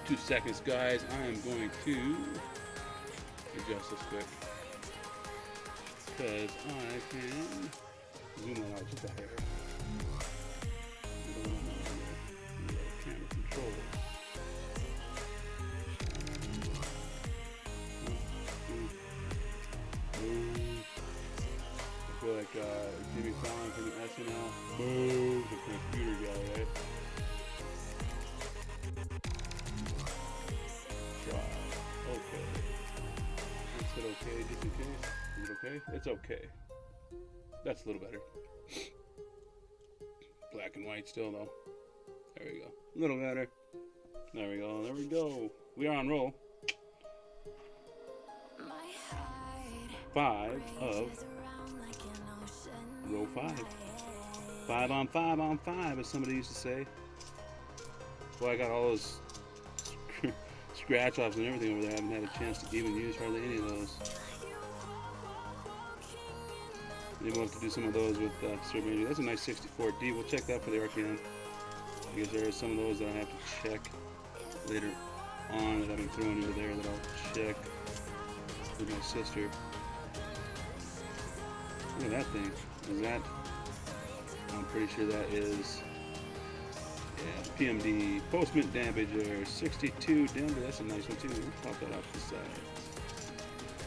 2 seconds, guys. I am going to adjust this quick because I can zoom that out just a hair. Camera controller. I feel like Jimmy Fallon from the SNL. Boom, the computer guy, right? Try. Okay. Is it okay just in case? Is it okay? It's okay. That's a little better. Black and white still though. There we go. A little better. There we go. There we go. We are on roll. 5 of row 5. 5 on 5 on 5, as somebody used to say. Well, I got all those scratch offs and everything over there. I haven't had a chance to even use hardly any of those. Maybe we'll have to do some of those with Benji. That's a nice 64D. We'll check that for the Archeon, because there are some of those that I have to check later on that I've been throwing over there that I'll check with my sister. Look at that thing. Is that? I'm pretty sure that is. Yeah, PMD. Post-mint Damager. 62 Denver. That's a nice one too. We'll pop that off the side.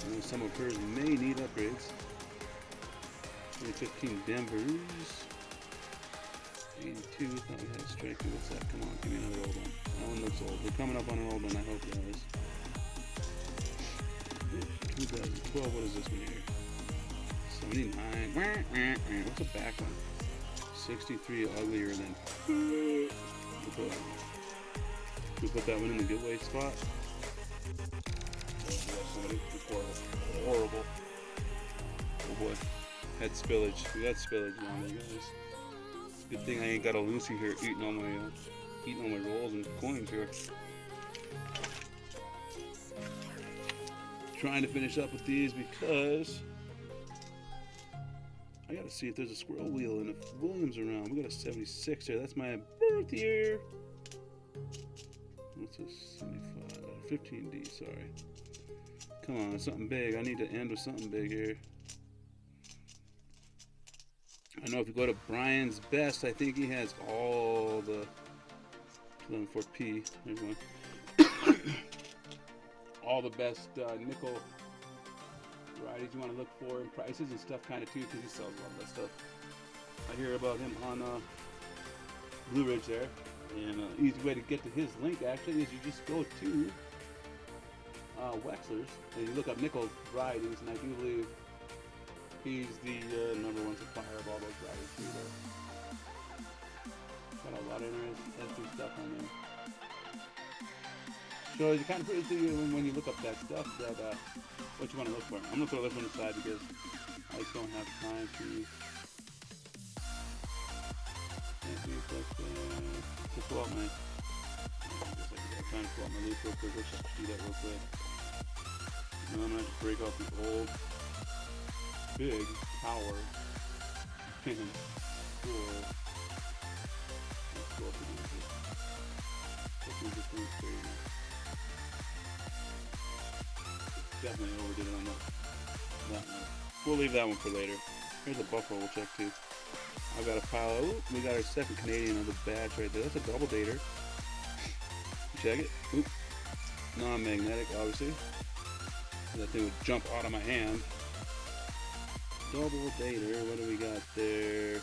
I know some of hers may need upgrades. 2015 Denvers. 82. Thought we had a striker. What's that? Come on, give me another old one. That one looks old. We're coming up on an old one, I hope, guys. 2012. What is this one here? 79. What's the back one? 63. Uglier than. We put that one in the giveaway spot. It's horrible. Horrible. Oh boy. Had spillage. We got spillage on there, guys. Good thing I ain't got a Lucy here eating all my rolls and coins here. Trying to finish up with these because I gotta see if there's a squirrel wheel and if William's around. We got a 76 there. That's my birth year. What's a 75? 15D, sorry. Come on, something big. I need to end with something big here. I know if you go to Brian's Best, I think he has all the 2004P. There's one. All the best nickel varieties you want to look for and prices and stuff kind of too, because he sells a lot of that stuff. I hear about him on Blue Ridge there, and an easy way to get to his link actually is you just go to Wexler's and you look up nickel varieties, and I do believe he's the #1 supplier of all those varieties too there. Got a lot of interesting stuff on him. So it kind of proves to you when you look up that stuff that what you want to look for. I'm gonna throw this one aside because I just don't have time to pull out my. I'm trying to pull out my loop real quick. Let's just do that real quick. Now I'm gonna have to break off the old big power pin for. Let's go up and do this. Definitely overdid it on that one. We'll leave that one for later. Here's a buffalo we'll check too. I've got a pile of, ooh, we got our second Canadian of the batch right there. That's a double dater. Check it. Oop. Non-magnetic, obviously. That thing would jump out of my hand. Double dater, what do we got there?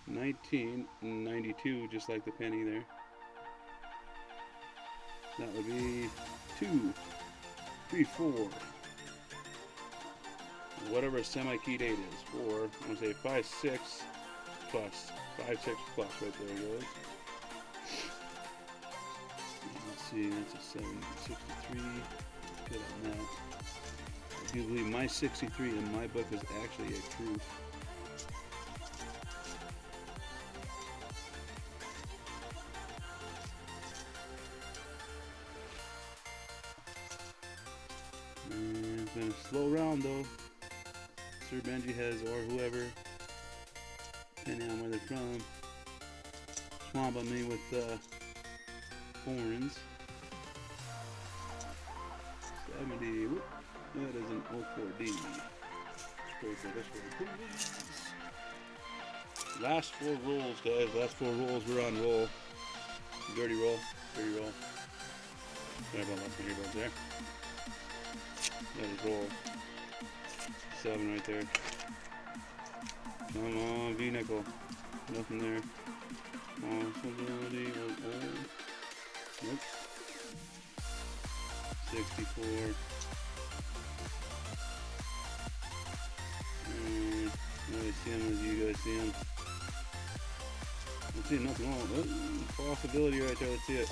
1992, just like the penny there. That would be 2, 3, 4, whatever a semi-keyed 8 is. For, I'm going to say 5-6 plus. 5-6 plus right there goes. Let's see, that's a 763. Good on that. If you believe my 63 in my book is actually a truth. And it's been a slow round though. Sir Benji has, or whoever, depending on where they're from, swamping me with horns. 70. Whoop. That is an 04D. Last 4 rolls, guys. Last 4 rolls. We're on roll. Dirty roll. Dirty roll. Sorry about that dirty roll there. That is roll. 7 right there. Come on, V nickel. Nothing there. Possibility. Nope. 64. I see him as you guys see him. Let's see, nothing wrong. Oh, possibility right there, let's see it.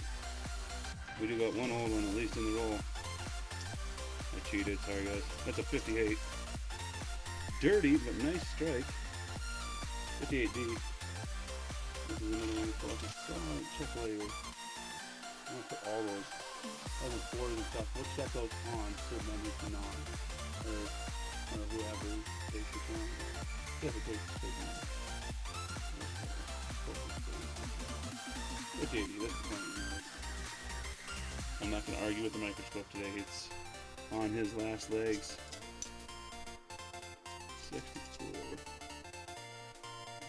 We do got one old one at least in the roll. I cheated, sorry guys. That's a 58. Dirty, but nice strike. 58D. This is another one called the solid check label. I'm gonna put all those. Other 4 and stuff. Let's check those on so maybe it's non. Or whoever takes it on. Whoever takes it on. It's 80, that's the point. I'm not going to argue with the microscope today. It's on his last legs. 64.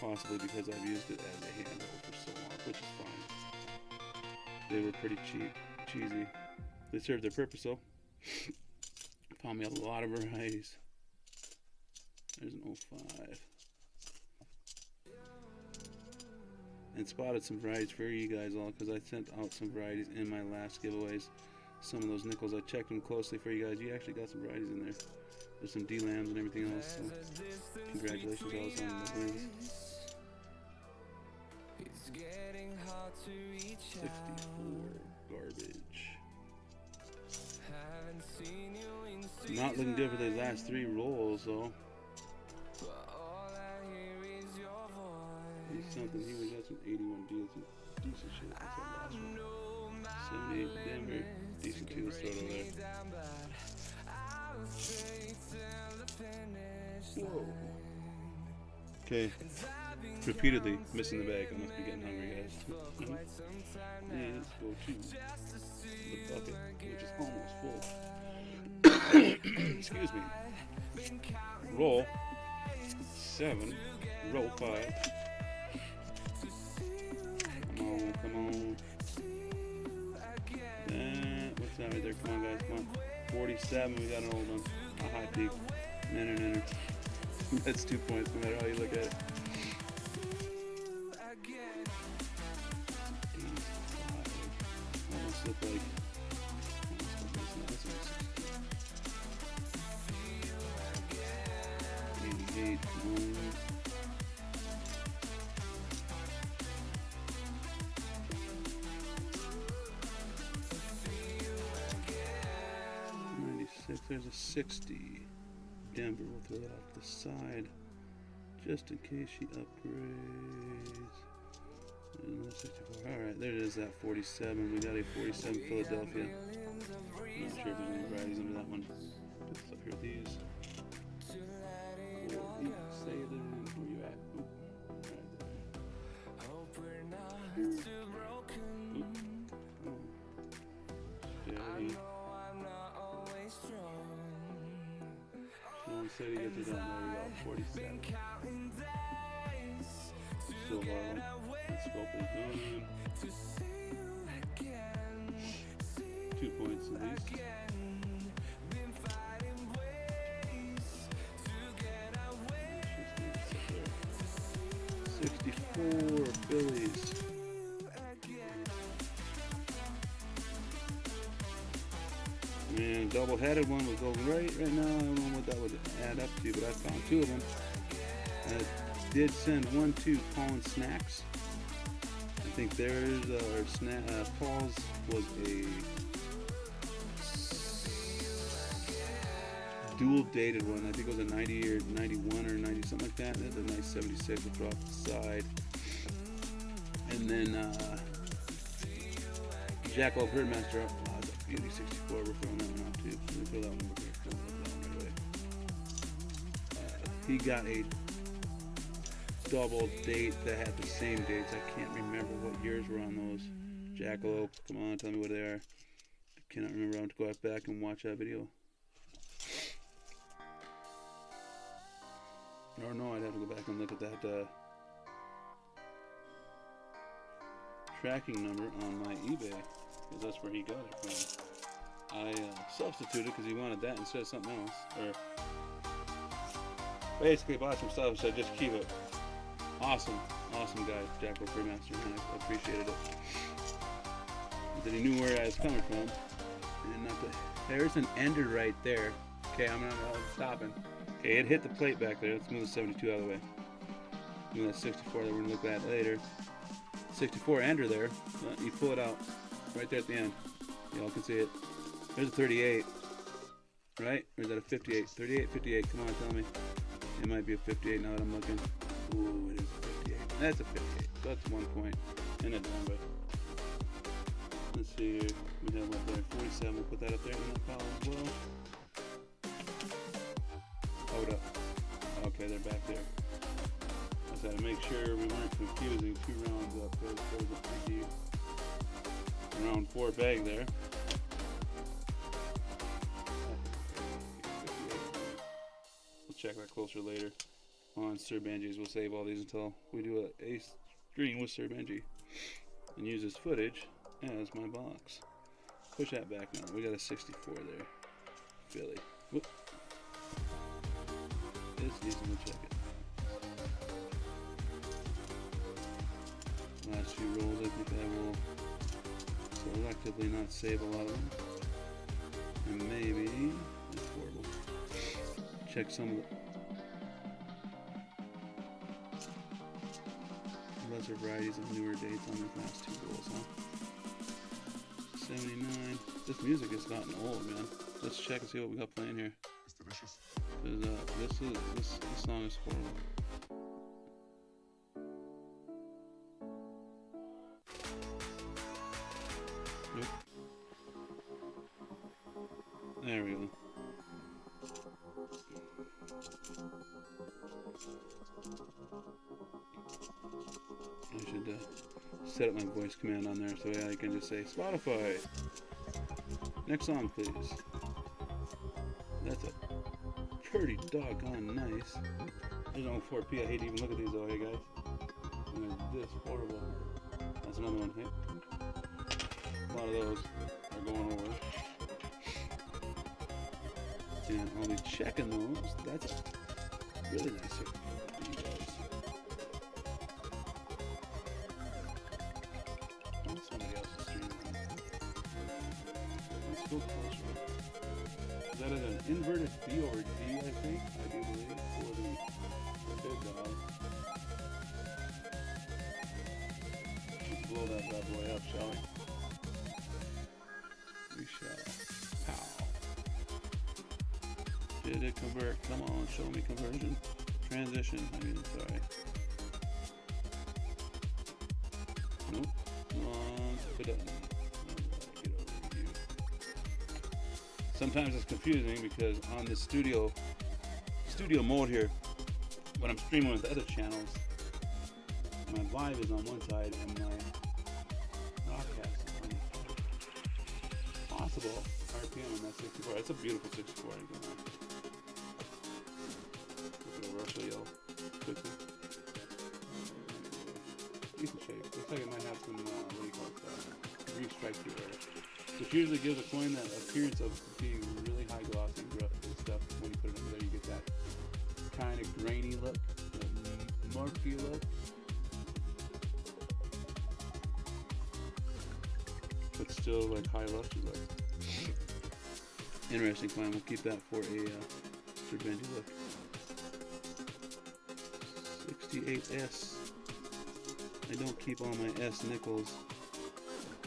Possibly because I've used it as a handle for so long, which is fine. They were pretty cheesy. They served their purpose though. Found me a lot of varieties. There's an 05. And spotted some varieties for you guys all because I sent out some varieties in my last giveaways. Some of those nickels, I checked them closely for you guys. You actually got some varieties in there. There's some D-lambs and everything else, so congratulations all on the wins. 64 garbage. Not looking good for the last 3 rolls though. He's something. He was got some 81 deals, some decent shit. That's that last one. 78 Denver, decent too. Let's throw it over there. Whoa. Okay. Repeatedly missing the bag. I must be getting hungry, guys. And let's go to the bucket, which is almost full. Excuse me. Roll 7. Roll 5. Come on. What's that right there? Come on, guys. Come on. 47. We got an old one. A high peak. Nanner. That's 2 points no matter how you look at it. 85. Almost look like. 88. There's a 60. Denver, we'll throw that off the side just in case she upgrades. There's another 64. Alright, there it is, that 47. We got a 47 Philadelphia. I'm not sure if there's any varieties under that one. Put this up here with these. Say them. Where you at? Oop. Right there. Steady. Said he gets it done. There we go. 47. Still violent. The scope is done. 2 points at least. 64 Phillies. And double-headed one would go right now. I don't know what that would add up to, but I found 2 of them. I did send one to Paul Snacks. I think theirs or Paul's was a dual dated one. I think it was a 90 or 91 or 90 something like that. That's a nice 76 with off the side. And then Jackalope Herdmaster up. That's a beauty 64. We're throwing that one out too. We'll throw that one over here. Throw that one right away. He got a double date that had the same dates. I can't remember what years were on those. Jackalope, come on, tell me what they are. I cannot remember. I have to go back and watch that video. Or no, I'd have to go back and look at that tracking number on my eBay, because that's where he got it from. I substituted because he wanted that instead of something else. Or basically bought some stuff, so just keep it. Awesome guy, Jackal Premaster, man. I appreciated it. That he knew where I was coming from. And not the, there's an ender right there. Okay, I'm not stopping. Okay, it hit the plate back there. Let's move the 72 out of the way. Move that 64 that we're gonna look at later. 64 ender there. You pull it out right there at the end. Y'all can see it. There's a 38. Right? Or is that a 58? 38, 58. Come on, tell me. It might be a 58 now that I'm looking. Ooh, it is a 58. That's a 58. So that's 1 point. And a done by. Let's see here. We have up there 47. We'll put that up there in that pile as well. Hold up. Okay, they're back there. I just had to make sure we weren't confusing 2 rounds up. There's a round 4 bag there. We'll check that closer later on Sir Benji's. We'll save all these until we do a stream with Sir Benji and use this footage as my box. Push that back now. We got a 64 there. Philly. Whoop. It's easy to check it. Last few rolls, I think I will selectively not save a lot of them. And maybe, that's horrible. Check some of the lesser varieties of newer dates on these last 2 rolls, huh? 79. This music has gotten old, man. Let's check and see what we got playing here. It's delicious. This song is horrible. Nope. There we go. I should set up my voice command on there so I can just say Spotify. Next song, please. That's a pretty doggone nice. There's only 4P. I hate to even look at these though, hey guys. And they're this horrible. That's another one. Hey. A lot of those are going over. And I'll be checking those. That's a really nice here for you guys. Somebody else is streaming. Let's go closer. That is an inverted B over D, I think. I do believe for the big dog. Let's blow that bad boy up, shall we? We shall. Pow. Did it convert? Come on, show me conversion. Transition. I mean, sorry. Nope. Come on, it doesn't. Get over you. Sometimes it's confusing because on the studio mode here, when I'm streaming with other channels, my live is on one side and my broadcast is on the other. Possible RPM on that 64. That's a beautiful 64. Look at the Russia yellow quickly. You can shake. Looks like it might have some, what do you call it, restrike through there. Which usually gives a coin that appearance of being really high glossy and stuff. When you put it over there, you get that kind of grainy look, that murky look. But still like high luster look. Interesting find. We'll keep that for a Sir Benji look. 68S. I don't keep all my S nickels.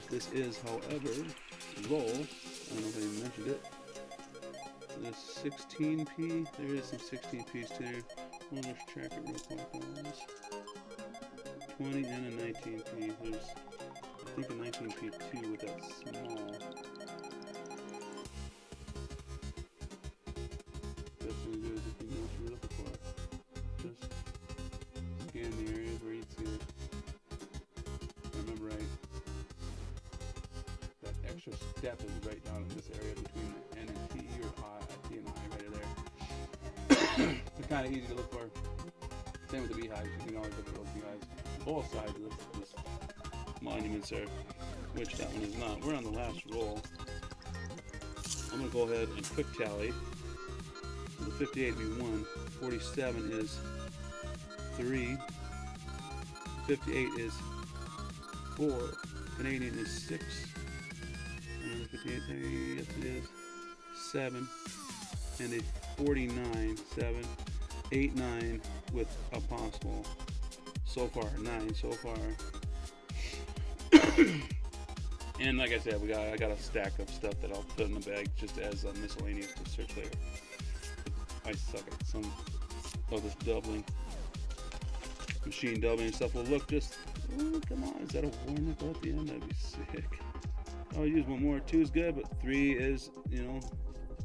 This is, however, roll. I don't know if I even mentioned it. The 16p. There is some 16p's too. We'll just track it real quick, guys. 20 and a 19p. There's, I think, a 19p too with that small. Best thing to do is if you know what you're looking for, just scan the areas where you'd see it. If I remember right, that extra step is right down in this area between the N and T, or T and I right there. They're kind of easy to look for. Same with the beehives. You can always look for those beehives. Both sides of this monuments are, which that one is not. We're on the last roll. I'm going to go ahead and quick tally. So the 58 would be 1. 47 is 3. 58 is 4. Canadian is 6. And 58 there, yes it is. 7. And a 49. 7. 8, 9 with a possible. So far, 9 so far. And like I said, I got a stack of stuff that I'll put in the bag just as miscellaneous to search later. I suck at some of this doubling. Machine doubling and stuff will look just, oh, come on, is that a war nickel at the end? That'd be sick. I'll use one more. 2 is good, but 3 is, you know,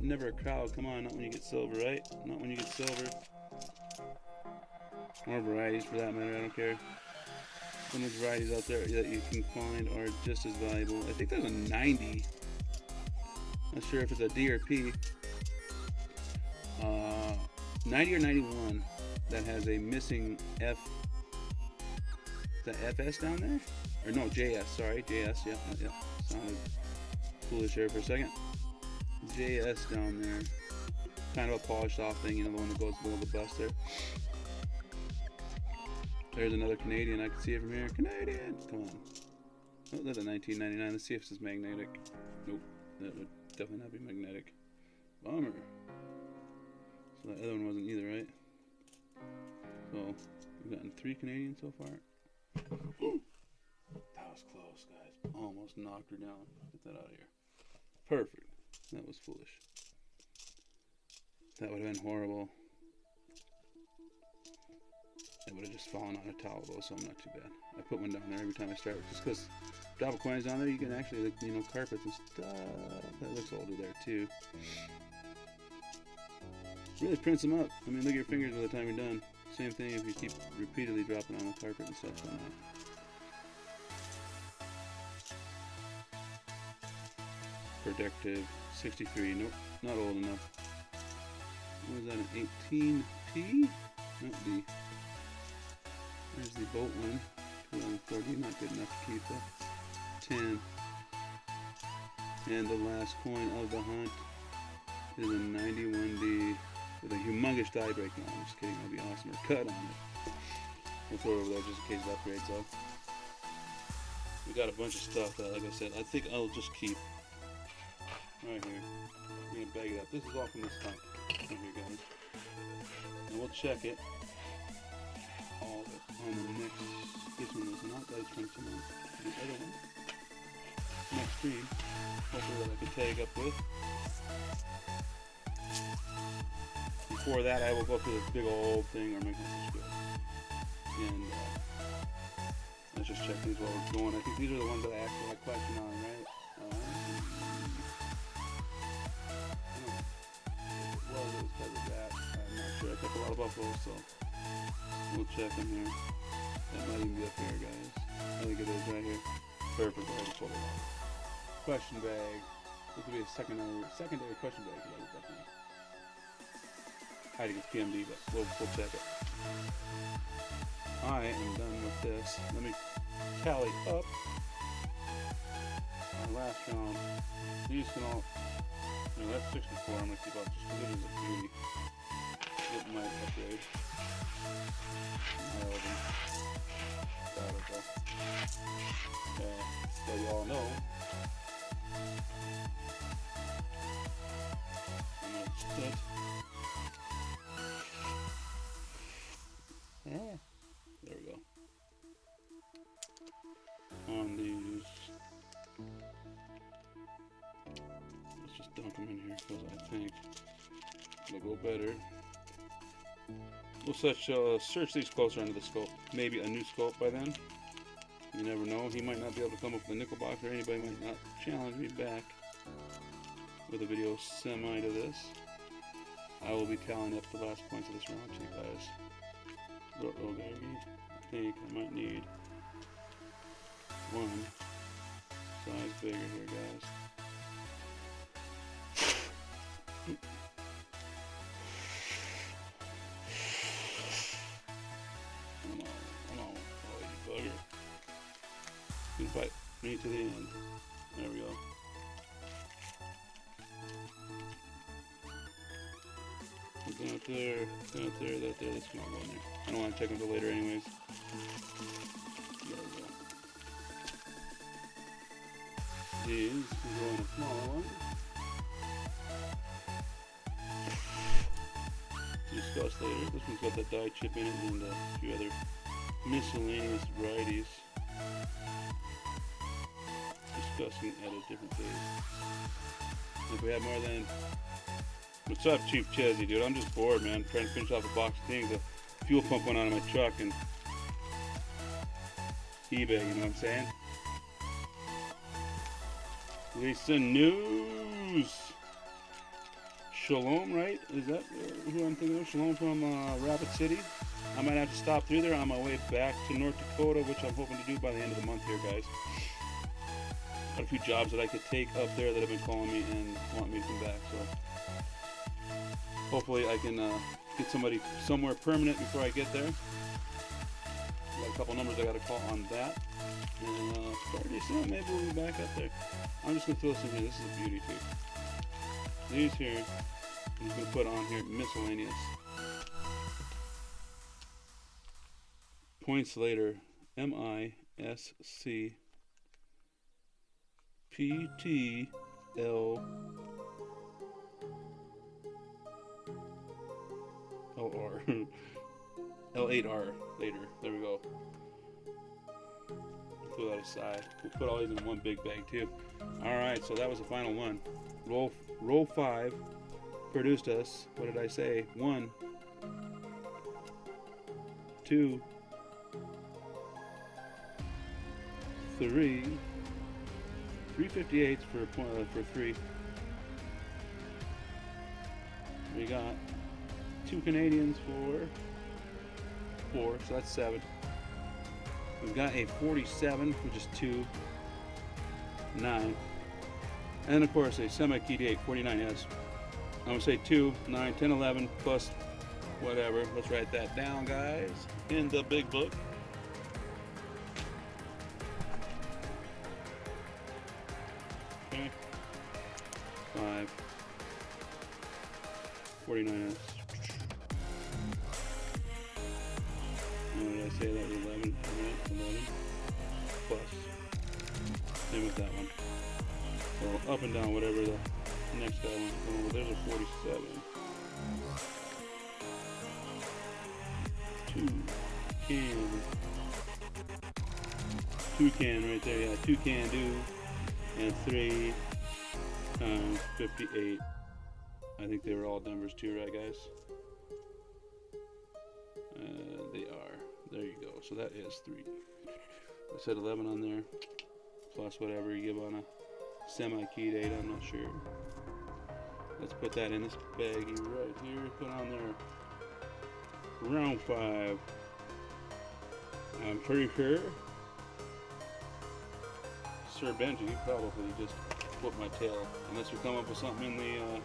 never a crowd. Come on, not when you get silver, right? Not when you get silver. Or varieties for that matter, I don't care. How much varieties out there that you can find are just as valuable. I think there's a 90. Not sure if it's a D or P. 90 or 91 that has a missing F. Is that FS down there? Or no, JS, sorry. JS, yeah. Sounded foolish there for a second. JS down there. Kind of a polished off thing, you know, the one that goes below the bust there. There's another Canadian. I can see it from here. Canadian! Come on. Oh, that's a 1999. Let's see if this is magnetic. Nope. That would definitely not be magnetic. Bummer. So that other one wasn't either, right? So, we've gotten 3 Canadians so far. That was close, guys. Almost knocked her down. Get that out of here. Perfect. That was foolish. That would have been horrible. It would have just fallen on a towel though, so I'm not too bad. I put one down there every time I start, just because drop a coins down there, you can actually, like, you know, carpets and stuff. That looks older there too. Really prints them up. I mean, look at your fingers by the time you're done. Same thing if you keep repeatedly dropping on the carpet and stuff. So Predictive 63. Nope, not old enough. What was that, an 18P? Not D. There's the boat one. 240, not good enough to keep that. 10. And the last coin of the hunt is a 91D with a humongous die break. No, I'm just kidding. That'll be awesome. Or cut on it. We'll throw it over there just in case it upgrades though. We got a bunch of stuff that, like I said, I think I'll just keep right here. We're gonna bag it up. This is all from this hunt. Right here, guys. And we'll check it. All of it on the next. This one is not. That's from someone. The other one. Next stream. Hopefully that I can tag up with. Before that, I will go through this big old thing, or make this good. And let's just check these while we're going. I think these are the ones that I asked my question on, right? Well, it was because of that. I'm not sure. I took a lot of buffaloes, so we'll check them here. That might even be up here, guys. I think it is right here. Perfect. I just pulled it off. Question bag. This will be a secondary question bag. Definitely. I think it's PMD, but we'll check it. I am done with this. Let me tally up our last round. These can all. No, that's 64. I'm gonna keep up just because it is a beauty. Get my upgrade. My oven. Got it though. Okay, so you all know. But, there we go. On these, let's just dunk them in here because I think it'll go better. We'll search these closer under the scope. Maybe a new scope by then. You never know. He might not be able to come up with a nickel box, or anybody might not challenge me back with a video semi to this. I will be tallying up the last points of this round to you guys. I think I might need one size bigger here, guys. Come on, oh you bugger. Good fight, me to the end. There we go. That there, that there, that's not going there. I don't want to check them until later anyways. There we go. These will go in a smaller one. Discuss later. This one's got that dye chip in it and a few other miscellaneous varieties. Discussing at a different date. If we have more than... What's up, Chief Chezzy, dude? I'm just bored, man. Trying to finish off a box of things. The fuel pump went out of my truck and eBay, you know what I'm saying? Recent news. Shalom, right? Is that who I'm thinking of? Shalom from Rapid City. I might have to stop through there on my way back to North Dakota, which I'm hoping to do by the end of the month here, guys. Got a few jobs that I could take up there that have been calling me and want me to come back, so hopefully I can get somebody somewhere permanent before I get there. Got a couple numbers I got to call on that. And pretty soon maybe we'll be back up there. I'm just going to throw this in here. This is a beauty too. These here, I'm just going to put on here miscellaneous. Points later, MISC PTL LR L8R later. There we go. Throw that aside. We'll put all these in one big bag too. Alright, so that was the final one. Roll 5 produced us, what did I say? 1, 2, 3, 358s for 3. We got 2 Canadians for 4, so that's 7. We've got a 47, which is 2, 9. And of course a semi-keyed 8, 49S. I'm going to say 2, 9, 10, 11, plus whatever. Let's write that down, guys, in the big book. Okay. 5, 49S. Did I say that was 11? Right, 11 plus. Same with that one. So up and down, whatever the next guy wants to go over. There's a 47. 2 can right there. Yeah, 2 can do, and 3 times 58. I think they were all Denvers too, right, guys? They are. There you go. So that is 3. I said 11 on there, plus whatever you give on a semi-keyed 8. I'm not sure. Let's put that in this baggie right here. Put on there. Round 5. I'm pretty sure Sir Benji probably just whooped my tail, unless we come up with something in the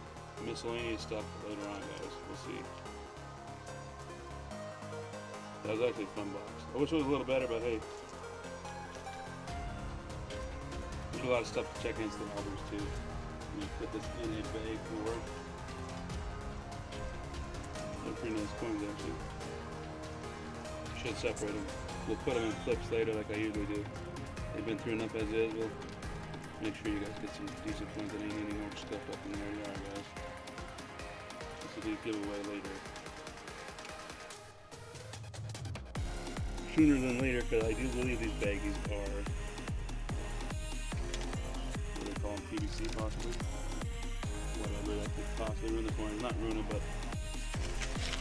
miscellaneous stuff later on, guys. We'll see. That was actually a fun box. I wish it was a little better, but hey, there's a lot of stuff to check against the others too. Let me put this in a bag for work. They're pretty nice coins, actually. Should separate them. We'll put them in flips later, like I usually do. They've been through enough as is. We'll make sure you guys get some decent coins that ain't any more stuff up in there. You are, guys. usually give away later. Sooner than later, because I do believe these baggies are, what do they call them, PVC possibly? Whatever, that could possibly ruin the coins. Not ruin it, but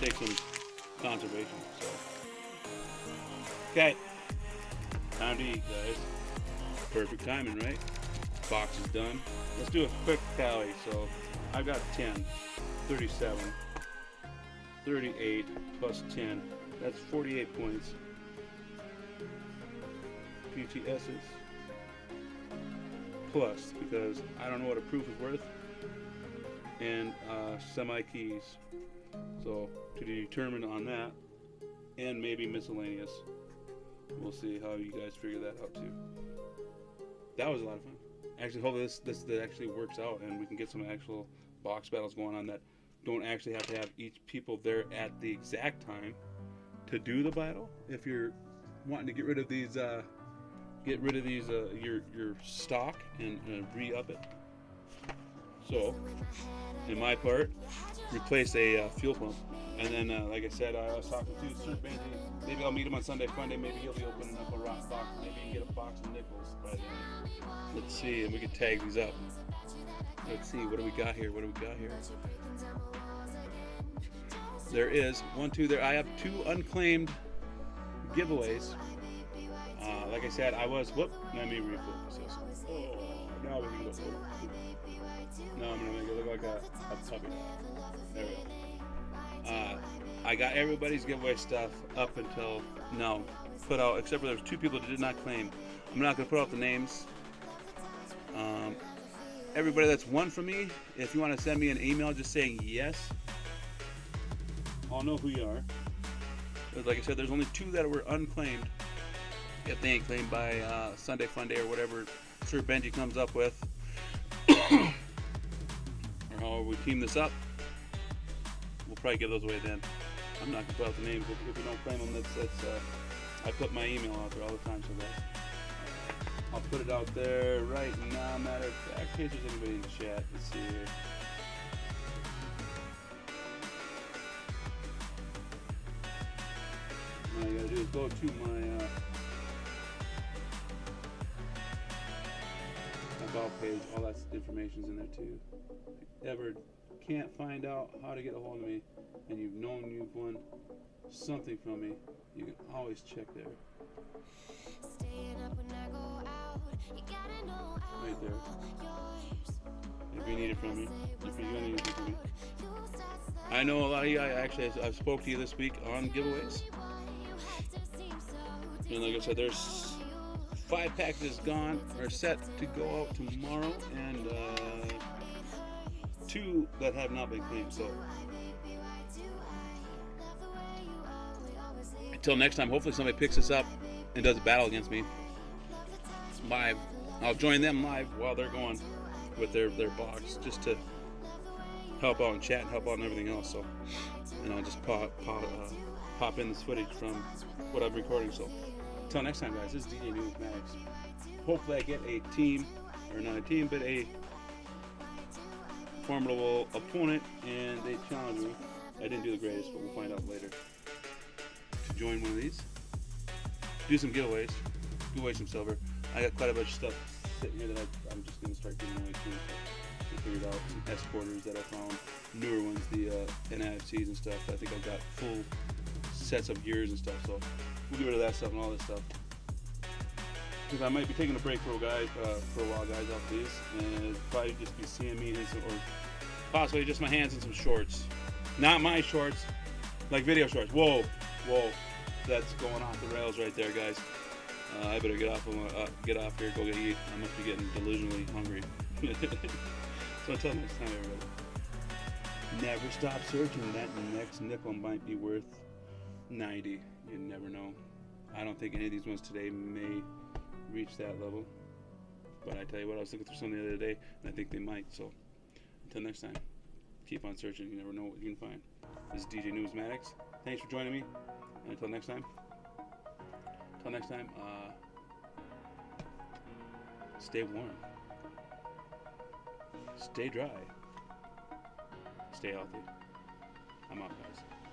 take some conservation, so. Okay, time to eat, guys. Perfect timing, right? Box is done. Let's do a quick tally. So I've got 10, 37, 38 plus 10. That's 48 points. PTSs plus, because I don't know what a proof is worth, and semi-keys. So to determine on that, and maybe miscellaneous. We'll see how you guys figure that out too. That was a lot of fun. Actually, hopefully this actually works out, and we can get some actual box battles going on that don't actually have to have each people there at the exact time to do the battle. If you're wanting to get rid of these your stock and re-up it. So, in my part, replace a fuel pump. And then, like I said, I was talking to Sir Benji. Maybe I'll meet him on Sunday, Funday. Maybe he'll be opening up a rock box. Maybe you can get a box of nickels by then. Let's see, and we can tag these up. Let's see, what do we got here? There is 1, 2 there. I have 2 unclaimed giveaways. Like I said, let me refocus this. Oh, now we can go. No, I'm gonna make it look like a puppy. There we go. I got everybody's giveaway stuff up until now put out, except for there's 2 people that did not claim. I'm not gonna put out the names. Everybody that's won from me, if you want to send me an email just saying yes, I'll know who you are. But like I said, there's only 2 that were unclaimed. If they ain't claimed by Sunday Funday or whatever Sir Benji comes up with, or however we team this up, we'll probably give those away then. I'm not gonna put out the names if you don't claim them. That's I put my email out there all the time, so that I'll put it out there right now. Matter of fact, in case there's anybody in the chat. Let's see here. All you gotta do is go to my about page. All that information's in there too. If you ever can't find out how to get a hold of me, and you've known you've won something from me, you can always check there. Right there. If you need it from me. If you're gonna need it from me. I know a lot of you, I've spoke to you this week on giveaways. And like I said, there's 5 packages gone, or set to go out tomorrow, and 2 that have not been claimed. So until next time, hopefully somebody picks this up and does a battle against me live. I'll join them live while they're going with their box, just to help out and chat and help out and everything else. So, and I'll just pop in this footage from what I'm recording. So until next time, guys, this is DJ Numismatics. Hopefully I get a team, or not a team, but a formidable opponent, and they challenge me. I didn't do the greatest, but we'll find out later. To join one of these, do some giveaways, give away some silver. I got quite a bunch of stuff sitting here that I'm just going to start giving away too. I figured out some S-quarters that I found, newer ones, the NFCs and stuff. I think I've got full sets of gears and stuff, so we'll get rid of that stuff and all this stuff. Because I might be taking a break for a while, guys, off these, and it'll probably just be seeing me in some, or possibly just my hands in some shorts. Not my shorts, like video shorts. Whoa, that's going off the rails right there, guys. I better get off here, go get eat. I must be getting delusionally hungry. So until next time, everybody, never stop searching. That next nickel might be worth 90. You never know. I don't think any of these ones today may reach that level. But I tell you what, I was looking through some the other day, and I think they might. So until next time, keep on searching. You never know what you can find. This is DJ Numismatics. Thanks for joining me. And until next time, stay warm, stay dry, stay healthy. I'm out, guys.